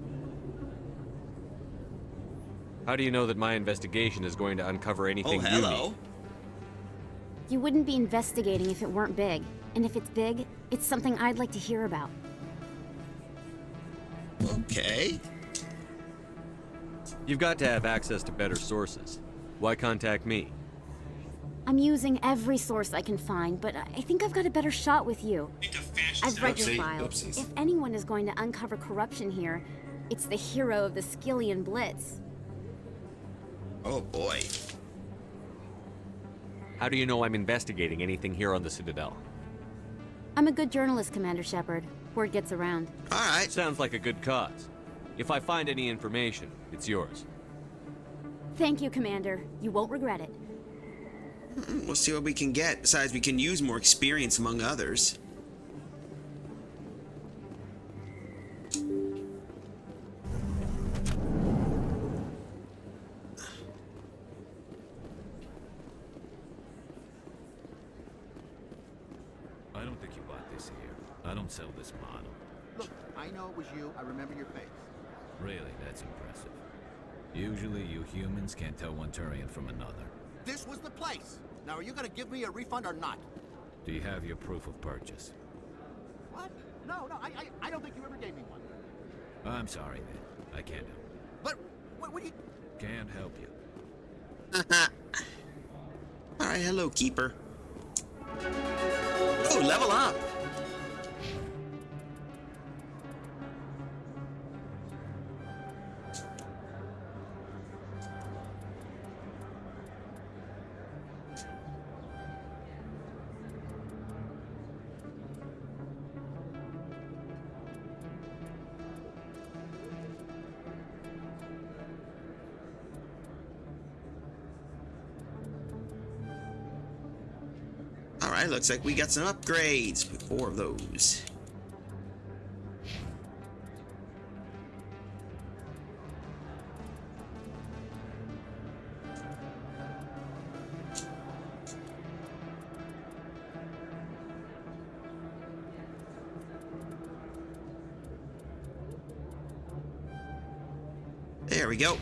How do you know that my investigation is going to uncover anything you need?
You wouldn't be investigating if it weren't big. And if it's big, it's something I'd like to hear about.
Okay.
You've got to have access to better sources. Why contact me?
I'm using every source I can find, but I think I've got a better shot with you. I've read your
Oopsie,
file.
oopsies.
If anyone is going to uncover corruption here, it's the hero of the Skillian Blitz.
Oh boy.
How do you know I'm investigating anything here on the Citadel?
I'm a good journalist, Commander Shepard. Word gets around.
Alright.
Sounds like a good cause. If I find any information, it's yours.
Thank you, Commander. You won't regret it.
We'll see what we can get. Besides, we can use more experience among others.
I don't think you bought this here. I don't sell this model.
Look, I know it was you. I remember your face.
Really, that's impressive. Usually you humans can't tell one Turian from another.
This was the place. Now, are you gonna give me a refund or not?
Do you have your proof of purchase?
What? No, I don't think you ever gave me one.
I'm sorry, man. I can't help.
But what do you...
Can't help you.
Alright, hello, Keeper. Oh, level up! Alright, looks like we got some upgrades. 4 of those. There we go.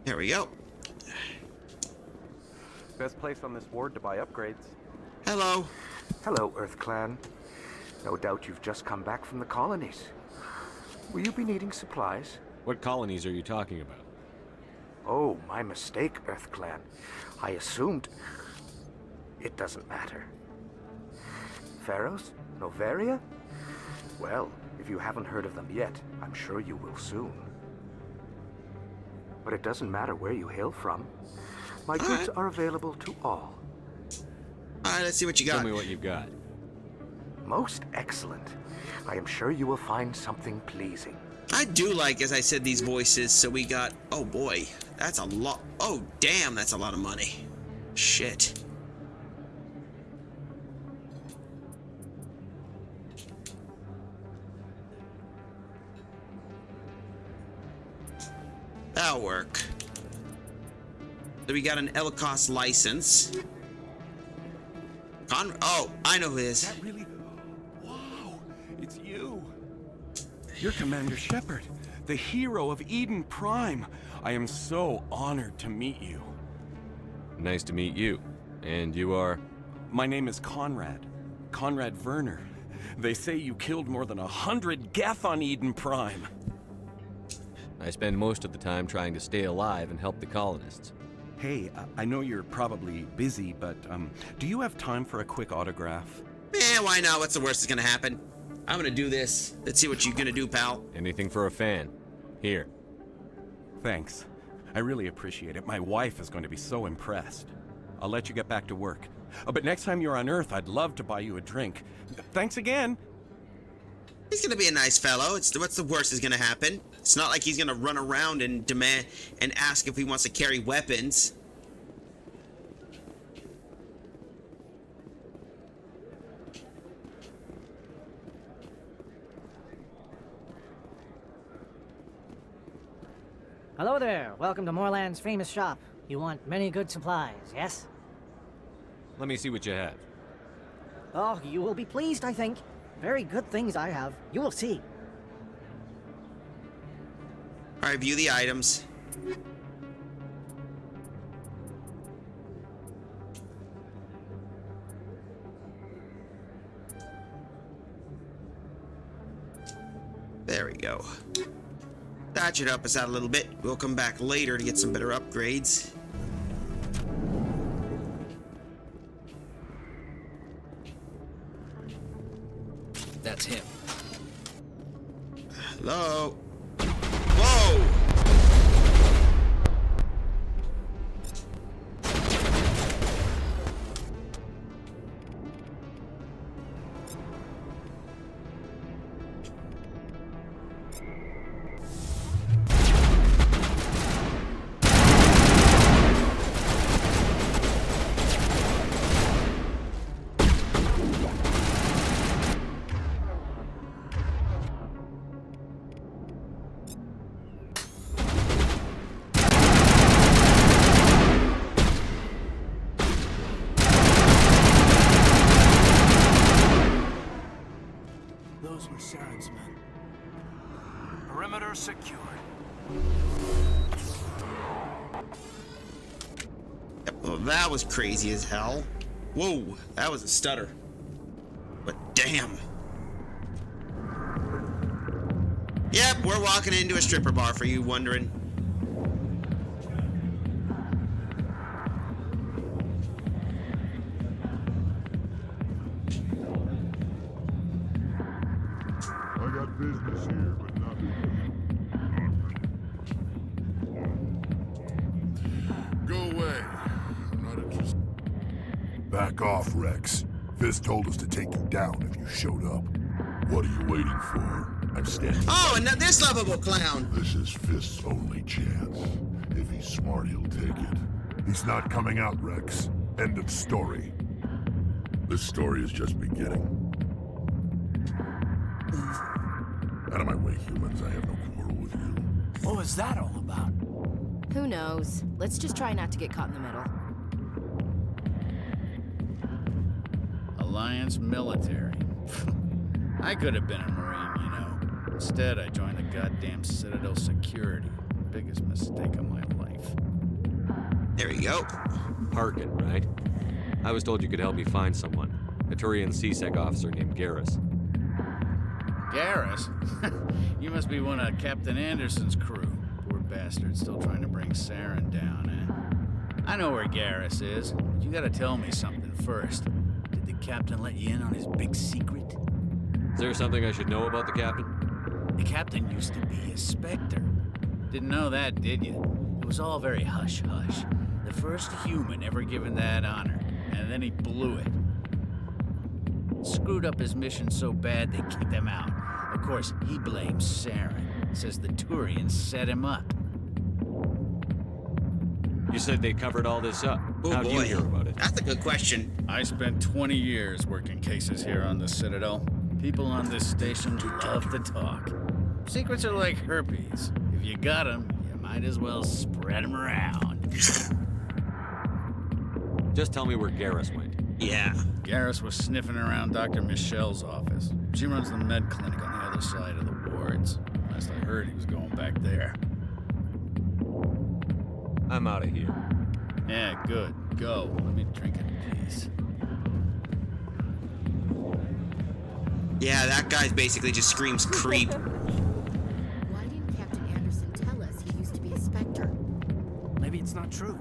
There we go.
Best place on this ward to buy upgrades.
Hello.
Hello, Earth Clan. No doubt you've just come back from the colonies. Will you be needing supplies?
What colonies are you talking about?
Oh, my mistake, Earth Clan. I assumed... It doesn't matter. Pharaohs? Novaria? Well, if you haven't heard of them yet, I'm sure you will soon. But it doesn't matter where you hail from. My goods are available to all.
Alright, let's see what you got.
Tell me what you've got.
Most excellent. I am sure you will find something pleasing.
I do like, as I said, these voices. So we got... Oh boy, that's a lot. Oh damn, that's a lot of money. Shit. That'll work. So we got an Elcos license. Oh, I know who it is.
That really? Wow, it's you. You're Commander Shepard, the hero of Eden Prime. I am so honored to meet you.
Nice to meet you. And you are?
My name is Conrad. Conrad Werner. They say you killed more than 100 Geth on Eden Prime.
I spend most of the time trying to stay alive and help the colonists.
Hey, I know you're probably busy, but do you have time for a quick autograph?
Yeah, why not? What's the worst that's gonna happen? I'm gonna do this. Let's see what you're gonna do, pal.
Anything for a fan. Here.
Thanks. I really appreciate it. My wife is going to be so impressed. I'll let you get back to work. But next time you're on Earth, I'd love to buy you a drink. Thanks again.
He's gonna be a nice fellow. What's the worst is gonna happen? It's not like he's gonna run around and demand and ask if he wants to carry weapons.
Hello there. Welcome to Moorland's famous shop. You want many good supplies, yes?
Let me see what you have.
Oh, you will be pleased, I think. Very good things I have. You will see.
Alright, view the items. There we go. That should help us out a little bit. We'll come back later to get some better upgrades.
That's him.
Hello? Whoa!
Those were Saren's men. Perimeter secured.
Well, that was crazy as hell. Whoa, that was a stutter. But damn. Yep, we're walking into a stripper bar for you wondering.
I got business here, but not with you. Go away. I'm not interested. Back off, Rex. Fist told us to take you down if you showed up. What are you waiting for? I'm standing.
Oh, and this lovable clown.
This is Fist's only chance. If he's smart, he'll take it. He's not coming out, Rex. End of story. This story is just beginning. Out of my way, humans. I have no quarrel with you.
What was that all about?
Who knows? Let's just try not to get caught in the middle.
Alliance military. I could have been a Marine, you know. Instead, I joined the goddamn Citadel security. Biggest mistake of my life.
There you go.
Parkin, right? I was told you could help me find someone. A Turian CSEC officer named Garrus.
Garrus? You must be one of Captain Anderson's crew. Poor bastard still trying to bring Saren down, eh? I know where Garrus is, but you gotta tell me something first. Did the captain let you in on his big secret?
Is there something I should know about the captain?
The captain used to be a Spectre. Didn't know that, did you? It was all very hush-hush. The first human ever given that honor, and then he blew it. Screwed up his mission so bad they kicked him out. Of course, he blames Saren. Says the Turians set him up.
You said they covered all this up.
Oh,
How'd you hear about it?
That's a good question.
I spent 20 years working cases here on the Citadel. People on this station love to talk. Secrets are like herpes. If you got them, you might as well spread them around.
Just tell me where Garrus went.
Yeah.
Garrus was sniffing around Dr. Michelle's office. She runs the med clinic on the other side of the wards. Last I heard, he was going back there.
I'm out of here.
Yeah, good. Go. Let me drink in peace.
Yeah, that guy basically just screams creep.
Why didn't Captain Anderson tell us he used to be a Spectre?
Maybe it's not true.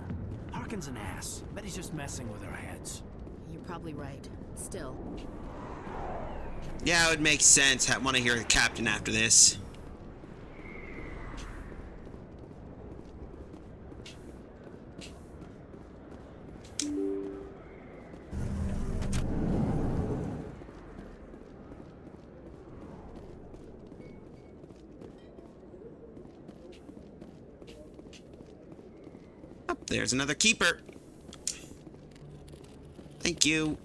Harkin's an ass. Bet he's just messing with our heads.
You're probably right. Still.
Yeah, it would make sense. I want to hear the captain after this. Oh, there's another keeper. Thank you.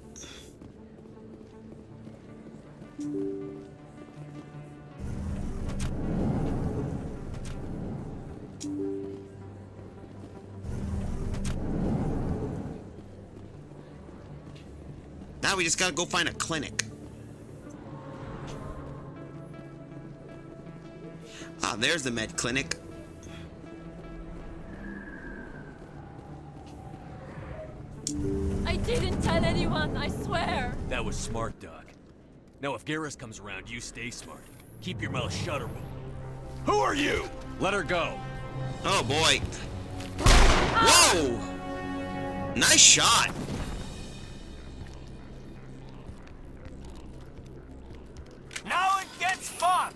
Now we just gotta go find a clinic. Ah, there's the med clinic.
I didn't tell anyone, I swear.
That was smart, Doc. Now if Garrus comes around, you stay smart. Keep your mouth shut or Who are you? Let her go.
Oh boy. Whoa! Nice shot.
Now it gets fun!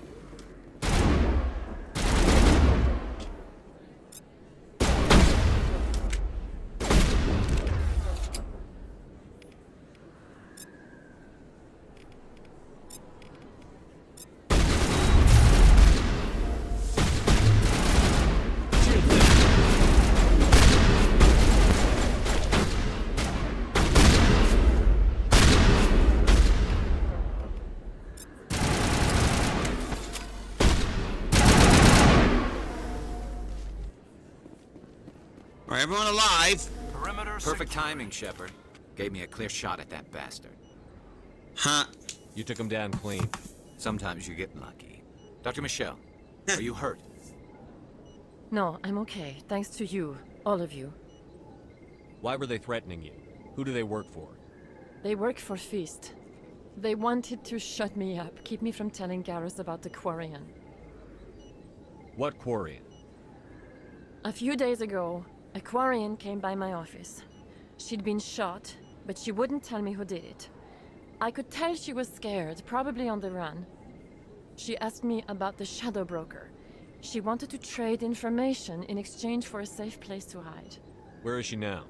Are everyone alive?
Perfect timing, Shepard. Gave me a clear shot at that bastard.
Huh?
You took him down clean.
Sometimes you get lucky. Dr. Michelle, are you hurt?
No, I'm okay. Thanks to you. All of you.
Why were they threatening you? Who do they work for?
They work for Feast. They wanted to shut me up, keep me from telling Garrus about the Quarian.
What Quarian?
A few days ago, a Quarian came by my office. She'd been shot, but she wouldn't tell me who did it. I could tell she was scared, probably on the run. She asked me about the Shadow Broker. She wanted to trade information in exchange for a safe place to hide.
Where is she now?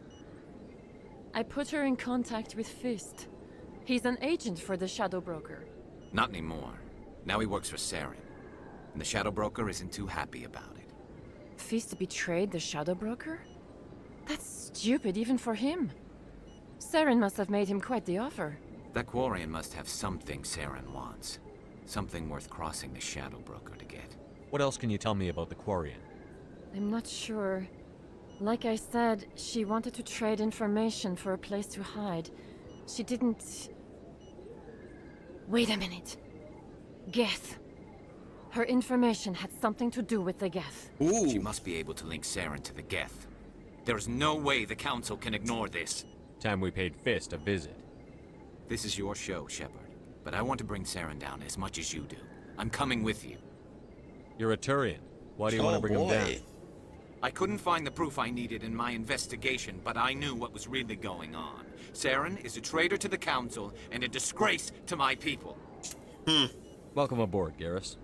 I put her in contact with Fist. He's an agent for the Shadow Broker.
Not anymore. Now he works for Saren. And the Shadow Broker isn't too happy about it.
Fist betrayed the Shadow Broker? That's stupid even for him. Saren must have made him quite the offer.
That Quarian must have something Saren wants. Something worth crossing the Shadow Broker to get.
What else can you tell me about the Quarian?
I'm not sure. Like I said, she wanted to trade information for a place to hide. She didn't... Wait a minute. Geth. Her information had something to do with the Geth.
Ooh. She must be able to link Saren to the Geth. There's no way the Council can ignore this.
Time we paid Fist a visit.
This is your show, Shepard. But I want to bring Saren down as much as you do. I'm coming with you.
You're a Turian. Why do you want to bring him down?
I couldn't find the proof I needed in my investigation, but I knew what was really going on. Saren is a traitor to the Council and a disgrace to my people.
Welcome aboard, Garrus.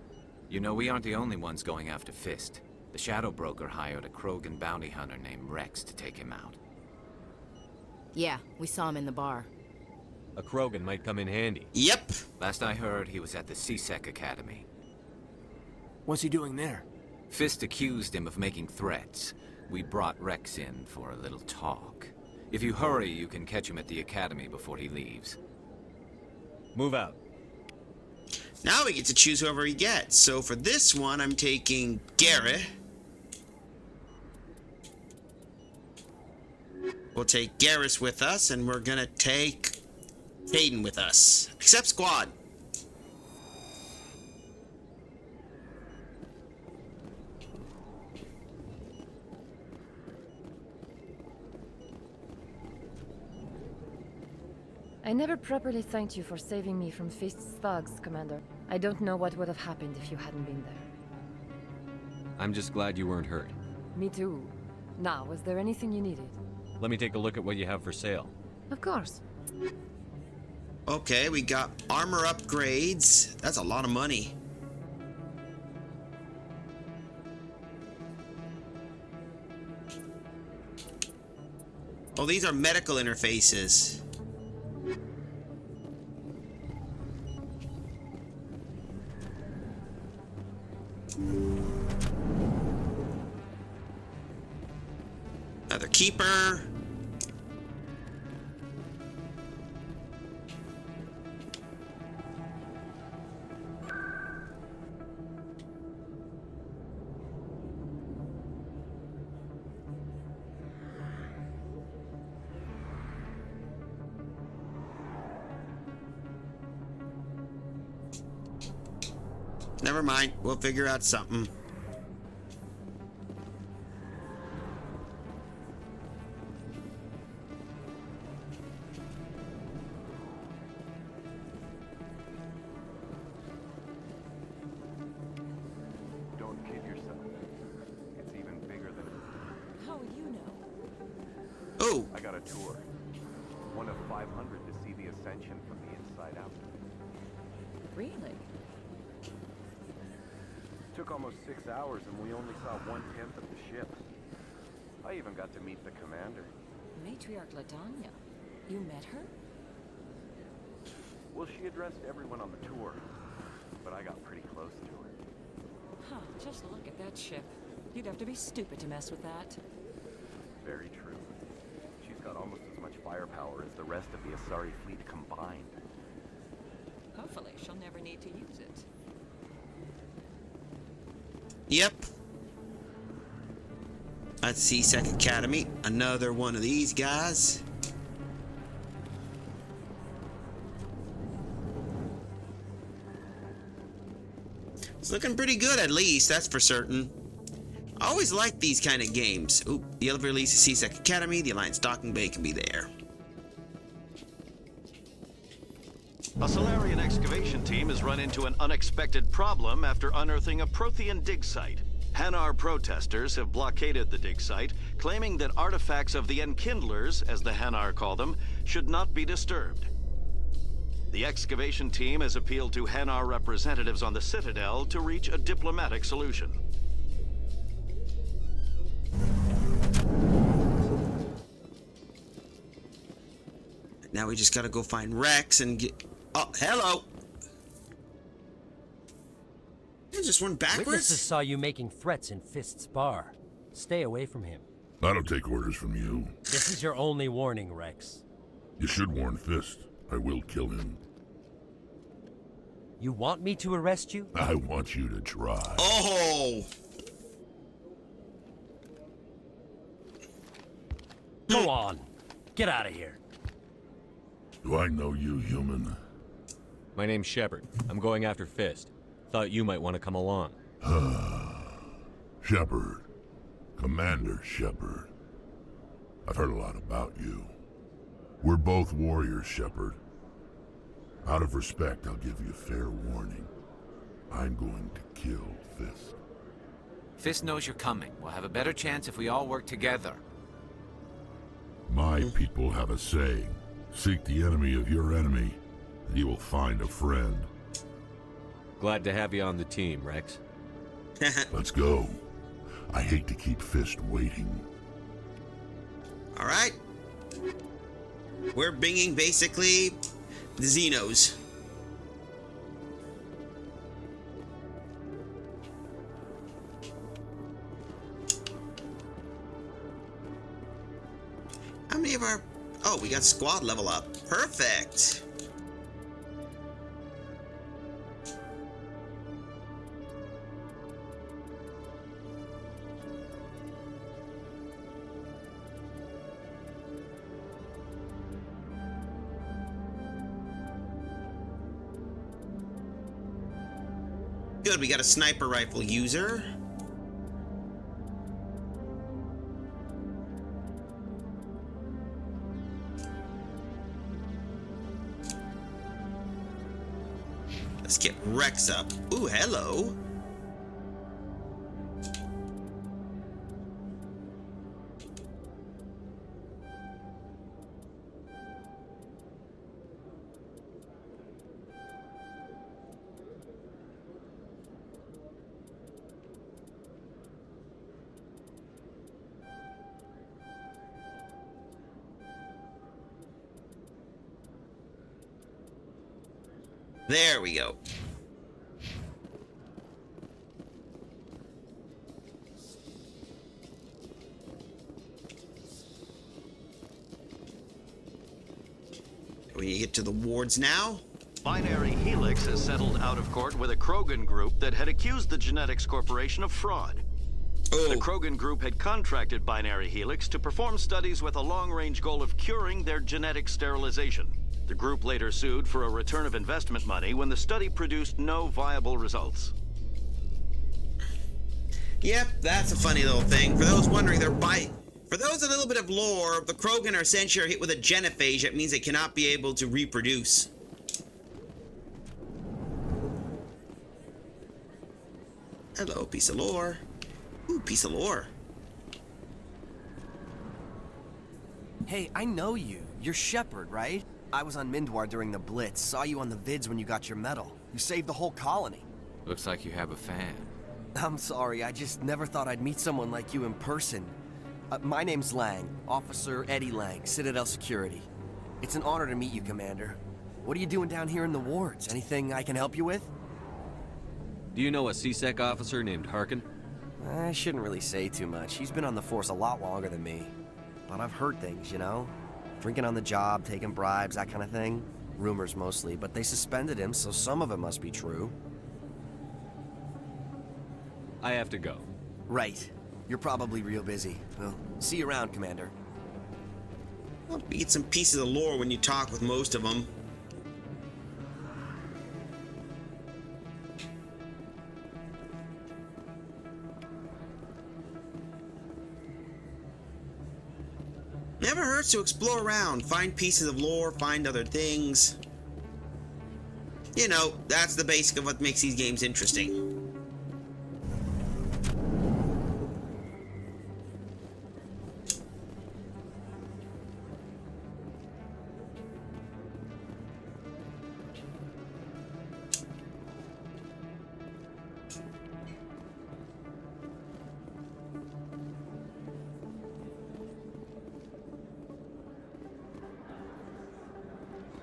You know, we aren't the only ones going after Fist. The Shadow Broker hired a Krogan bounty hunter named Rex to take him out.
Yeah, we saw him in the bar.
A Krogan might come in handy.
Yep.
Last I heard, he was at the CSEC Academy.
What's he doing there?
Fist accused him of making threats. We brought Rex in for a little talk. If you hurry, you can catch him at the Academy before he leaves.
Move out.
Now we get to choose whoever he gets. So for this one, I'm taking Garrett. We'll take Garrus with us, and we're gonna take Hayden with us. Accept squad.
I never properly thanked you for saving me from Fist's thugs, Commander. I don't know what would have happened if you hadn't been there.
I'm just glad you weren't hurt.
Me too. Now, was there anything you needed?
Let me take a look at what you have for sale.
Of course.
Okay, we got armor upgrades. That's a lot of money. Oh, these are medical interfaces. Another keeper. Never mind. We'll figure out something.
Don't kid yourself. It's even bigger than...
How would you know?
Oh!
I got a tour. One of 500 to see the Ascension from the inside out.
Really?
Took almost 6 hours and we only saw 1/10 of the ship. I even got to meet the commander.
Matriarch Ladanya. You met her?
Well, she addressed everyone on the tour, but I got pretty close to her.
Huh, just look at that ship. You'd have to be stupid to mess with that.
Very true. She's got almost as much firepower as the rest of the Asari fleet combined.
Hopefully, she'll never need to use it.
Yep. That's C-Sec Academy. Another one of these guys. It's looking pretty good, at least, that's for certain. I always like these kind of games. Oop, the elevator leads to C-Sec Academy. The Alliance docking bay can be there.
A Solarian excavation team has run into an unexpected problem after unearthing a Prothean dig site. Hanar protesters have blockaded the dig site, claiming that artifacts of the Enkindlers, as the Hanar call them, should not be disturbed. The excavation team has appealed to Hanar representatives on the Citadel to reach a diplomatic solution.
Now we just gotta go find Rex and get... Oh, hello! You just went backwards?
Witnesses saw you making threats in Fist's bar. Stay away from him.
I don't take orders from you.
This is your only warning, Rex.
You should warn Fist. I will kill him.
You want me to arrest you?
I want you to try.
Oh!
Go on. Get out of here.
Do I know you, human?
My name's Shepard. I'm going after Fist. Thought you might want to come along.
Shepard. Commander Shepard. I've heard a lot about you. We're both warriors, Shepard. Out of respect, I'll give you a fair warning. I'm going to kill Fist.
Fist knows you're coming. We'll have a better chance if we all work together.
My people have a saying. Seek the enemy of your enemy, and you will find a friend.
Glad to have you on the team, Rex.
Let's go. I hate to keep Fist waiting.
Alright. We're binging, basically, the Xenos. How many of our... Oh, we got squad level up. Perfect. Good, we got a sniper rifle user. Let's get Rex up. Ooh, hello. There we go. We get to the wards now.
Binary Helix has settled out of court with a Krogan group that had accused the Genetics Corporation of fraud. The Krogan group had contracted Binary Helix to perform studies with a long-range goal of curing their genetic sterilization. The group later sued for a return of investment money when the study produced no viable results.
Yep, that's a funny little thing. For those wondering, for those a little bit of lore, the Krogan are essentially hit with a genophage. That means they cannot be able to reproduce. Hello, piece of lore. Ooh, piece of lore.
Hey, I know you. You're Shepard, right? I was on Mindwar during the Blitz. Saw you on the vids when you got your medal. You saved the whole colony.
Looks like you have a fan.
I'm sorry, I just never thought I'd meet someone like you in person. My name's Lang, Officer Eddie Lang, Citadel Security. It's an honor to meet you, Commander. What are you doing down here in the wards? Anything I can help you with?
Do you know a CSEC officer named Harkin?
I shouldn't really say too much. He's been on the force a lot longer than me. But I've heard things, you know? Drinking on the job, taking bribes, that kind of thing. Rumors mostly, but they suspended him, so some of it must be true.
I have to go.
Right. You're probably real busy. Well, see you around, Commander.
Well, you get some pieces of lore when you talk with most of them. Never hurts to explore around, find pieces of lore, find other things. You know, that's the basic of what makes these games interesting.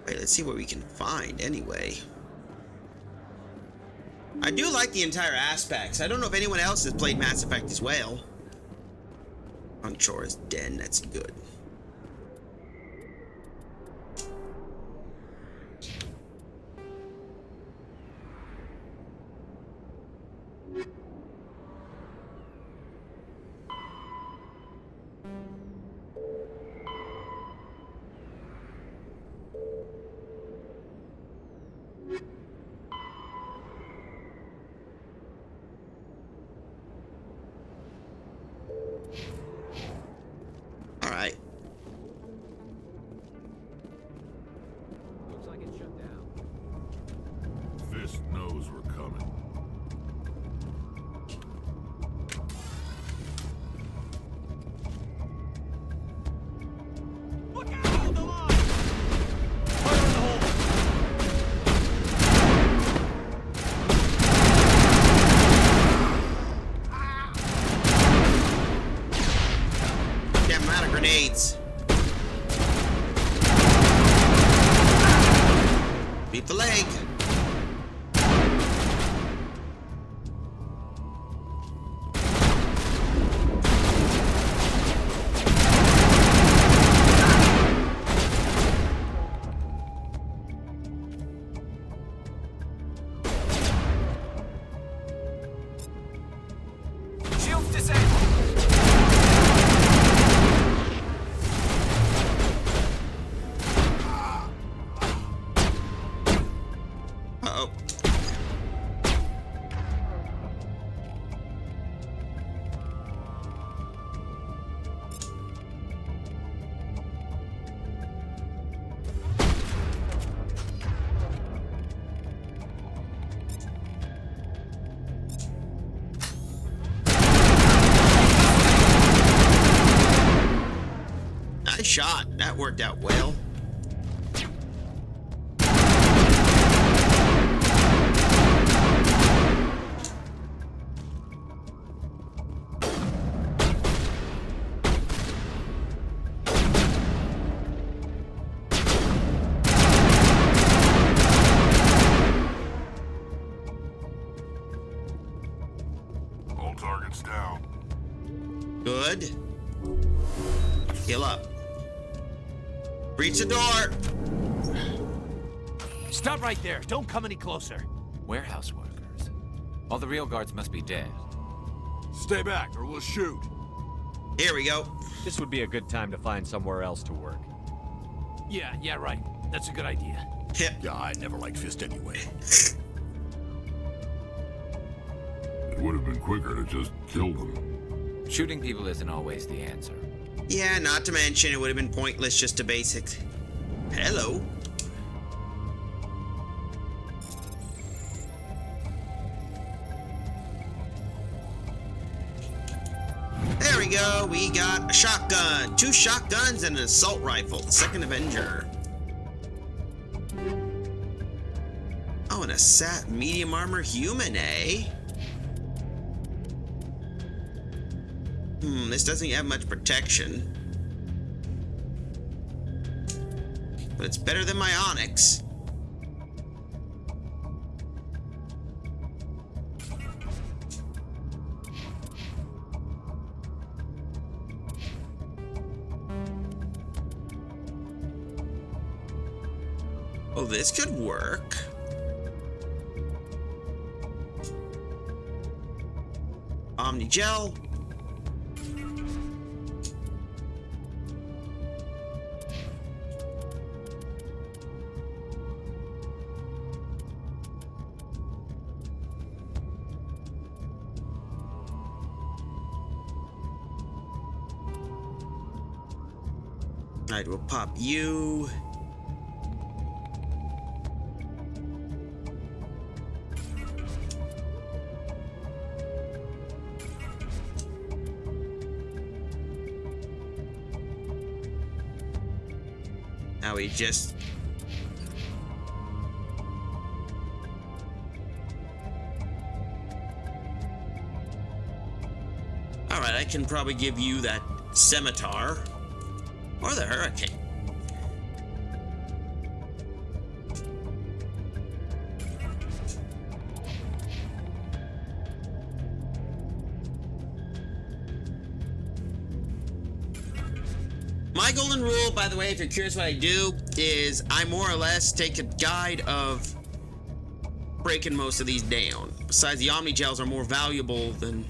Wait, let's see what we can find anyway. I do like the entire aspects. I don't know if anyone else has played Mass Effect as well. Unchora's Den, that's good. Alright.
Looks like it's shut down.
Fist knows we're coming.
Look out! Hold the line! Fire in the hole!
Damn, I'm out of grenades. Beat the leg.
Shields disabled!
Uh-oh. Nice shot. That worked out well.
All targets down.
Good. Heal up. Breach the door.
Stop right there. Don't come any closer.
Warehouse workers. All the real guards must be dead.
Stay back or we'll shoot.
Here we go.
This would be a good time to find somewhere else to work.
Yeah, right. That's a good idea.
Yep.
Yeah, I never liked Fist anyway. It would have been quicker to just kill them.
Shooting people isn't always the answer.
Yeah, not to mention it would have been pointless just to basic. Hello. There we go. We got a shotgun, 2 shotguns, and an assault rifle. The second Avenger. Oh, and a sat medium armor human, eh? This doesn't have much protection. But it's better than my Onyx. Oh, this could work. Omni Gel. Alright, we'll pop you. Now we just... Alright, I can probably give you that scimitar. Or the hurricane. My golden rule, by the way, if you're curious what I do, is I more or less take a guide of breaking most of these down. Besides, the Omni Gels are more valuable than...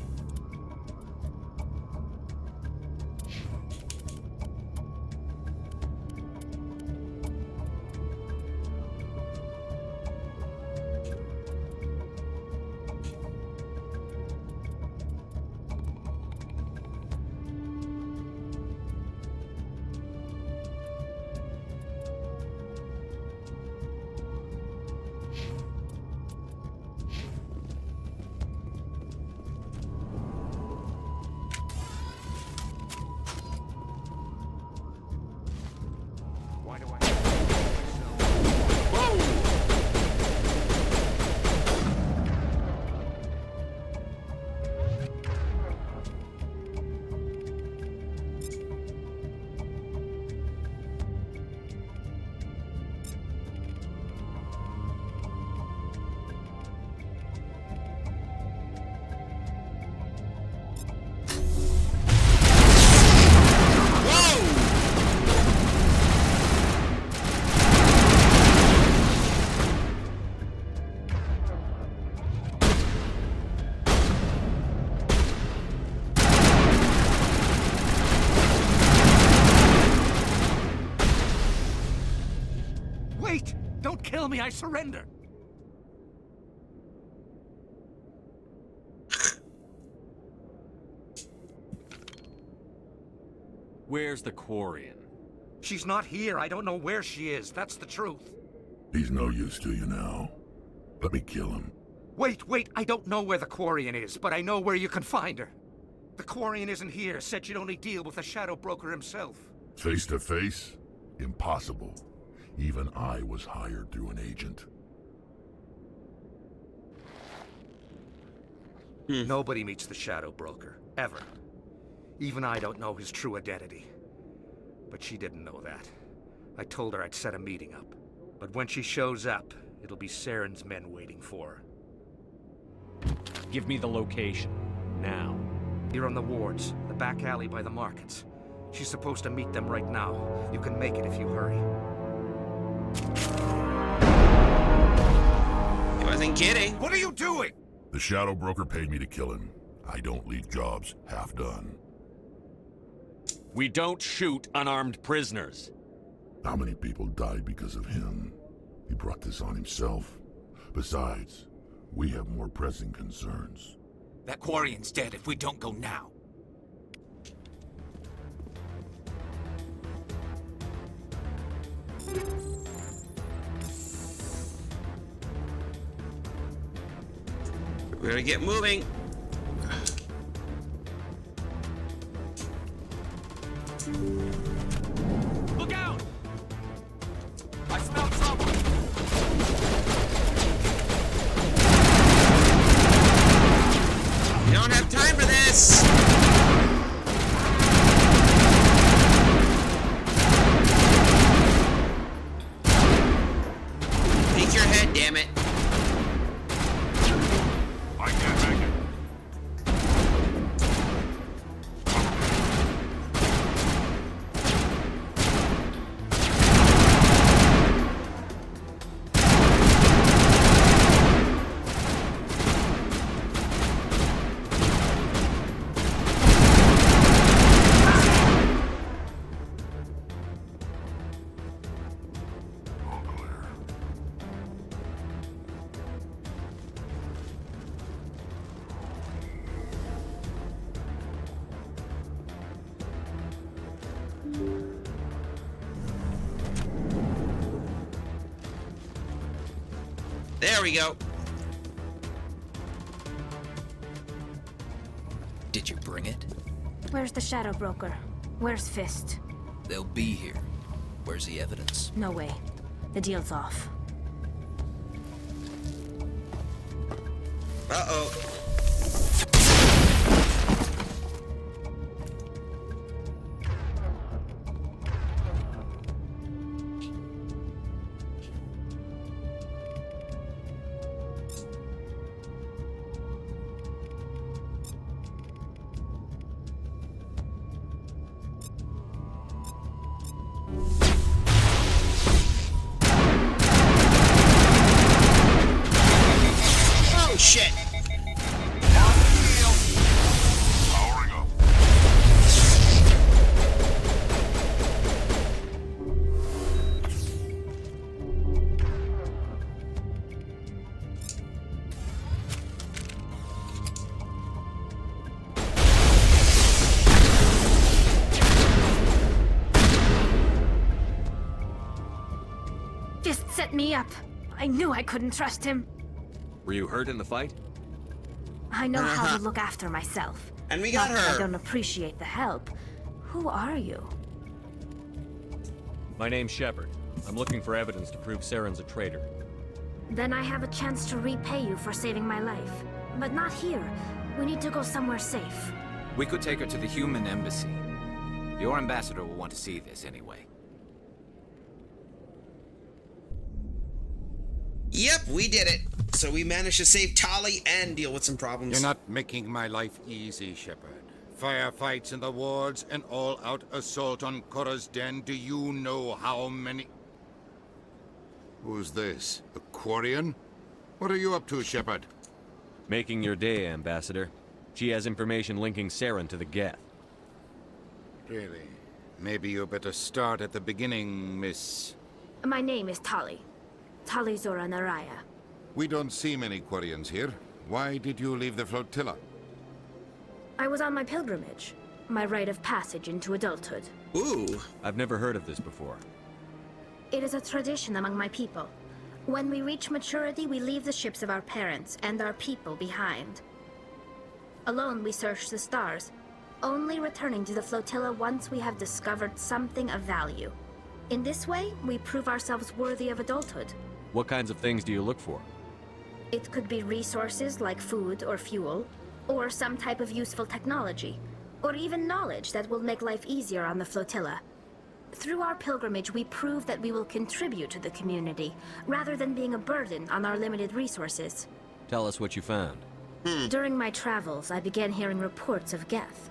Don't kill me, I surrender!
Where's the Quarian?
She's not here. I don't know where she is. That's the truth.
He's no use to you now. Let me kill him.
Wait. I don't know where the Quarian is, but I know where you can find her. The Quarian isn't here. Said she'd only deal with the Shadow Broker himself.
Face to face? Impossible. Even I was hired through an agent.
Nobody meets the Shadow Broker. Ever. Even I don't know his true identity. But she didn't know that. I told her I'd set a meeting up. But when she shows up, it'll be Saren's men waiting for her.
Give me the location. Now.
Here on the wards, the back alley by the markets. She's supposed to meet them right now. You can make it if you hurry.
He wasn't kidding.
What are you doing?
The Shadow Broker paid me to kill him. I don't leave jobs half done.
We don't shoot unarmed prisoners.
How many people died because of him? He brought this on himself. Besides, we have more pressing concerns.
That Quarian's dead if we don't go now.
We gotta get moving.
Look out! I smell trouble!
We don't have time for this! Peek your head, damn it.
I can't make it.
There we go.
Did you bring it?
Where's the Shadow Broker? Where's Fist?
They'll be here. Where's the evidence?
No way. The deal's off.
Uh-oh. Oh, shit.
Powering up.
Fist set me up. I knew I couldn't trust him.
Were you hurt in the fight?
I know how to look after myself.
And we got
Not that
her.
I don't appreciate the help. Who are you?
My name's Shepard. I'm looking for evidence to prove Saren's a traitor.
Then I have a chance to repay you for saving my life. But not here. We need to go somewhere safe.
We could take her to the human embassy. Your ambassador will want to see this anyway.
Yep, we did it. So we managed to save Tali and deal with some problems.
You're not making my life easy, Shepard. Firefights in the wards, an all-out assault on Korra's den. Do you know how many... Who's this? A Quarian? What are you up to, Shepard?
Making your day, Ambassador. She has information linking Saren to the Geth.
Really? Maybe you better start at the beginning, Miss...
My name is Tali. Tali Zora Naraya.
We don't see many Quarians here. Why did you leave the flotilla?
I was on my pilgrimage. My rite of passage into adulthood.
Ooh.
I've never heard of this before.
It is a tradition among my people. When we reach maturity, we leave the ships of our parents and our people behind. Alone, we search the stars, only returning to the flotilla once we have discovered something of value. In this way, we prove ourselves worthy of adulthood.
What kinds of things do you look for?
It could be resources like food or fuel, or some type of useful technology, or even knowledge that will make life easier on the flotilla. Through our pilgrimage, we prove that we will contribute to the community, rather than being a burden on our limited resources.
Tell us what you found.
During my travels, I began hearing reports of Geth.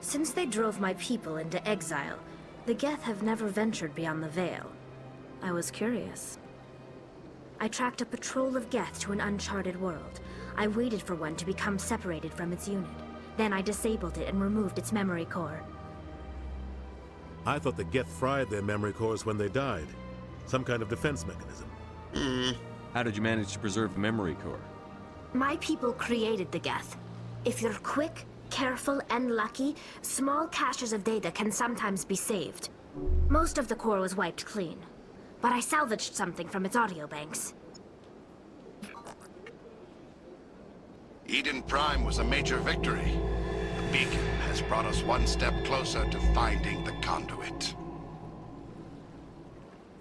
Since they drove my people into exile, the Geth have never ventured beyond the Veil. I was curious. I tracked a patrol of Geth to an uncharted world. I waited for one to become separated from its unit. Then I disabled it and removed its memory core.
I thought the Geth fried their memory cores when they died. Some kind of defense mechanism.
How did you manage to preserve the memory core?
My people created the Geth.
If you're quick, careful, and lucky, small caches of data can sometimes be saved. Most of the core was wiped clean, but I salvaged something from its audio banks.
Eden Prime was a major victory. The beacon has brought us one step closer to finding the conduit.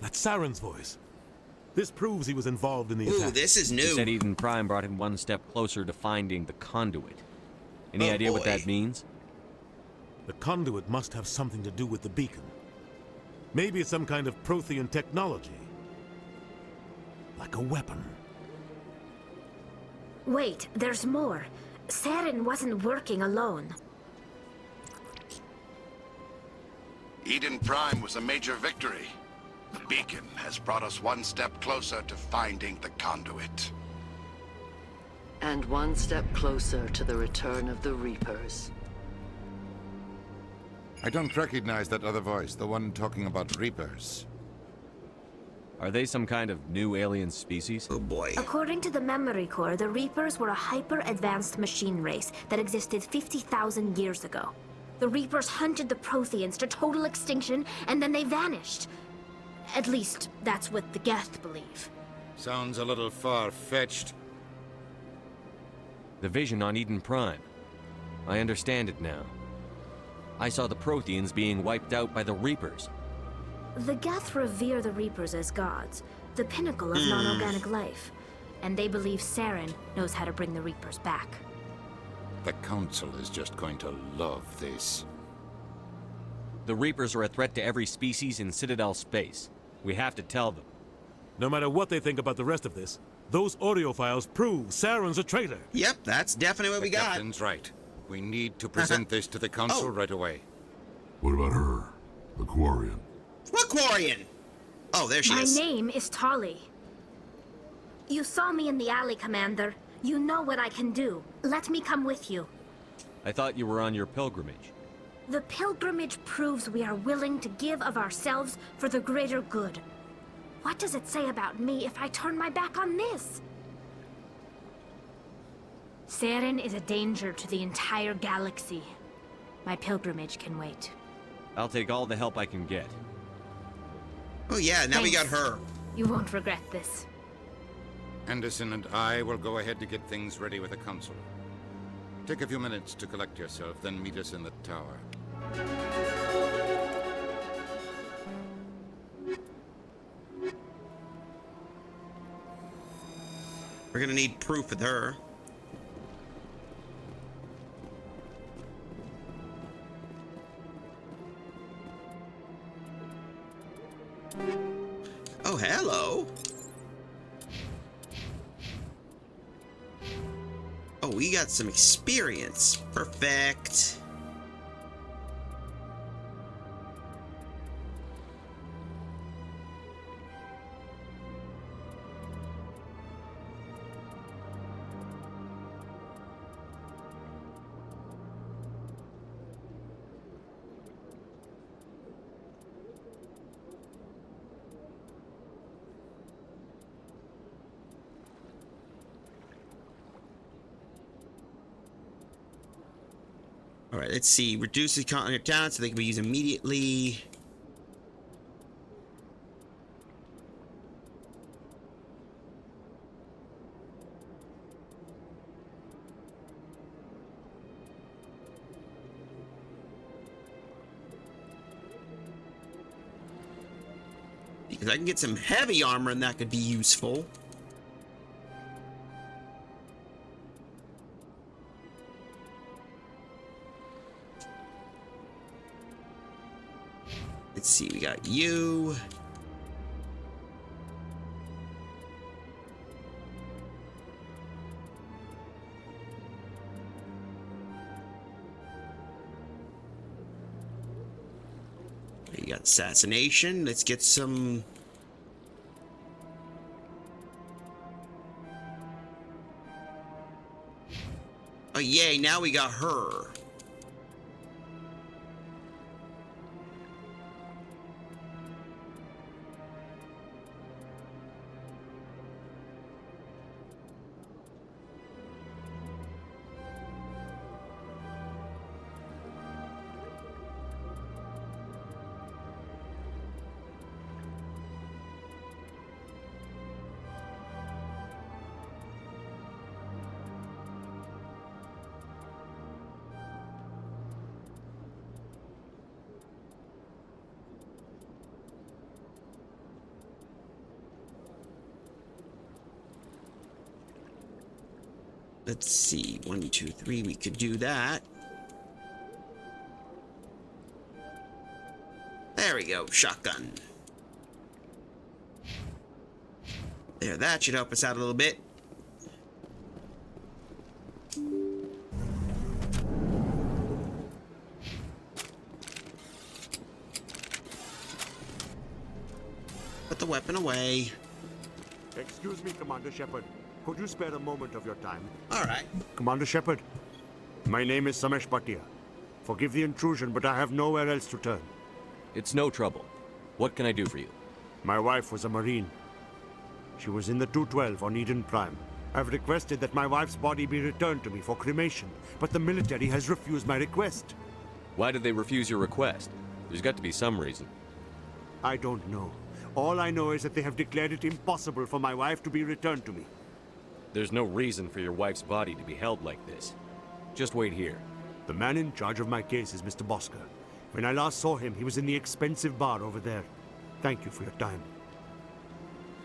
That's Saren's voice. This proves he was involved in the attack.
Ooh, this is new.
He said Eden Prime brought him one step closer to finding the conduit. Any idea what that means?
The conduit must have something to do with the beacon. Maybe it's some kind of Prothean technology. Like a weapon.
Wait, there's more. Saren wasn't working alone.
Eden Prime was a major victory. The beacon has brought us one step closer to finding the conduit.
And one step closer to the return of the Reapers.
I don't recognize that other voice, the one talking about Reapers.
Are they some kind of new alien species?
Oh boy.
According to the Memory Core, the Reapers were a hyper-advanced machine race that existed 50,000 years ago. The Reapers hunted the Protheans to total extinction, and then they vanished. At least, that's what the Geth believe.
Sounds a little far-fetched.
The vision on Eden Prime. I understand it now. I saw the Protheans being wiped out by the Reapers.
The Geth revere the Reapers as gods, the pinnacle of non-organic life. And they believe Saren knows how to bring the Reapers back.
The Council is just going to love this.
The Reapers are a threat to every species in Citadel space. We have to tell them.
No matter what they think about the rest of this, those audio files prove Saren's a traitor.
Yep, that's definitely what we got.
Captain's right. We need to present this to the Council right away.
What about her? The Quarian?
What Quarian? Oh, there she is.
My name is Tali. You saw me in the alley, Commander. You know what I can do. Let me come with you.
I thought you were on your pilgrimage.
The pilgrimage proves we are willing to give of ourselves for the greater good. What does it say about me if I turn my back on this? Saren is a danger to the entire galaxy. My pilgrimage can wait.
I'll take all the help I can get.
Oh yeah, now we got her.
You won't regret this.
Anderson and I will go ahead to get things ready with the Council. Take a few minutes to collect yourself, then meet us in the tower.
We're gonna need proof with her. Oh, hello. Oh, we got some experience. Perfect. All right, let's see. Reduces content talent so they can be used immediately. Because I can get some heavy armor and that could be useful. Let's see, we got you. You got assassination. Let's get some. Oh, yay, now we got her. Let's see. 1, 2, 3. We could do that. There we go. Shotgun. There, that should help us out a little bit. Put the weapon away.
Excuse me, Commander Shepard. Could you spare a moment of your time?
All right.
Commander Shepard, my name is Samesh Bhatia. Forgive the intrusion, but I have nowhere else to turn.
It's no trouble. What can I do for you?
My wife was a Marine. She was in the 212 on Eden Prime. I've requested that my wife's body be returned to me for cremation, but the military has refused my request.
Why did they refuse your request? There's got to be some reason.
I don't know. All I know is that they have declared it impossible for my wife to be returned to me.
There's no reason for your wife's body to be held like this. Just wait here.
The man in charge of my case is Mr. Bosker. When I last saw him, he was in the expensive bar over there. Thank you for your time.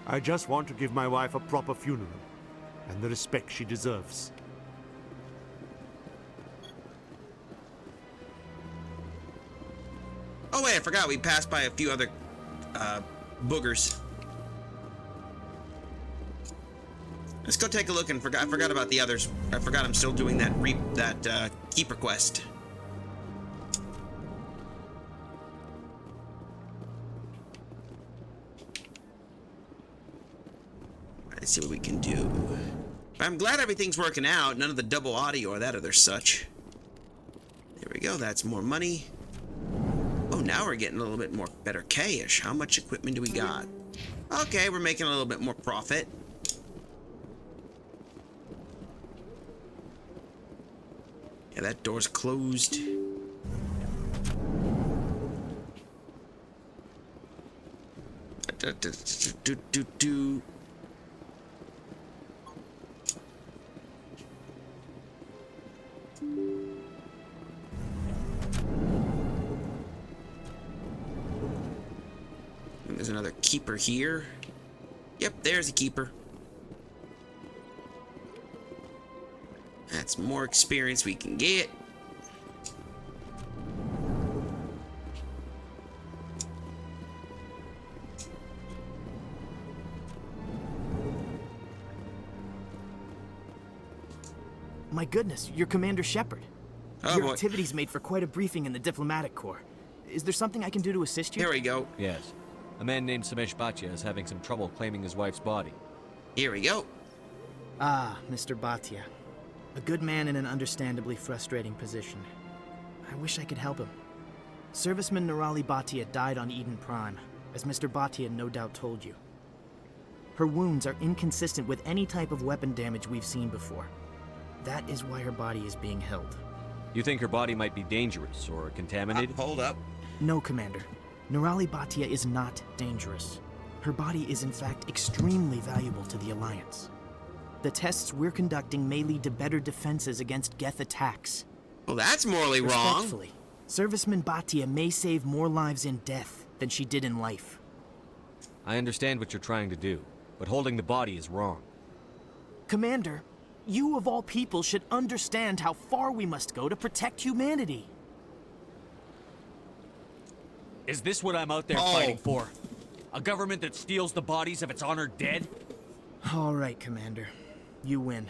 I just want to give my wife a proper funeral, and the respect she deserves.
Oh wait, I forgot we passed by a few other boogers. Let's go take a look. And I forgot about the others. I forgot I'm still doing that keeper quest. Let's see what we can do. I'm glad everything's working out. None of the double audio or that other such. There we go. That's more money. Oh, now we're getting a little bit more better cash. How much equipment do we got? Okay, we're making a little bit more profit. Yeah, that door's closed. There's another keeper here. Yep, there's a keeper. That's more experience we can get.
My goodness, you're Commander Shepard.
Oh,
Your
boy.
activities made for quite a briefing in the diplomatic corps. Is there something I can do to assist you?
Here we go.
Yes. A man named Samesh Bhatia is having some trouble claiming his wife's body.
Here we go.
Ah, Mr. Bhatia. A good man in an understandably frustrating position. I wish I could help him. Serviceman Nirali Bhatia died on Eden Prime, as Mr. Bhatia no doubt told you. Her wounds are inconsistent with any type of weapon damage we've seen before. That is why her body is being held.
You think her body might be dangerous or contaminated?
Hold up.
No, Commander. Nirali Bhatia is not dangerous. Her body is in fact extremely valuable to the Alliance. The tests we're conducting may lead to better defenses against Geth attacks.
Well, that's morally wrong.
Respectfully, Serviceman Bhatia may save more lives in death than she did in life.
I understand what you're trying to do, but holding the body is wrong.
Commander, you of all people should understand how far we must go to protect humanity.
Is this what I'm out there fighting for? A government that steals the bodies of its honored dead?
All right, Commander. You win.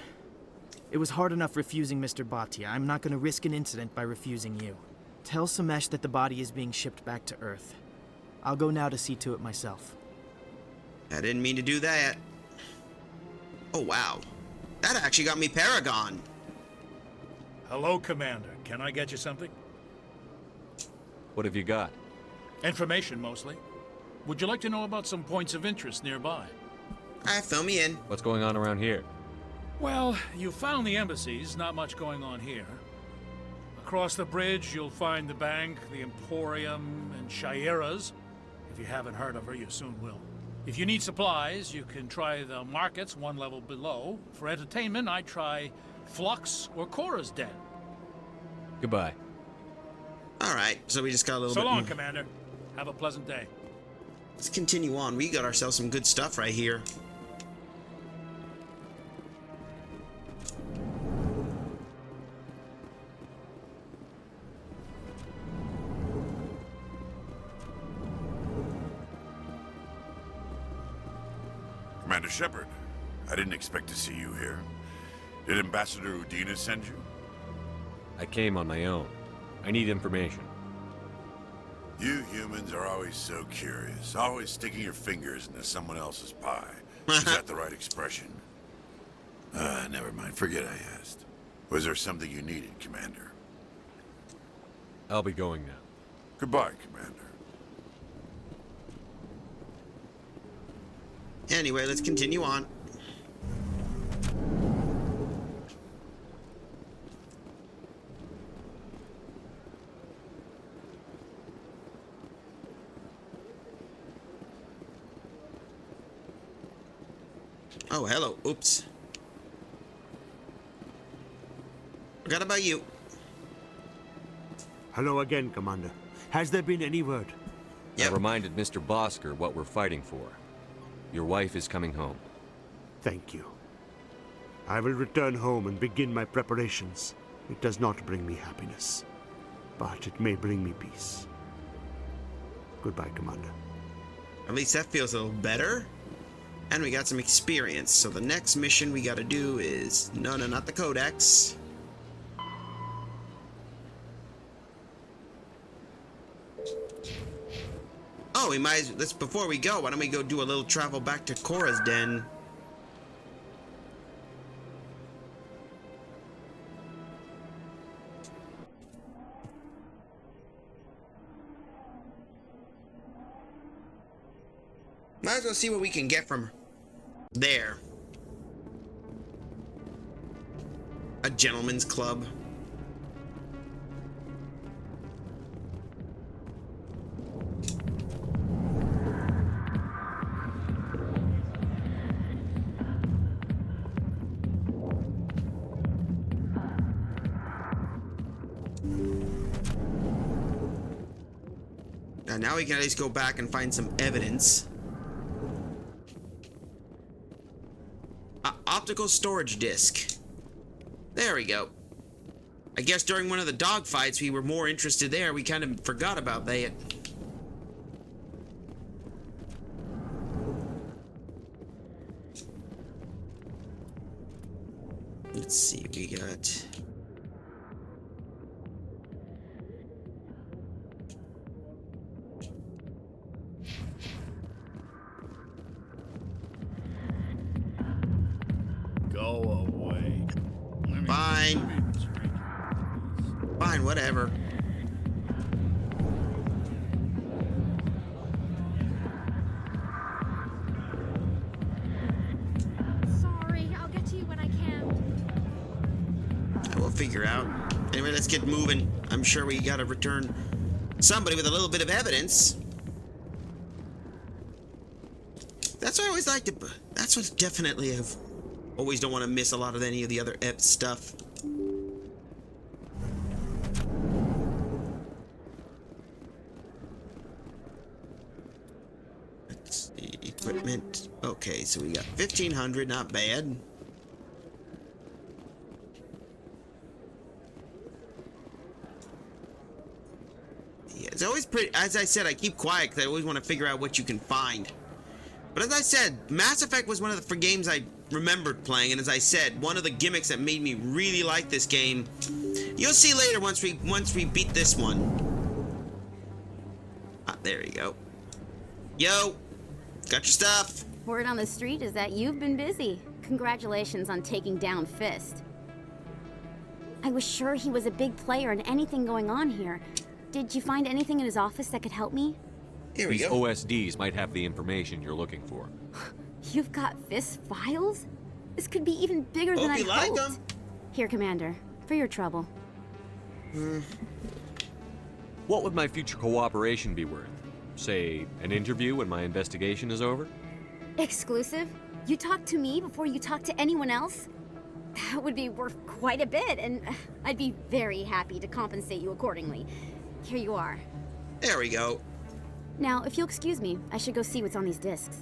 It was hard enough refusing Mr. Bhatia. I'm not going to risk an incident by refusing you. Tell Samesh that the body is being shipped back to Earth. I'll go now to see to it myself.
I didn't mean to do that. Oh, wow. That actually got me Paragon.
Hello, Commander. Can I get you something?
What have you got?
Information, mostly. Would you like to know about some points of interest nearby?
Fill me in.
What's going on around here?
Well, you found the embassies, not much going on here. Across the bridge, you'll find the bank, the Emporium, and Shaira's. If you haven't heard of her, you soon will. If you need supplies, you can try the markets one level below. For entertainment, I'd try Flux or Cora's Den.
Goodbye.
All right, so we just got a little
So
bit
long,
more.
Commander. Have a pleasant day.
Let's continue on. We got ourselves some good stuff right here.
Commander Shepard, I didn't expect to see you here. Did Ambassador Udina send you?
I came on my own. I need information.
You humans are always so curious, always sticking your fingers into someone else's pie. Is that the right expression? Never mind. Forget I asked. Was there something you needed, Commander?
I'll be going now.
Goodbye, Commander.
Anyway, let's continue on. Oh, hello. Oops. Forgot about you.
Hello again, Commander. Has there been any word?
I reminded Mr. Bosker what we're fighting for. Your wife is coming home.
Thank you. I will return home and begin my preparations. It does not bring me happiness, but it may bring me peace. Goodbye, Commander.
At least that feels a little better. And we got some experience. So the next mission we gotta do is... No, not the Codex. Oh, we might... Let's... Before we go, why don't we go do a little travel back to Korra's den? Might as well see what we can get from there. A gentleman's club. Now we can at least go back and find some evidence. Optical storage disc. There we go. I guess during one of the dogfights we were more interested there. We kind of forgot about that. Let's see, we got...
Go away.
Fine. Fine, whatever.
Sorry, I'll get to you when I can.
We'll figure out. Anyway, let's get moving. I'm sure we gotta return somebody with a little bit of evidence. That's what I always like to... That's what definitely I've... Always don't want to miss a lot of any of the other stuff. Let's see, equipment. Okay, so we got 1,500, not bad. Yeah, it's always pretty, as I said, I keep quiet because I always want to figure out what you can find. But as I said, Mass Effect was one of the games I remembered playing, and as I said, one of the gimmicks that made me really like this game. You'll see later once we beat this one. Ah, there you go. Yo, got your stuff.
Word on the street is that you've been busy. Congratulations on taking down Fist. I was sure he was a big player in anything going on here. Did you find anything in his office that could help me?
Here we
These
go.
OSDs might have the information you're looking for.
You've got Fist files? This could be even bigger than I
you like
hoped.
them.
Here, Commander, for your trouble.
What would my future cooperation be worth? Say, an interview when my investigation is over?
Exclusive? You talk to me before you talk to anyone else? That would be worth quite a bit, and I'd be very happy to compensate you accordingly. Here you are.
There we go.
Now, if you'll excuse me, I should go see what's on these discs.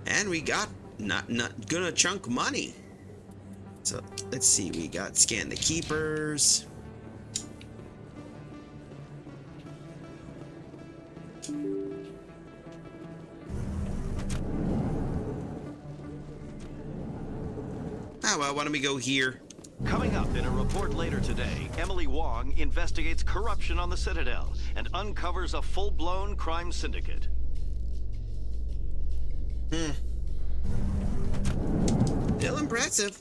And we got not gonna chunk money. So let's see, we got scan the keepers. Why don't we go here?
Coming up in a report later today, Emily Wong investigates corruption on the Citadel and uncovers a full-blown crime syndicate.
Still impressive.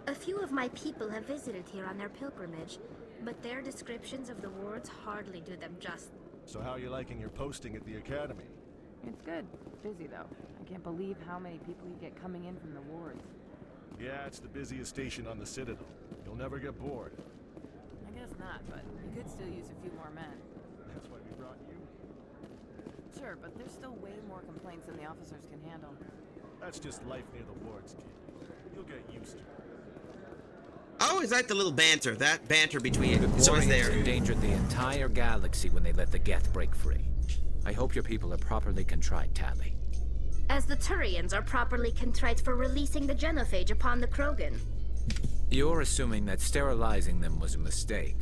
A few of my people have visited here on their pilgrimage, but their descriptions of the wards hardly do them justice.
So how are you liking your posting at the academy?
It's good. Busy, though. I can't believe how many people you get coming in from the wards.
Yeah, it's the busiest station on the Citadel. You'll never get bored.
I guess not, but you could still use a few more men.
That's why we brought you.
Sure, but there's still way more complaints than the officers can handle.
That's just life near the wards, kid. You'll get used to it.
I always like the little banter. That banter between
The
it's always
Quarians
there.
endangered the entire galaxy when they let the Geth break free. I hope your people are properly contrite, Tally.
As the Turians are properly contrite for releasing the genophage upon the Krogan.
You're assuming that sterilizing them was a mistake.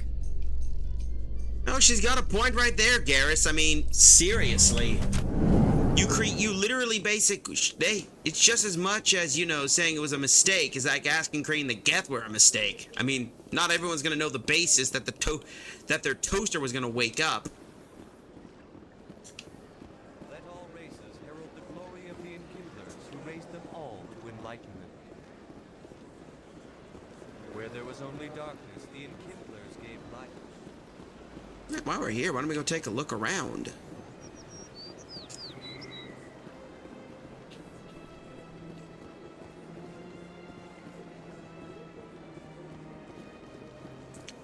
No, she's got a point right there, Garrus. I mean, seriously. You literally it's just as much as, you know, saying it was a mistake is like asking Crane the Geth were a mistake. I mean, not everyone's gonna know the basis that their toaster was gonna wake up.
Let all races herald the glory of the Enkindlers who raised them all to enlightenment. Where there was only darkness, the Enkindlers gave light.
While we're here, why don't we go take a look around?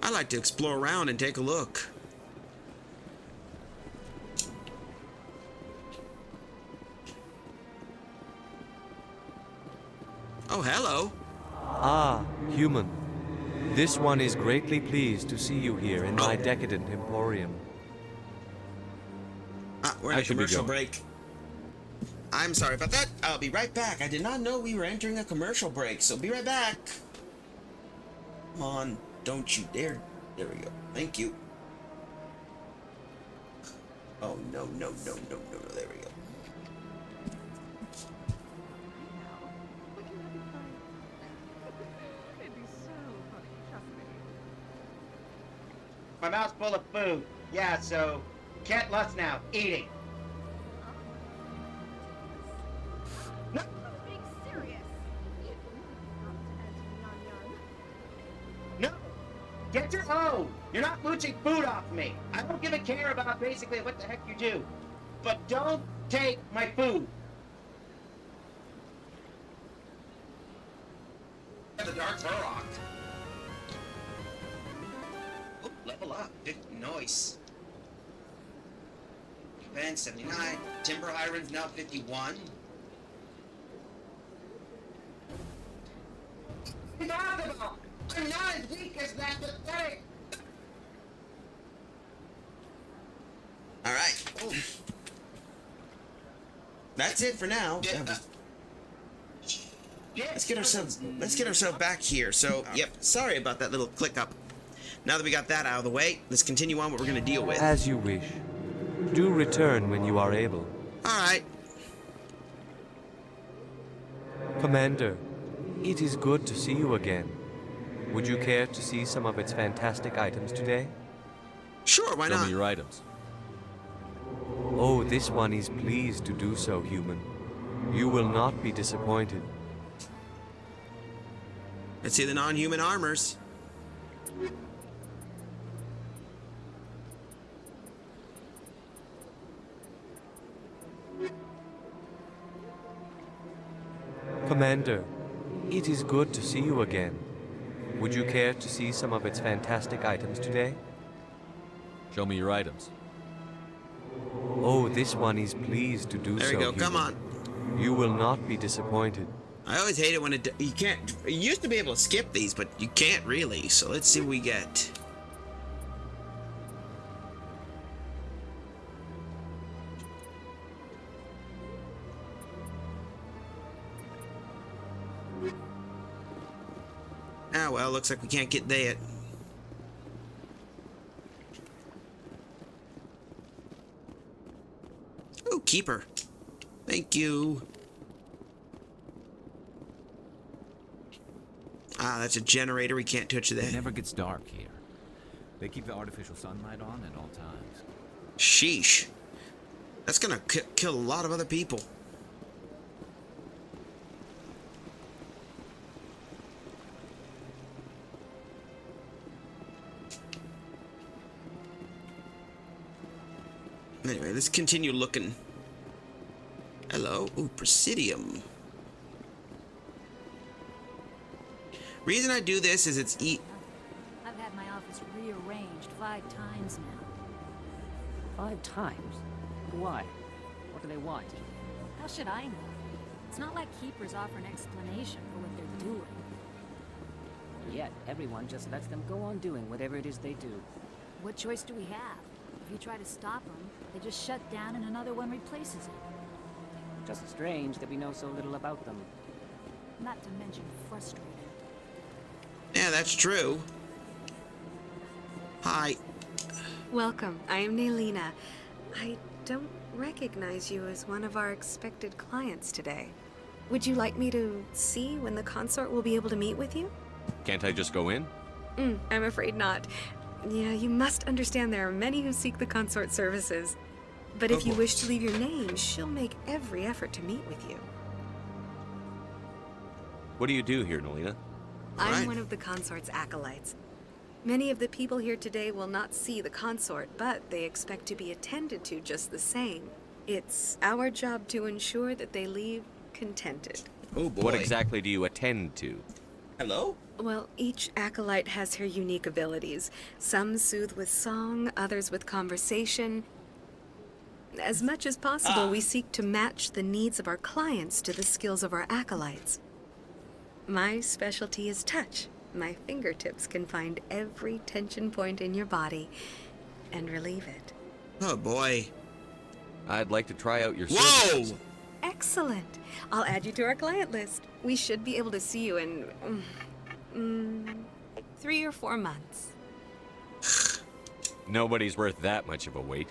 I like to explore around and take a look. Oh, hello.
Ah, human. This one is greatly pleased to see you here in my decadent emporium.
We're in a commercial break. I'm sorry about that. I'll be right back. I did not know we were entering a commercial break, so be right back. Come on, don't you dare. There we go. Thank you. Oh, no. There we go.
My mouth's full of food. Yeah, so can't lust now. Eating. No. No. Get your own. You're not mooching food off me. I don't give a care about basically what the heck you do. But don't take my food.
The Dark Turok. Oh, level up. Nice. Defense 79. Timber Iron's now 51.
Impossible! I'm not as weak as that pathetic.
Alright. That's it for now. Let's get ourselves back here. So, yep, sorry about that little click up. Now that we got that out of the way, let's continue on what we're gonna deal with.
As you wish. Do return when you are able.
Alright.
Commander, it is good to see you again. Would you care to see some of its fantastic items today?
Sure, why not?
Show me your items.
Oh, this one is pleased to do so, human. You will not be disappointed.
Let's see the non-human armors.
Commander, it is good to see you again. Would you care to see some of its fantastic items today?
Show me your items.
Oh, this one is pleased to do so.
There we go,
human.
come on.
You will not be disappointed.
I always hate it when you can't. You used to be able to skip these, but you can't really. So let's see what we get. Ah, well, looks like we can't get that. Oh, keeper. Thank you. Ah, that's a generator. We can't touch that.
It never gets dark here. They keep the artificial sunlight on at all times.
Sheesh. That's gonna kill a lot of other people. Anyway, let's continue looking. Hello. Ooh, Presidium. Reason I do this is it's
I've had my office rearranged 5 times now.
5 times? Why? What do they want?
How should I know? It's not like keepers offer an explanation for what they're doing.
Yet, everyone just lets them go on doing whatever it is they do.
What choice do we have? If you try to stop them, they just shut down and another one replaces it.
Just strange that we know so little about them.
Not to mention frustrating.
Yeah, that's true. Hi.
Welcome. I am Naylina. I don't recognize you as one of our expected clients today. Would you like me to see when the consort will be able to meet with you?
Can't I just go in?
I'm afraid not. Yeah, you must understand there are many who seek the consort services. But if you wish to leave your name, she'll make every effort to meet with you.
What do you do here, Nolina?
I'm one of the consort's acolytes. Many of the people here today will not see the consort, but they expect to be attended to just the same. It's our job to ensure that they leave contented.
Oh boy.
What exactly do you attend to?
Hello?
Well, each acolyte has her unique abilities. Some soothe with song, others with conversation. As much as possible, we seek to match the needs of our clients to the skills of our acolytes. My specialty is touch. My fingertips can find every tension point in your body and relieve it.
Oh boy.
I'd like to try out your services.
Whoa!
Excellent. I'll add you to our client list. We should be able to see you in 3 or 4 months.
Nobody's worth that much of a wait.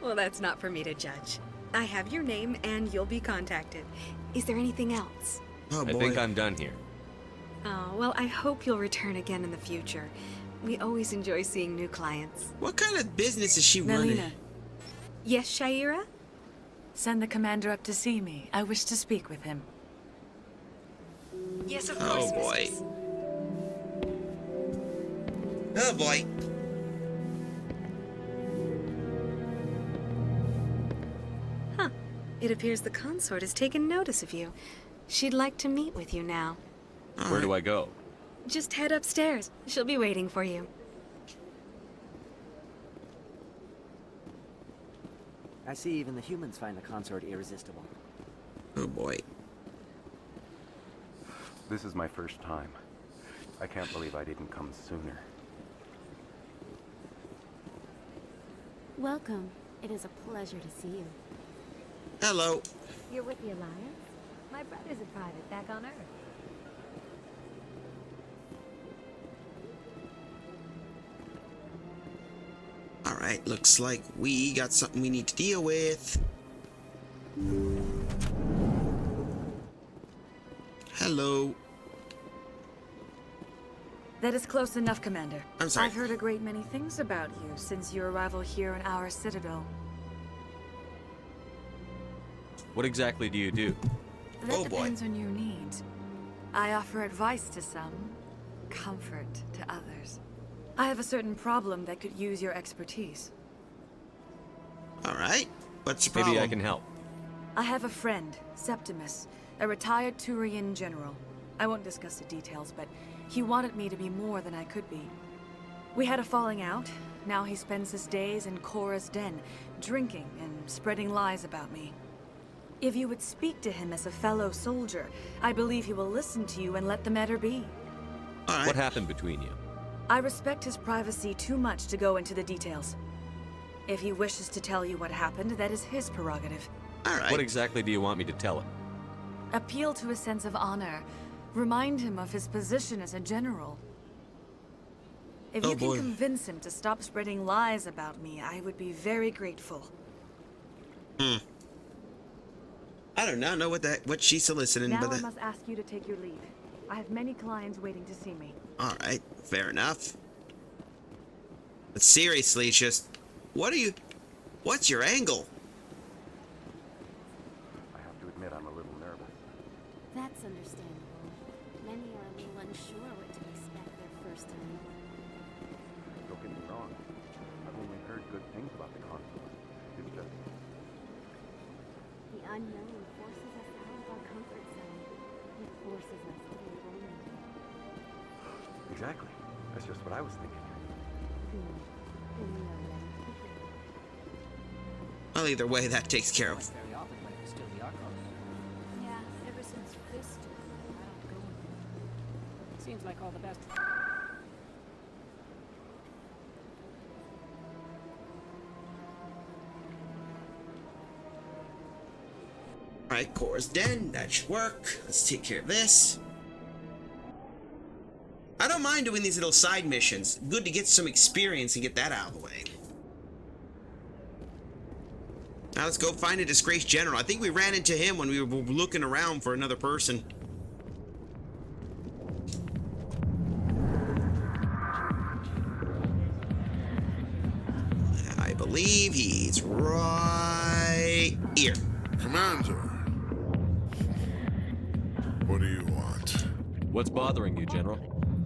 Well, that's not for me to judge. I have your name and you'll be contacted. Is there anything else?
Oh boy.
I think I'm done here.
Oh, well, I hope you'll return again in the future. We always enjoy seeing new clients.
What kind of business is she running?
Naylina.
Yes, Shaira?
Send the commander up to see me. I wish to speak with him.
Yes, of course,
Oh boy.
mistress.
Oh boy.
Huh. It appears the consort has taken notice of you. She'd like to meet with you now.
Where do I go?
Just head upstairs. She'll be waiting for you.
I see even the humans find the consort irresistible.
Oh boy.
This is my first time. I can't believe I didn't come sooner.
Welcome. It is a pleasure to see you.
Hello.
You're with the Alliance? My brother's a private back on Earth.
Alright, looks like we got something we need to deal with. Hello.
That is close enough, Commander.
I'm sorry.
I've heard a great many things about you since your arrival here in our citadel.
What exactly do you do?
That depends on your needs. I offer advice to some, comfort to others. I have a certain problem that could use your expertise.
Alright. What's the problem?
Maybe I can help.
I have a friend, Septimus, a retired Turian general. I won't discuss the details, but he wanted me to be more than I could be. We had a falling out. Now he spends his days in Korra's den, drinking and spreading lies about me. If you would speak to him as a fellow soldier, I believe he will listen to you and let the matter be.
What happened between you?
I respect his privacy too much to go into the details. If he wishes to tell you what happened, that is his prerogative.
What exactly do you want me to tell him?
Appeal to his sense of honor. Remind him of his position as a general. If you can convince him to stop spreading lies about me, I would be very grateful.
I do not know what she's soliciting,
Now
but
I must ask you to take your leave. I have many clients waiting to see me.
all right, fair enough. But seriously, it's just, what's your angle?
I have to admit I'm a little nervous.
That's understandable. Many are a little unsure what to expect their first time.
Don't get me wrong. I've only heard good things about the consulate. It's just...
The unknown forces us out of our comfort zone. It forces us to be vulnerable.
Exactly. That's just what I was thinking.
Well, either way, that takes care of.
Very often when it was still the Archon.
Yeah, ever since Fist took over, I don't go anymore.
Seems like all the best.
Alright, Core's den. That should work. Let's take care of this. I don't mind doing these little side missions. Good to get some experience and get that out of the way. Now let's go find a disgraced general. I think we ran into him when we were looking around for another person. I believe he's right here.
Commander, what do you want?
What's bothering you, General?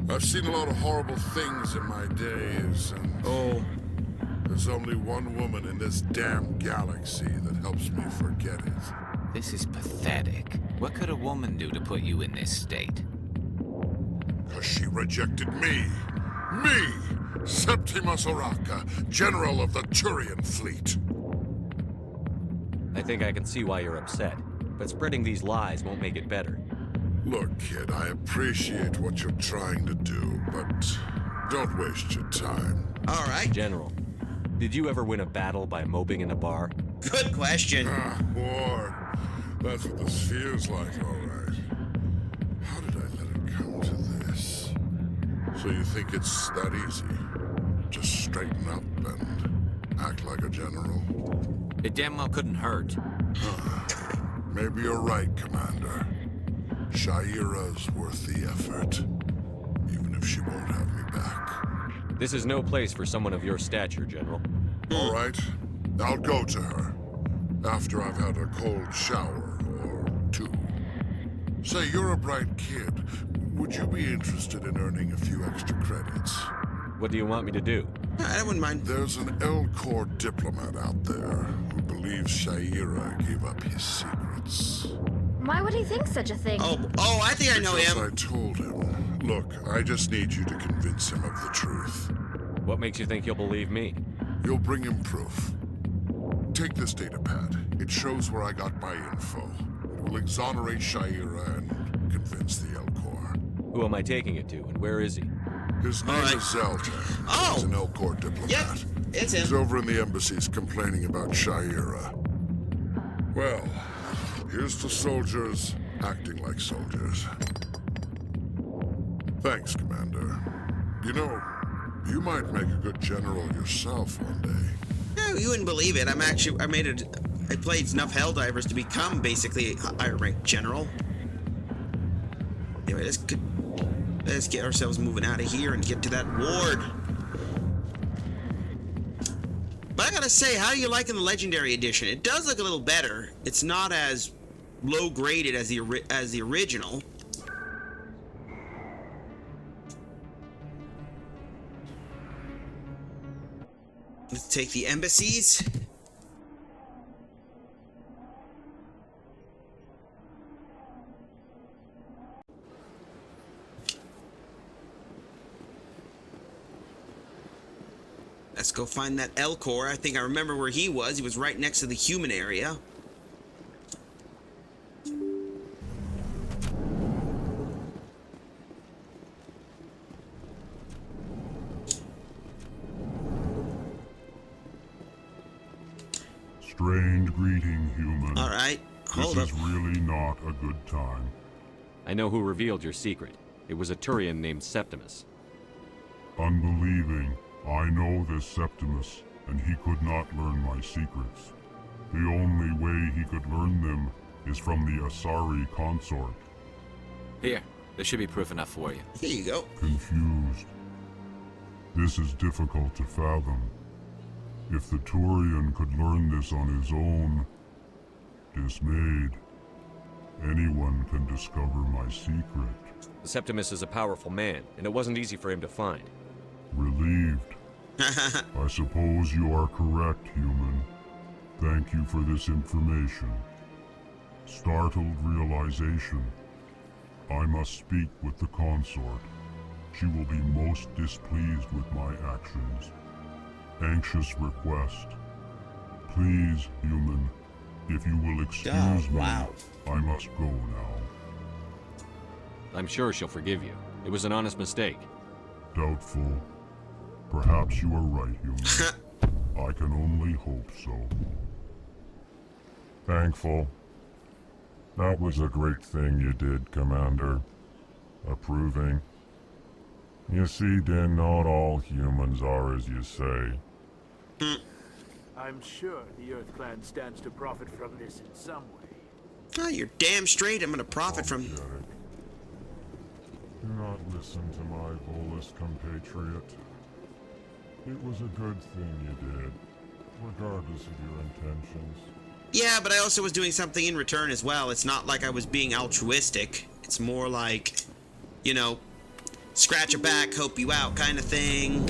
I've seen a lot of horrible things in my days, and there's only one woman in this damn galaxy that helps me forget it.
This is pathetic. What could a woman do to put you in this state?
Because she rejected me. Me! Septimus Oraka, General of the Turian Fleet.
I think I can see why you're upset, but spreading these lies won't make it better.
Look, kid, I appreciate what you're trying to do, but don't waste your time.
All right.
General, did you ever win a battle by moping in a bar?
Good question.
War. That's what this feels like, all right. How did I let it come to this? So you think it's that easy? Just straighten up and act like a general?
It damn well couldn't hurt.
Maybe you're right, Commander. Shaira's worth the effort, even if she won't have me back.
This is no place for someone of your stature, General.
All right, I'll go to her, after I've had a cold shower or two. Say, you're a bright kid. Would you be interested in earning a few extra credits?
What do you want me to do?
I wouldn't mind.
There's an L-Corps diplomat out there who believes Shaira gave up his secrets.
Why would he think such a thing?
Oh, I think I know him.
Because I told him. Look, I just need you to convince him of the truth.
What makes you think he'll believe me?
You'll bring him proof. Take this data pad. It shows where I got my info. It will exonerate Shaira and convince the L-Corps.
Who am I taking it to, and where is he?
His name is Zelda. He's an L-Corps diplomat.
Yep, it's him.
He's over in the embassies complaining about Shaira. Well, here's to soldiers acting like soldiers. Thanks, Commander. You know, you might make a good general yourself one day.
No, you wouldn't believe it. I played enough Helldivers to become basically a higher ranked general. Anyway, let's get ourselves moving out of here and get to that ward. But I gotta say, how are you liking the Legendary Edition? It does look a little better. It's not as low graded as the original. Let's take the embassies. Let's go find that L-Corps. I think I remember where he was. He was right next to the human area.
Strange greeting, human.
All right, hold
This is really not a good time.
I know who revealed your secret. It was a Turian named Septimus.
Unbelieving. I know this Septimus, and he could not learn my secrets. The only way he could learn them is from the Asari consort.
Here, there should be proof enough for you.
Here you go.
Confused. This is difficult to fathom. If the Turian could learn this on his own, dismayed, anyone can discover my secret.
Septimus is a powerful man, and it wasn't easy for him to find.
Relieved. I suppose you are correct, human. Thank you for this information. Startled realization. I must speak with the consort. She will be most displeased with my actions. Anxious request. Please, human, if you will excuse me, I must go now.
I'm sure she'll forgive you. It was an honest mistake.
Doubtful. Perhaps you are right, human. I can only hope so. Thankful. That was a great thing you did, Commander. Approving. You see, Din, not all humans are as you say.
I'm sure the Earth Clan stands to profit from this in some way.
Oh, you're damn straight I'm gonna profit from...
Do not listen to my Volus compatriot. It was a good thing you did, regardless of your intentions.
Yeah, but I also was doing something in return as well. It's not like I was being altruistic. It's more like, you know, scratch your back, help you out kind of thing.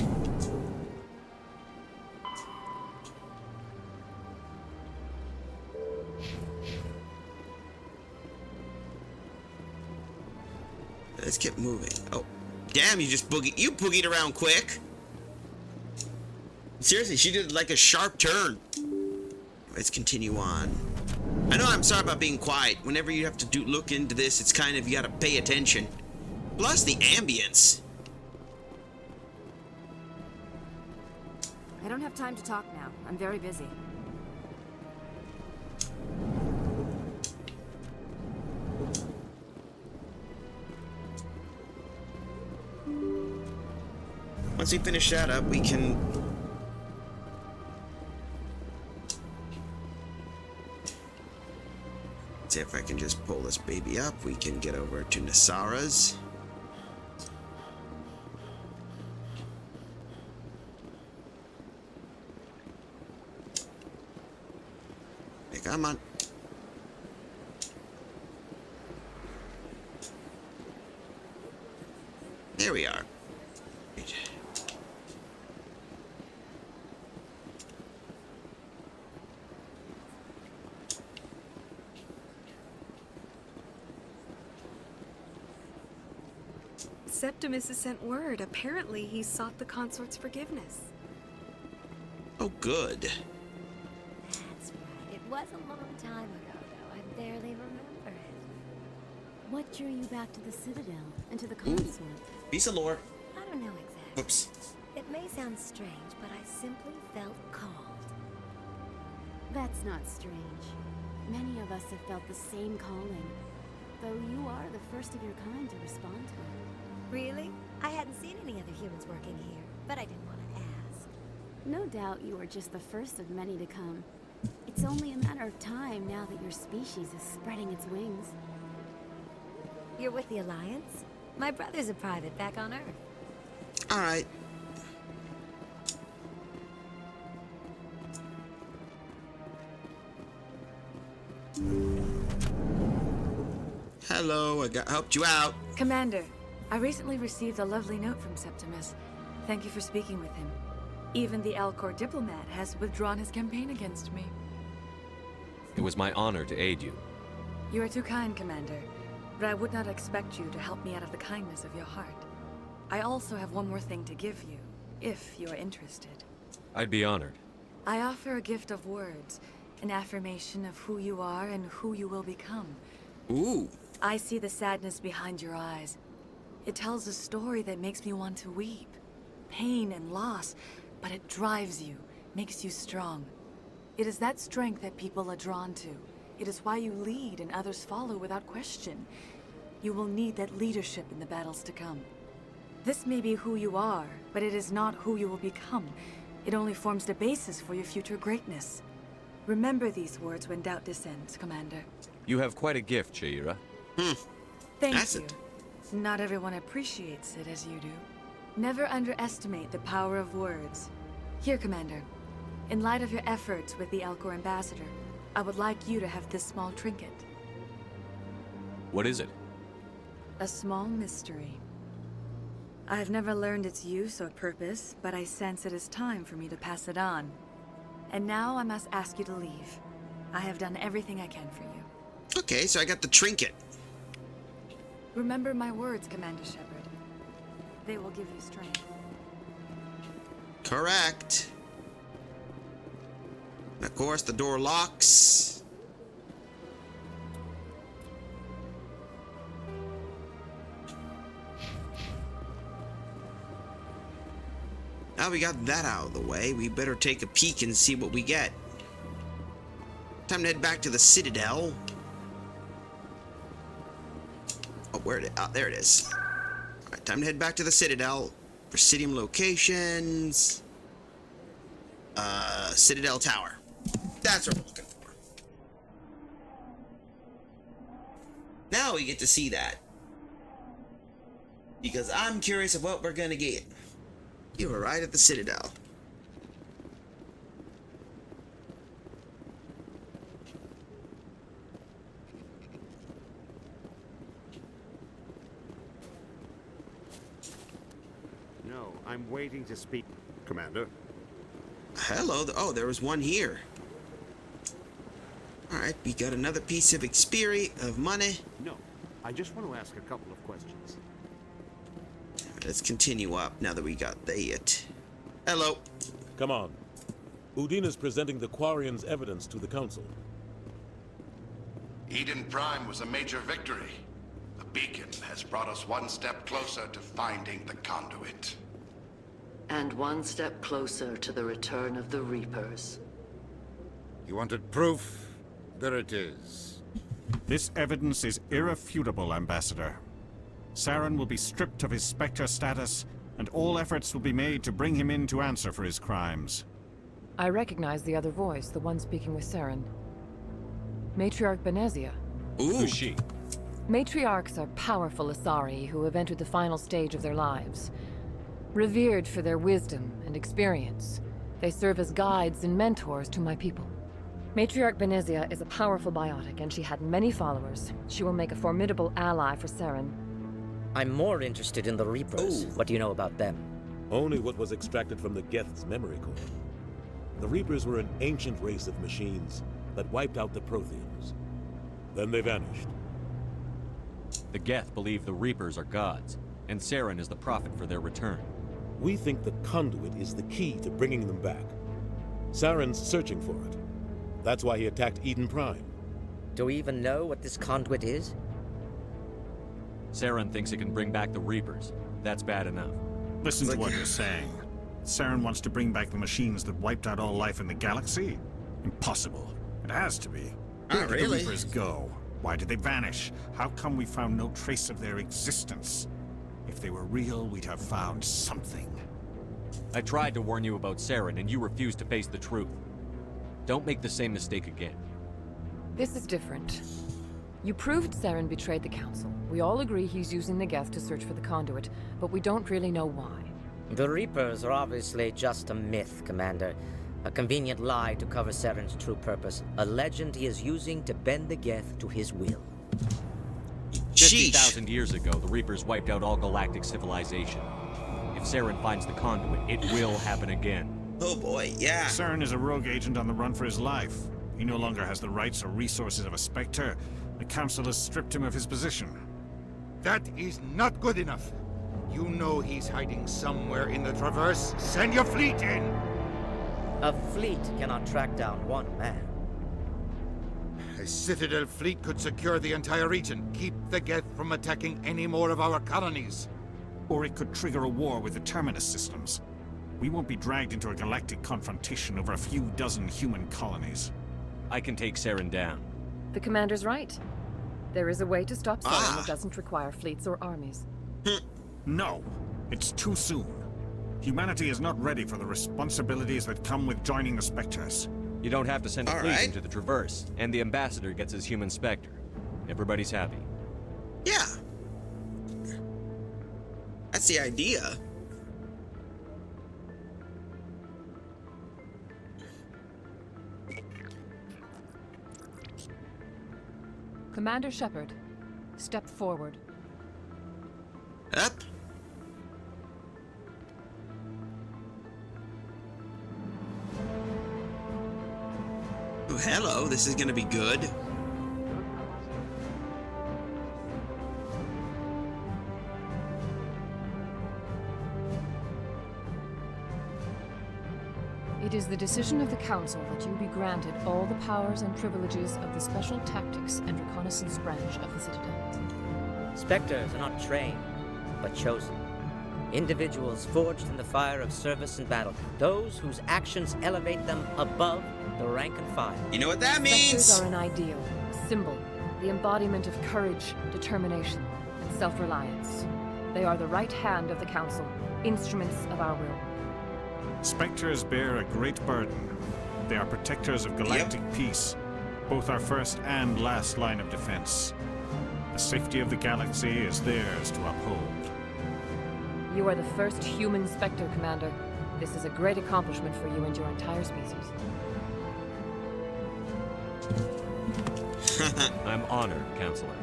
Let's get moving. Oh, damn, you boogied around quick. Seriously, she did like a sharp turn. Let's continue on. I know I'm sorry about being quiet. Whenever you have to look into this, it's kind of, you gotta pay attention. Plus the ambience.
I don't have time to talk now. I'm very busy.
Once we finish that up, we can... see if I can just pull this baby up. We can get over to Nasara's. Hey, come on. There we are.
Septimus has sent word. Apparently, he sought the consort's forgiveness.
Oh, good.
That's right. It was a long time ago, though. I barely remember it.
What drew you back to the Citadel and to the consort?
Piece of lore.
I don't know exactly.
Whoops.
It may sound strange, but I simply felt called.
That's not strange. Many of us have felt the same calling, though you are the first of your kind to respond to it.
Really? I hadn't seen any other humans working here, but I didn't want to ask.
No doubt you are just the first of many to come. It's only a matter of time now that your species is spreading its wings.
You're with the Alliance? My brother's a private back on Earth.
All right. Hello, I helped you out.
Commander, I recently received a lovely note from Septimus. Thank you for speaking with him. Even the Alcor diplomat has withdrawn his campaign against me.
It was my honor to aid you.
You are too kind, Commander, but I would not expect you to help me out of the kindness of your heart. I also have one more thing to give you, if you are interested.
I'd be honored.
I offer a gift of words, an affirmation of who you are and who you will become.
Ooh.
I see the sadness behind your eyes. It tells a story that makes me want to weep. Pain and loss, but it drives you, makes you strong. It is that strength that people are drawn to. It is why you lead and others follow without question. You will need that leadership in the battles to come. This may be who you are, but it is not who you will become. It only forms the basis for your future greatness. Remember these words when doubt descends, Commander.
You have quite a gift, Shaira.
Thank you. Not everyone appreciates it as you do. Never underestimate the power of words. Here, Commander. In light of your efforts with the Elcor Ambassador, I would like you to have this small trinket.
What is it?
A small mystery. I have never learned its use or purpose, but I sense it is time for me to pass it on. And now I must ask you to leave. I have done everything I can for you.
Okay, so I got the trinket.
Remember my words, Commander Shepard. They will give you strength.
Correct. And of course, the door locks. Now we got that out of the way, we better take a peek and see what we get. Time to head back to the Citadel. Oh, where did it? Oh, there it is. Alright, time to head back to the Citadel. Presidium locations. Citadel Tower. That's what we're looking for. Now we get to see that. Because I'm curious of what we're gonna get. You were right at the Citadel.
No, I'm waiting to speak, Commander.
Hello. Oh, there was one here. Alright, we got another piece of experience, of money.
No, I just want to ask a couple of questions.
Let's continue up now that we got that. Hello.
Come on. Udina's presenting the Quarians' evidence to the Council.
Eden Prime was a major victory. The beacon has brought us one step closer to finding the conduit.
And one step closer to the return of the Reapers.
You wanted proof? There it is.
This evidence is irrefutable, Ambassador. Saren will be stripped of his Spectre status, and all efforts will be made to bring him in to answer for his crimes.
I recognize the other voice, the one speaking with Saren. Matriarch Benezia.
Who's she?
Matriarchs are powerful Asari who have entered the final stage of their lives. Revered for their wisdom and experience, they serve as guides and mentors to my people. Matriarch Benezia is a powerful biotic, and she had many followers. She will make a formidable ally for Saren.
I'm more interested in the Reapers.
Ooh.
What do you know about them?
Only what was extracted from the Geth's memory core. The Reapers were an ancient race of machines that wiped out the Protheans. Then they vanished.
The Geth believe the Reapers are gods, and Saren is the prophet for their return.
We think the conduit is the key to bringing them back. Saren's searching for it. That's why he attacked Eden Prime.
Do we even know what this conduit is?
Saren thinks it can bring back the Reapers. That's bad enough.
Listen to what you're saying. Saren wants to bring back the machines that wiped out all life in the galaxy? Impossible. It has to be. Where did the Reapers go? Why did they vanish? How come we found no trace of their existence? If they were real, we'd have found something.
I tried to warn you about Saren, and you refused to face the truth. Don't make the same mistake again.
This is different. You proved Saren betrayed the Council. We all agree he's using the Geth to search for the conduit, but we don't really know why.
The Reapers are obviously just a myth, Commander. A convenient lie to cover Saren's true purpose. A legend he is using to bend the Geth to his will.
50,000 years ago, the Reapers wiped out all galactic civilization. If Saren finds the conduit, it will happen again.
Oh boy, yeah.
Saren is a rogue agent on the run for his life. He no longer has the rights or resources of a Spectre. The Council has stripped him of his position.
That is not good enough. You know he's hiding somewhere in the Traverse. Send your fleet in!
A fleet cannot track down one man.
A Citadel fleet could secure the entire region, keep the Geth from attacking any more of our colonies.
Or it could trigger a war with the Terminus systems. We won't be dragged into a galactic confrontation over a few dozen human colonies.
I can take Saren down.
The Commander's right. There is a way to stop Saren that doesn't require fleets or armies.
No, it's too soon. Humanity is not ready for the responsibilities that come with joining the Spectres.
You don't have to send a fleet into the Traverse, and the ambassador gets his human Spectre. Everybody's happy.
Yeah. That's the idea.
Commander Shepard, step forward.
Up. Oh, hello. This is gonna be good.
It is the decision of the Council that you be granted all the powers and privileges of the Special Tactics and Reconnaissance branch of the Citadel.
Spectres are not trained, but chosen. Individuals forged in the fire of service and battle. Those whose actions elevate them above the rank and file.
You know what that means?
Spectres are an ideal, a symbol, the embodiment of courage, determination, and self-reliance. They are the right hand of the Council, instruments of our will.
Spectres bear a great burden. They are protectors of galactic peace, both our first and last line of defense. The safety of the galaxy is theirs to uphold.
You are the first human Spectre, Commander. This is a great accomplishment for you and your entire species.
I'm honored, Counselor.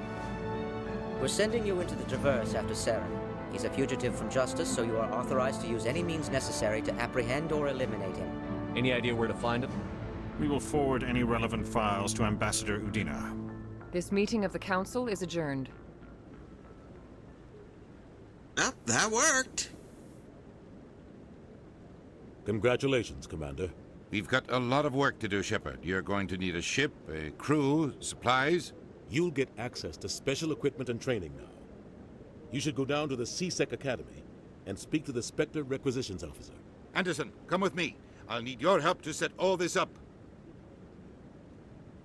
We're sending you into the Traverse after Saren. He's a fugitive from justice, so you are authorized to use any means necessary to apprehend or eliminate him.
Any idea where to find him?
We will forward any relevant files to Ambassador Udina.
This meeting of the Council is adjourned.
Oh, that worked.
Congratulations, Commander.
We've got a lot of work to do, Shepard. You're going to need a ship, a crew, supplies.
You'll get access to special equipment and training now. You should go down to the CSEC Academy and speak to the Spectre Requisitions Officer.
Anderson, come with me. I'll need your help to set all this up.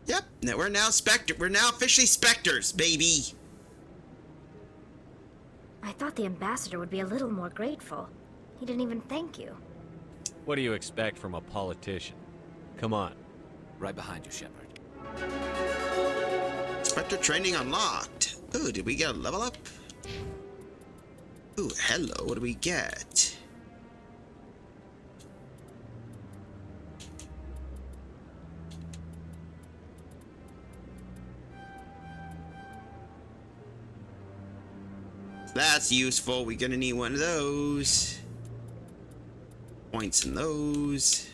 Yep, now we're now officially Spectres, baby.
I thought the ambassador would be a little more grateful. He didn't even thank you.
What do you expect from a politician? Come on.
Right behind you, Shepard.
Spectre training unlocked. Ooh, did we get a level up? Ooh, hello, what do we get? That's useful. We're gonna need one of those. Points in those.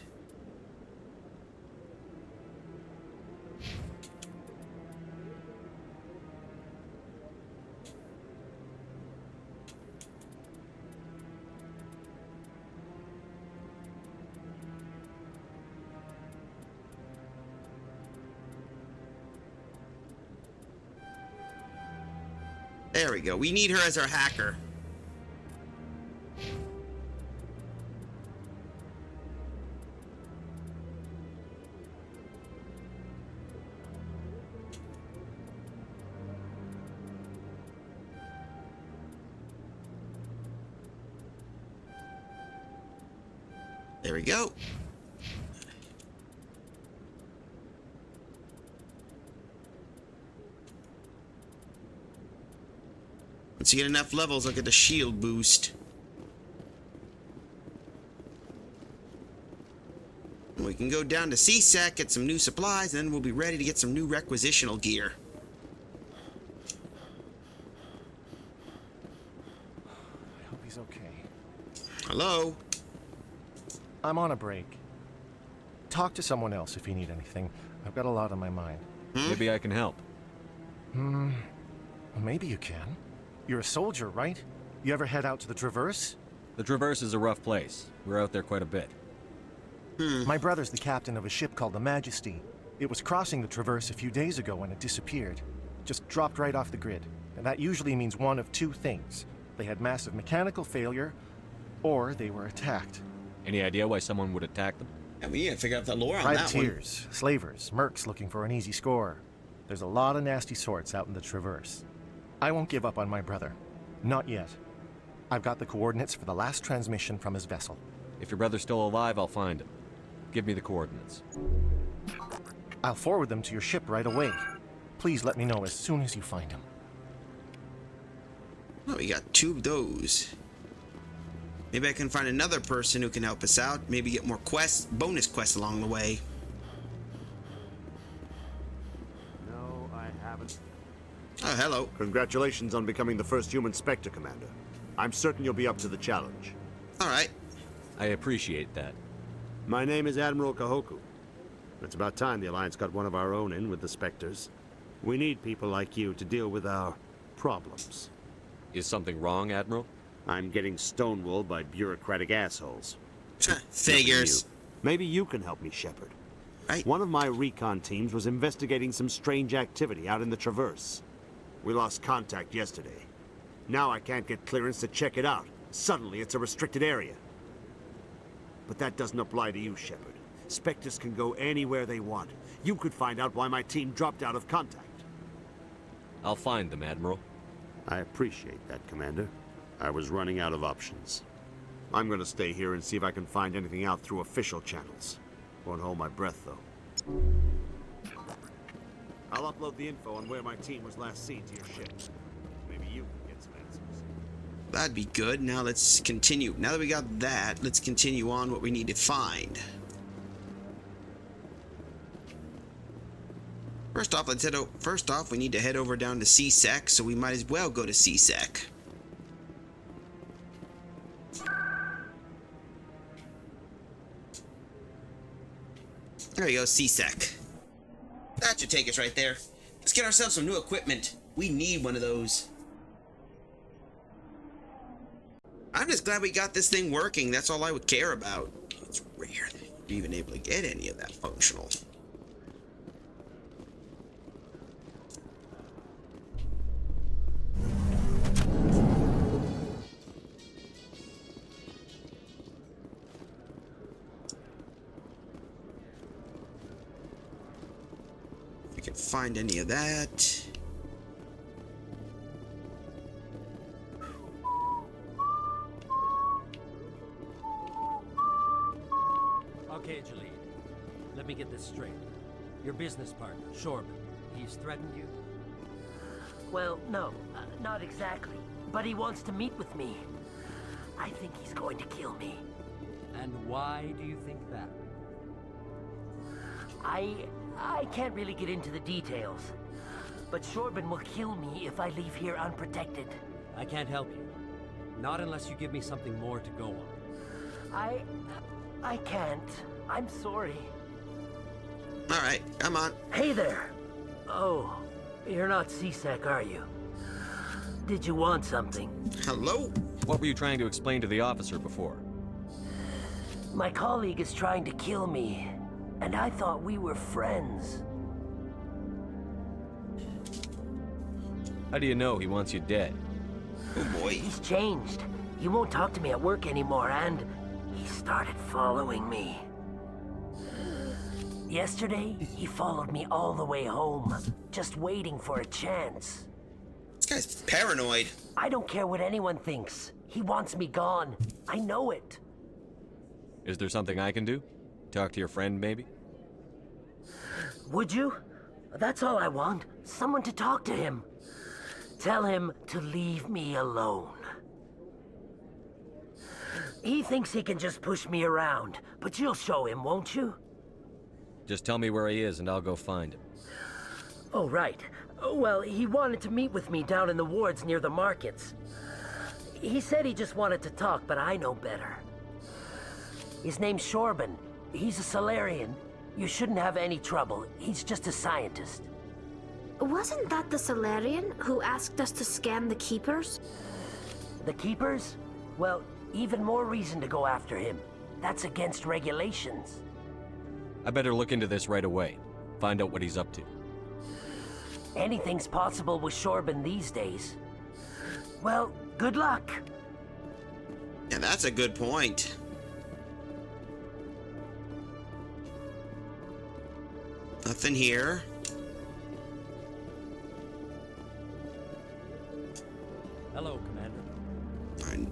There we go. We need her as our hacker. There we go. Once you get enough levels, I'll get the shield boost. And we can go down to CSEC, get some new supplies, and then we'll be ready to get some new requisitional gear.
I hope he's okay.
Hello?
I'm on a break. Talk to someone else if you need anything. I've got a lot on my mind.
Maybe I can help.
Well, maybe you can. You're a soldier, right? You ever head out to the Traverse?
The Traverse is a rough place. We're out there quite a bit.
My brother's the captain of a ship called the Majesty. It was crossing the Traverse a few days ago when it disappeared. Just dropped right off the grid. And that usually means one of two things. They had massive mechanical failure, or they were attacked.
Any idea why someone would attack them?
Yeah, we need to figure out the lore on that one.
Privateers, slavers, mercs looking for an easy score. There's a lot of nasty sorts out in the Traverse. I won't give up on my brother. Not yet. I've got the coordinates for the last transmission from his vessel.
If your brother's still alive, I'll find him. Give me the coordinates.
I'll forward them to your ship right away. Please let me know as soon as you find them.
Oh, we got 2 of those. Maybe I can find another person who can help us out. Maybe get more quests, bonus quests along the way.
No, I haven't.
Oh, hello.
Congratulations on becoming the first human Spectre, Commander. I'm certain you'll be up to the challenge.
All right.
I appreciate that.
My name is Admiral Kahoku. It's about time the Alliance got one of our own in with the Spectres. We need people like you to deal with our problems.
Is something wrong, Admiral?
I'm getting stonewalled by bureaucratic assholes.
Figures.
Maybe you can help me, Shepard.
Right.
One of my recon teams was investigating some strange activity out in the Traverse. We lost contact yesterday. Now I can't get clearance to check it out. Suddenly it's a restricted area. But that doesn't apply to you, Shepard. Spectres can go anywhere they want. You could find out why my team dropped out of contact.
I'll find them, Admiral.
I appreciate that, Commander. I was running out of options. I'm gonna stay here and see if I can find anything out through official channels. Won't hold my breath, though. I'll upload the info on where my team was last seen to your ship. Maybe you can get some answers.
That'd be good. Now let's continue. Now that we got that, let's continue on what we need to find. First off, we need to head over down to CSEC, so we might as well go to CSEC. There we go, CSEC. That should take us right there. Let's get ourselves some new equipment. We need one of those. I'm just glad we got this thing working. That's all I would care about. It's rare that you're even able to get any of that functional. Can find any of that.
Okay, Jaleel. Let me get this straight. Your business partner, Shorban, he's threatened you?
Well, no, not exactly. But he wants to meet with me. I think he's going to kill me.
And why do you think that?
I can't really get into the details, but Shorban will kill me if I leave here unprotected.
I can't help you. Not unless you give me something more to go on.
I can't. I'm sorry.
Alright, come on.
Hey there. Oh, you're not CSEC, are you? Did you want something?
Hello?
What were you trying to explain to the officer before?
My colleague is trying to kill me. And I thought we were friends.
How do you know he wants you dead?
Oh boy.
He's changed. He won't talk to me at work anymore, and he started following me. Yesterday, he followed me all the way home, just waiting for a chance.
This guy's paranoid.
I don't care what anyone thinks. He wants me gone. I know it.
Is there something I can do? Talk to your friend, maybe?
Would you? That's all I want. Someone to talk to him. Tell him to leave me alone. He thinks he can just push me around, but you'll show him, won't you?
Just tell me where he is and I'll go find him.
Oh, right. Well, he wanted to meet with me down in the wards near the markets. He said he just wanted to talk, but I know better. His name's Shorban. He's a Solarian. You shouldn't have any trouble. He's just a scientist.
Wasn't that the Solarian who asked us to scan the Keepers?
The Keepers? Well, even more reason to go after him. That's against regulations.
I better look into this right away. Find out what he's up to.
Anything's possible with Shorban these days. Well, good luck.
Yeah, that's a good point. Nothing here.
Hello, Commander.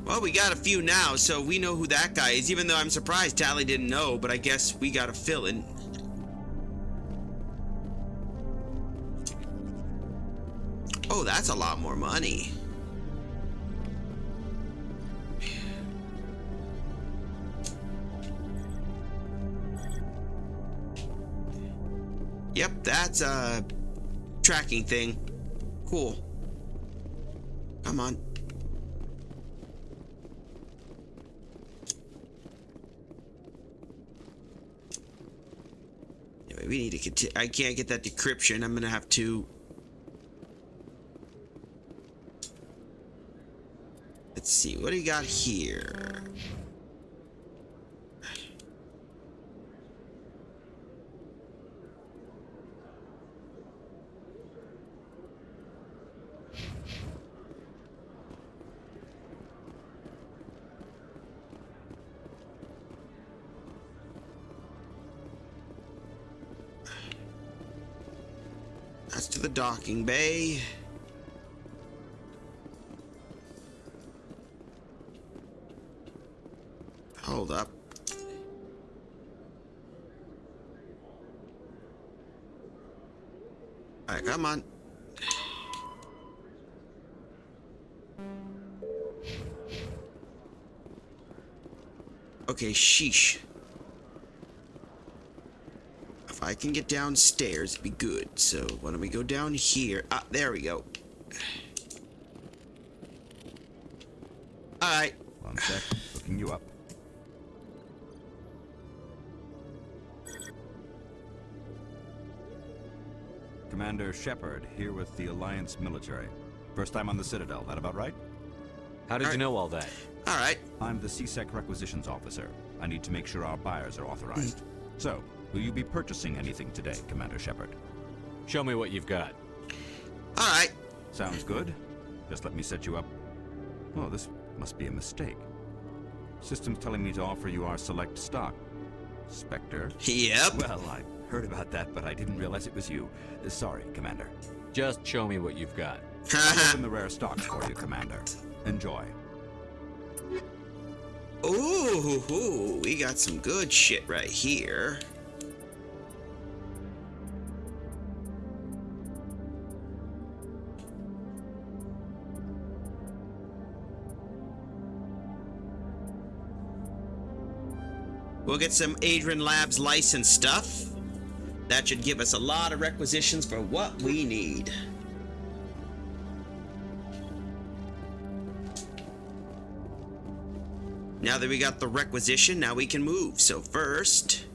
Well, we got a few now, so we know who that guy is, even though I'm surprised Tally didn't know, but I guess we got a fill-in. Oh, that's a lot more money. Yep, that's a tracking thing. Cool. Come on. Anyway, we need to continue. I can't get that decryption. I'm gonna have to. Let's see. What do you got here? That's to the docking bay. Hold up. All right, come on. Okay, sheesh. If I can get downstairs, it'd be good. So why don't we go down here? Ah, there we go. All right.
One sec. Looking you up. Commander Shepard, here with the Alliance military. First time on the Citadel, that about right?
How did you know all that?
All right.
I'm the CSEC requisitions officer. I need to make sure our buyers are authorized. So, will you be purchasing anything today, Commander Shepard?
Show me what you've got.
All right.
Sounds good. Just let me set you up. Oh, this must be a mistake. System's telling me to offer you our select stock. Spectre.
Yep.
Well, I heard about that, but I didn't realize it was you. Sorry, Commander.
Just show me what you've got.
I'll open the rare stocks for you, Commander. Enjoy.
Ooh, we got some good shit right here. We'll get some Adrian Labs licensed stuff. That should give us a lot of requisitions for what we need. Now that we got the requisition, now we can move. So first,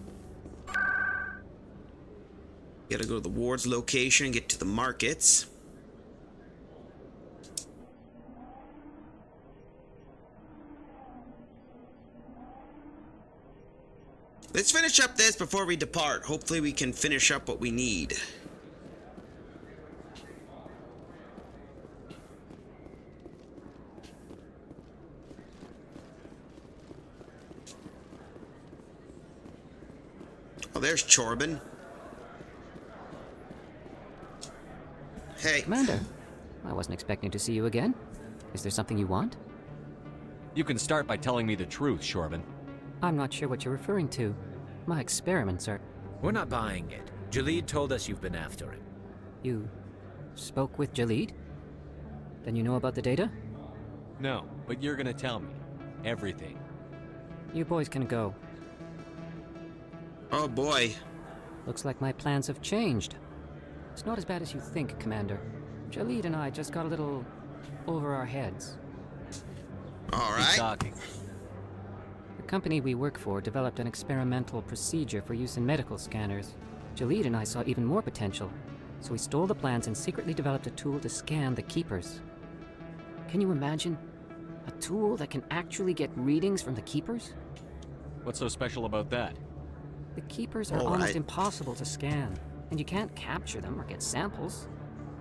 gotta go to the ward's location, get to the markets. Let's finish up this before we depart. Hopefully we can finish up what we need. Oh, there's Chorbin. Hey.
Commander, I wasn't expecting to see you again. Is there something you want?
You can start by telling me the truth, Shorbin.
I'm not sure what you're referring to. My experiments are...
We're not buying it. Jalid told us you've been after him.
You spoke with Jalid? Then you know about the data?
No, but you're gonna tell me. Everything.
You boys can go.
Oh boy.
Looks like my plans have changed. It's not as bad as you think, Commander. Jalid and I just got a little over our heads.
All right.
Keep talking.
The company we work for developed an experimental procedure for use in medical scanners. Jalid and I saw even more potential, so we stole the plans and secretly developed a tool to scan the Keepers. Can you imagine? A tool that can actually get readings from the Keepers?
What's so special about that?
The Keepers are almost impossible to scan, and you can't capture them or get samples.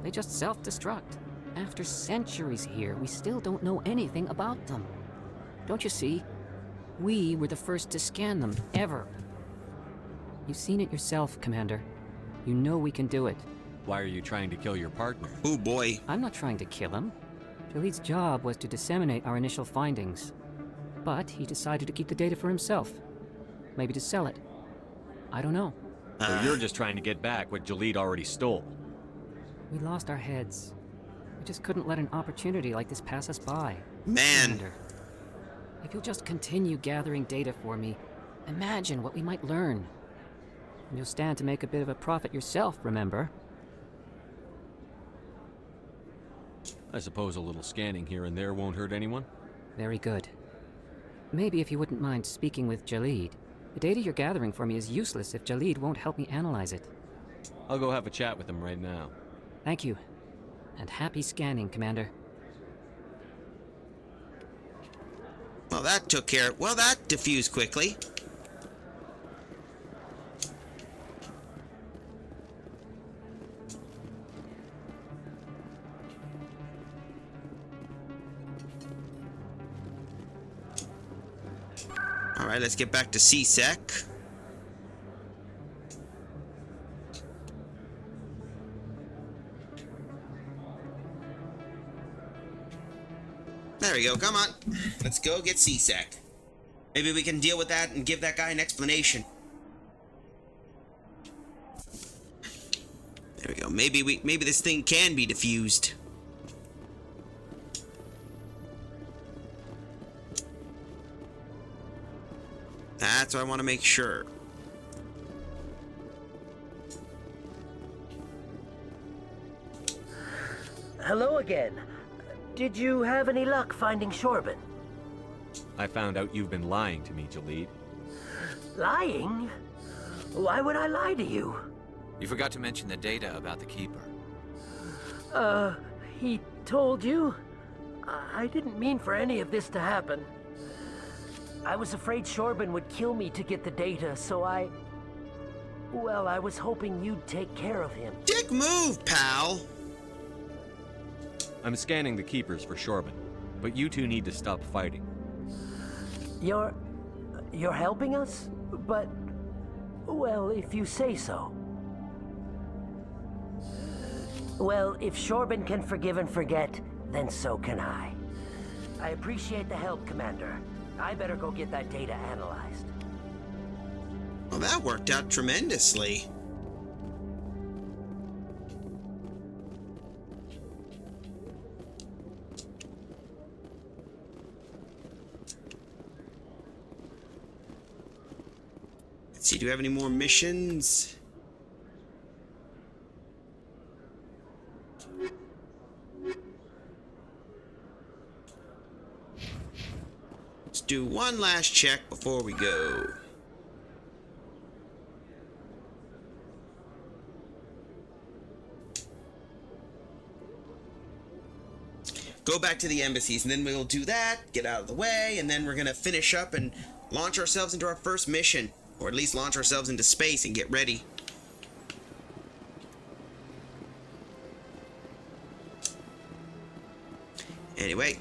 They just self-destruct. After centuries here, we still don't know anything about them. Don't you see? We were the first to scan them, ever. You've seen it yourself, Commander. You know we can do it.
Why are you trying to kill your partner?
Oh boy.
I'm not trying to kill him. Jalid's job was to disseminate our initial findings. But he decided to keep the data for himself. Maybe to sell it. I don't know.
So you're just trying to get back what Jalid already stole.
We lost our heads. We just couldn't let an opportunity like this pass us by.
Man.
Commander, if you'll just continue gathering data for me, imagine what we might learn. And you'll stand to make a bit of a profit yourself, remember?
I suppose a little scanning here and there won't hurt anyone?
Very good. Maybe if you wouldn't mind speaking with Jalid. The data you're gathering for me is useless if Jalid won't help me analyze it.
I'll go have a chat with him right now.
Thank you. And happy scanning, Commander.
Well, that took care. Well, that diffused quickly. All right, let's get back to CSEC. There we go, come on. Let's go get CSEC. Maybe we can deal with that and give that guy an explanation. There we go. Maybe this thing can be diffused. That's what I want to make sure.
Hello again. Did you have any luck finding Shorben?
I found out you've been lying to me, Jalid.
Lying? Why would I lie to you?
You forgot to mention the data about the Keeper.
He told you? I didn't mean for any of this to happen. I was afraid Shorben would kill me to get the data, so well, I was hoping you'd take care of him.
Dick move, pal!
I'm scanning the Keepers for Shorben, but you two need to stop fighting.
You're helping us? But, well, if you say so. Well, if Shorben can forgive and forget, then so can I. I appreciate the help, Commander. I better go get that data analyzed.
Well, that worked out tremendously. Let's see, do we have any more missions? Let's do one last check before we go. Go back to the embassies, and then we'll do that, get out of the way, and then we're gonna finish up and launch ourselves into our first mission. Or at least launch ourselves into space and get ready. Anyway,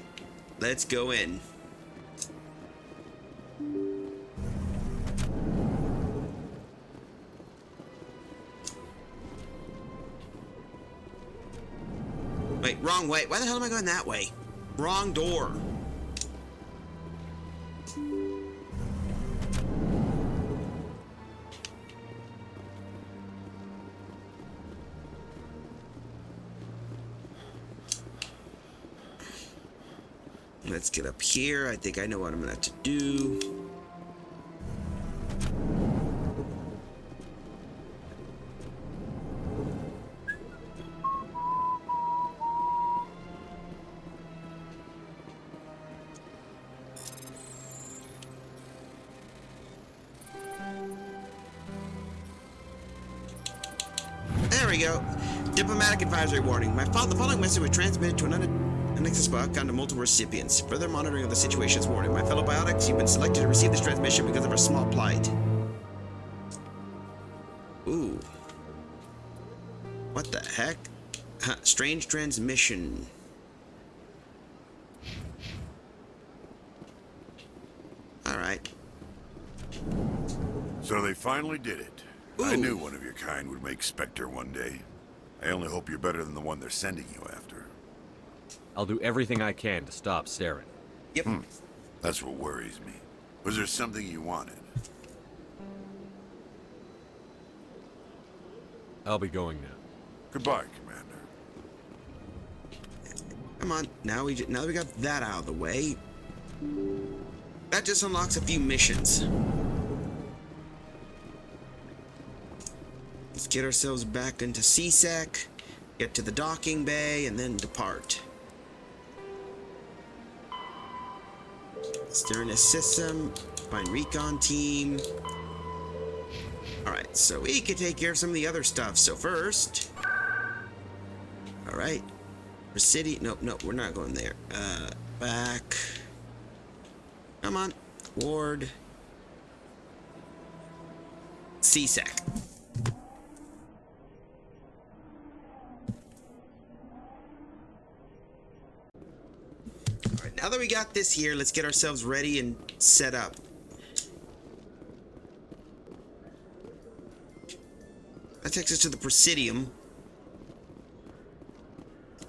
let's go in. Wait, wrong way. Why the hell am I going that way? Wrong door. Let's get up here. I think I know what I'm gonna have to do. There we go. Diplomatic advisory warning. The following message was transmitted to an unaccessed box to multiple recipients. Further monitoring of the situation is warning. My fellow biotics, you've been selected to receive this transmission because of our small plight. Ooh. What the heck? Strange transmission. Alright.
So they finally did it.
Ooh.
I knew one of your kind would make Spectre one day. I only hope you're better than the one they're sending you after.
I'll do everything I can to stop Saren.
Yep.
That's what worries me. Was there something you wanted?
I'll be going now.
Goodbye, Commander.
Come on, now that we got that out of the way, that just unlocks a few missions. Let's get ourselves back into CSEC, get to the docking bay, and then depart. Steering a system, find recon team. Alright, so we could take care of some of the other stuff. So first, alright, city. Nope, we're not going there. Back. Come on, ward. CSEC. Alright, now that we got this here, let's get ourselves ready and set up. That takes us to the Presidium.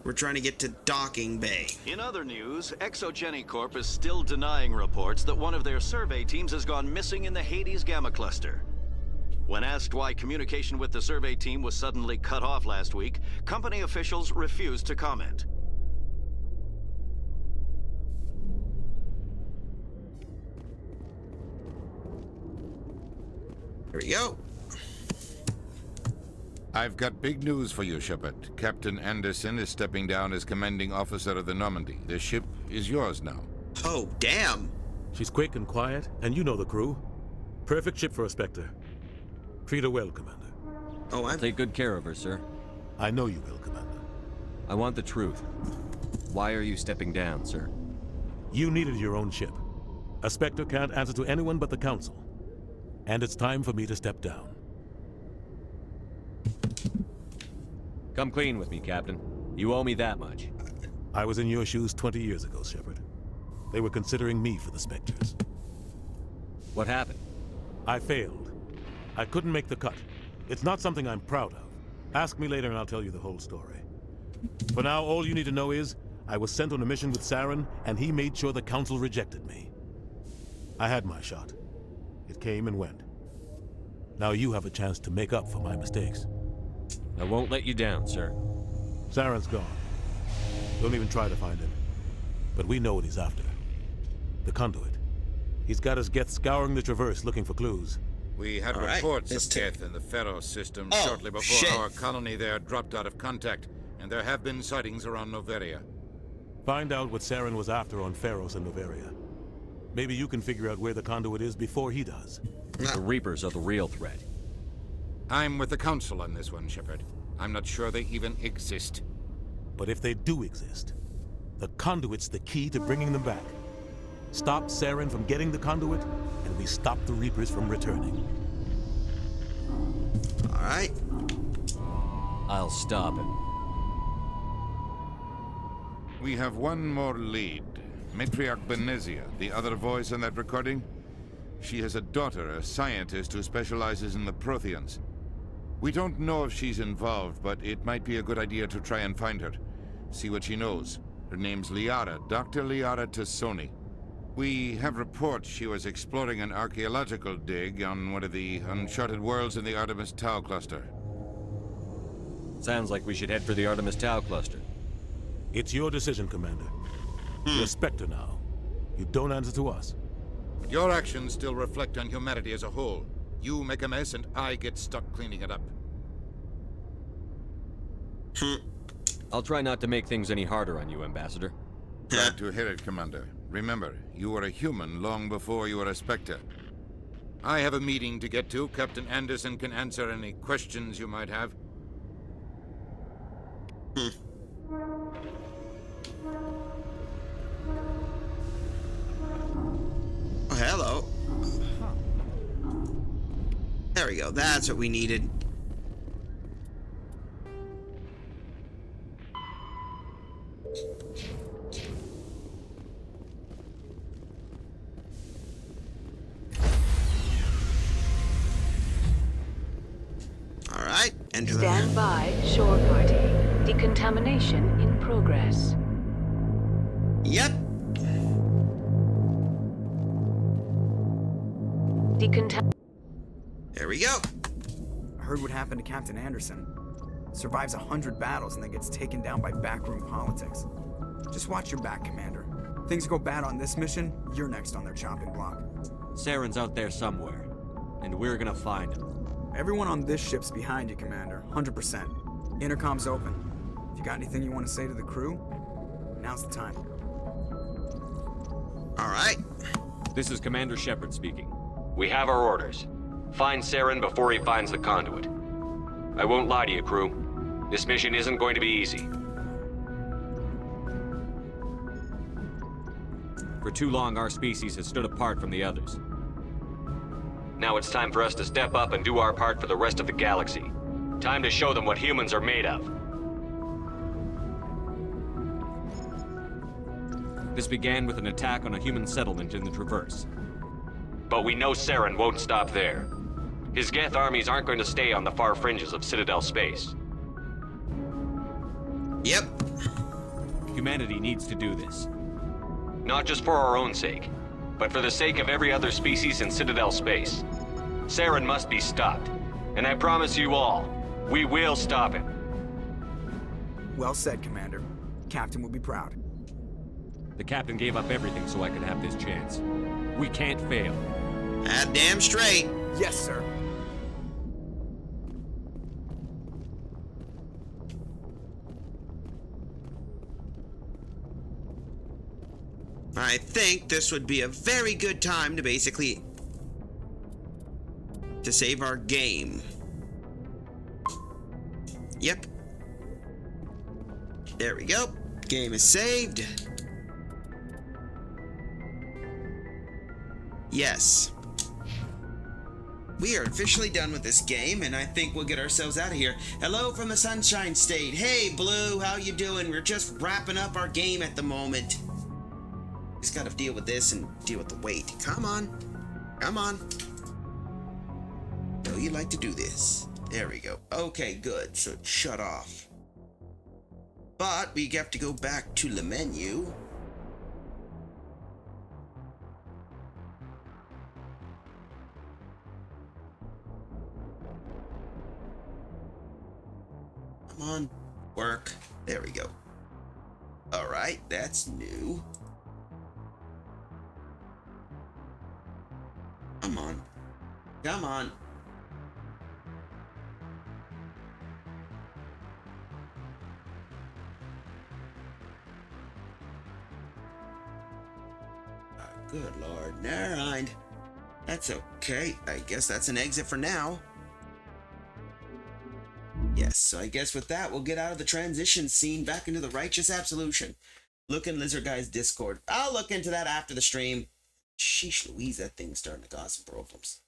We're trying to get to Docking Bay.
In other news, Exogeny Corp is still denying reports that one of their survey teams has gone missing in the Hades Gamma Cluster. When asked why communication with the survey team was suddenly cut off last week, company officials refused to comment.
Here we go.
I've got big news for you, Shepard. Captain Anderson is stepping down as commanding officer of the Normandy. The ship is yours now.
Oh, damn.
She's quick and quiet, and you know the crew. Perfect ship for a Spectre. Treat her well, Commander.
Oh,
I'll take good care of her, sir.
I know you will, Commander.
I want the truth. Why are you stepping down, sir?
You needed your own ship. A Spectre can't answer to anyone but the Council. And it's time for me to step down.
Come clean with me, Captain. You owe me that much.
I was in your shoes 20 years ago, Shepard. They were considering me for the Spectres.
What happened?
I failed. I couldn't make the cut. It's not something I'm proud of. Ask me later and I'll tell you the whole story. For now, all you need to know is, I was sent on a mission with Saren, and he made sure the Council rejected me. I had my shot. It came and went. Now you have a chance to make up for my mistakes.
I won't let you down, sir.
Saren's gone. Don't even try to find him. But we know what he's after. The conduit. He's got his Geth scouring the Traverse looking for clues.
We had reports of Geth in the Pharaoh system shortly before our colony there dropped out of contact, and there have been sightings around Noveria.
Find out what Saren was after on Pharos and Noveria. Maybe you can figure out where the conduit is before he does.
The Reapers are the real threat.
I'm with the Council on this one, Shepard. I'm not sure they even exist.
But if they do exist, the conduit's the key to bringing them back. Stop Saren from getting the conduit, and we stop the Reapers from returning.
All right.
I'll stop him.
We have one more lead. Matriarch Benezia, the other voice in that recording. She has a daughter, a scientist who specializes in the Protheans. We don't know if she's involved, but it might be a good idea to try and find her. See what she knows. Her name's Liara, Dr. Liara Tassoni. We have reports she was exploring an archaeological dig on one of the uncharted worlds in the Artemis Tau cluster.
Sounds like we should head for the Artemis Tau cluster.
It's your decision, Commander. You're a Spectre now. You don't answer to us.
Your actions still reflect on humanity as a whole. You make a mess and I get stuck cleaning it up.
I'll try not to make things any harder on you, Ambassador.
Glad to hear it, Commander. Remember, you were a human long before you were a Spectre. I have a meeting to get to. Captain Anderson can answer any questions you might have.
Oh, hello. There we go. That's what we needed. All right. Enter the
Stand by, shore party. Decontamination in progress.
Yep. There we go.
I heard what happened to Captain Anderson. Survives 100 battles and then gets taken down by backroom politics. Just watch your back, Commander. Things go bad on this mission, you're next on their chopping block.
Saren's out there somewhere, and we're gonna find him.
Everyone on this ship's behind you, Commander. 100%. Intercom's open. If you got anything you want to say to the crew, now's the time.
Alright.
This is Commander Shepard speaking. We have our orders. Find Saren before he finds the conduit. I won't lie to you, crew. This mission isn't going to be easy. For too long, our species has stood apart from the others. Now it's time for us to step up and do our part for the rest of the galaxy. Time to show them what humans are made of. This began with an attack on a human settlement in the Traverse. But we know Saren won't stop there. His Geth armies aren't going to stay on the far fringes of Citadel space.
Yep.
Humanity needs to do this. Not just for our own sake, but for the sake of every other species in Citadel space. Saren must be stopped. And I promise you all, we will stop him.
Well said, Commander. Captain will be proud.
The captain gave up everything so I could have this chance. We can't fail.
Damn straight.
Yes, sir.
I think this would be a very good time to basically save our game. Yep. There we go. Game is saved. Yes. We are officially done with this game, and I think we'll get ourselves out of here. Hello from the Sunshine State. Hey, Blue, how you doing? We're just wrapping up our game at the moment. Just gotta deal with this and deal with the wait. Come on. Come on. No, you like to do this. There we go. Okay, good. So it shut off. But we have to go back to the menu. Come on. Work. There we go. Alright, that's new. Come on. Come on. Good Lord. Never mind. That's okay. I guess that's an exit for now. Yes, so I guess with that, we'll get out of the transition scene back into the Righteous Absolution. Look in Lizard Guy's Discord. I'll look into that after the stream. Sheesh Louise, that thing's starting to cause some problems.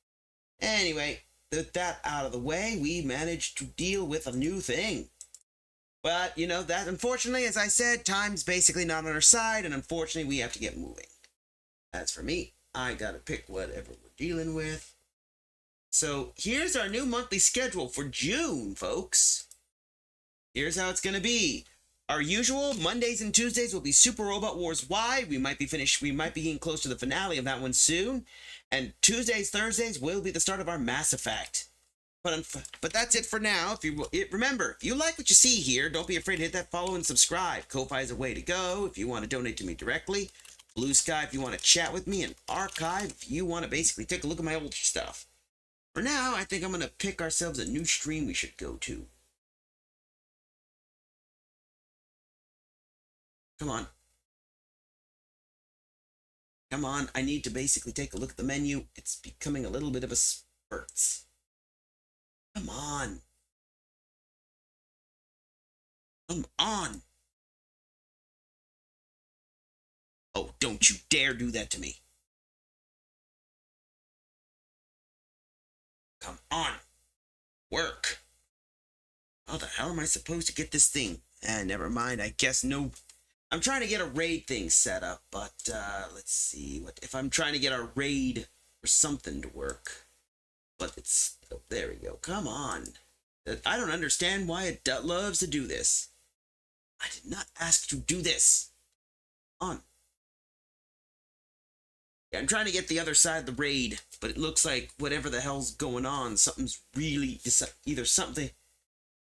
Anyway, with that out of the way, we managed to deal with a new thing. But, you know, that unfortunately, as I said, time's basically not on our side, and unfortunately, we have to get moving. As for me, I gotta pick whatever we're dealing with. So, here's our new monthly schedule for June, folks. Here's how it's gonna be. Our usual Mondays and Tuesdays will be Super Robot Wars Y. We might be getting close to the finale of that one soon. And Tuesdays, Thursdays will be the start of our Mass Effect. But that's it for now. Remember, if you like what you see here, don't be afraid to hit that follow and subscribe. Ko-Fi is a way to go if you want to donate to me directly. Blue Sky if you want to chat with me. And Archive if you want to basically take a look at my old stuff. For now, I think I'm going to pick ourselves a new stream we should go to. Come on. Come on, I need to basically take a look at the menu. It's becoming a little bit of a spurts. Come on. Come on. Oh, don't you dare do that to me. Come on. Work. How the hell am I supposed to get this thing? Never mind. I guess no. I'm trying to get a raid thing set up, but let's see what if I'm trying to get our raid or something to work. But it's there we go. Come on. I don't understand why it loves to do this. I did not ask to do this. On. Yeah, I'm trying to get the other side of the raid, but it looks like whatever the hell's going on, something's really either something.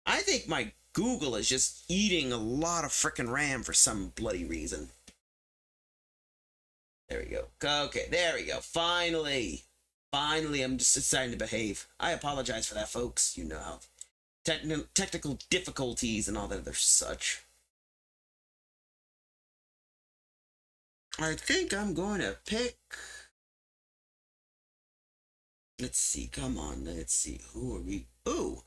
I think my Google is just eating a lot of frickin' RAM for some bloody reason. There we go. Okay, there we go. Finally, I'm just deciding to behave. I apologize for that, folks. You know how technical difficulties and all that other such. I think I'm going to pick... Let's see, come on, let's see. Who are we? Ooh!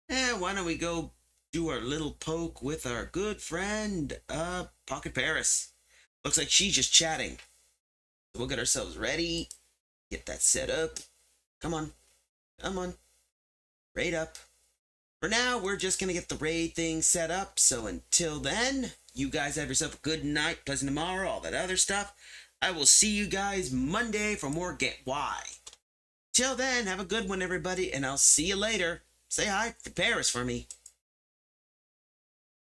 Why don't we go do our little poke with our good friend, Pocket Paris. Looks like she's just chatting. We'll get ourselves ready. Get that set up. Come on. Raid up. For now, we're just gonna get the raid thing set up. So until then, you guys have yourself a good night, pleasant tomorrow, all that other stuff. I will see you guys Monday for more Get Why. Till then, have a good one, everybody, and I'll see you later. Say hi to Paris for me.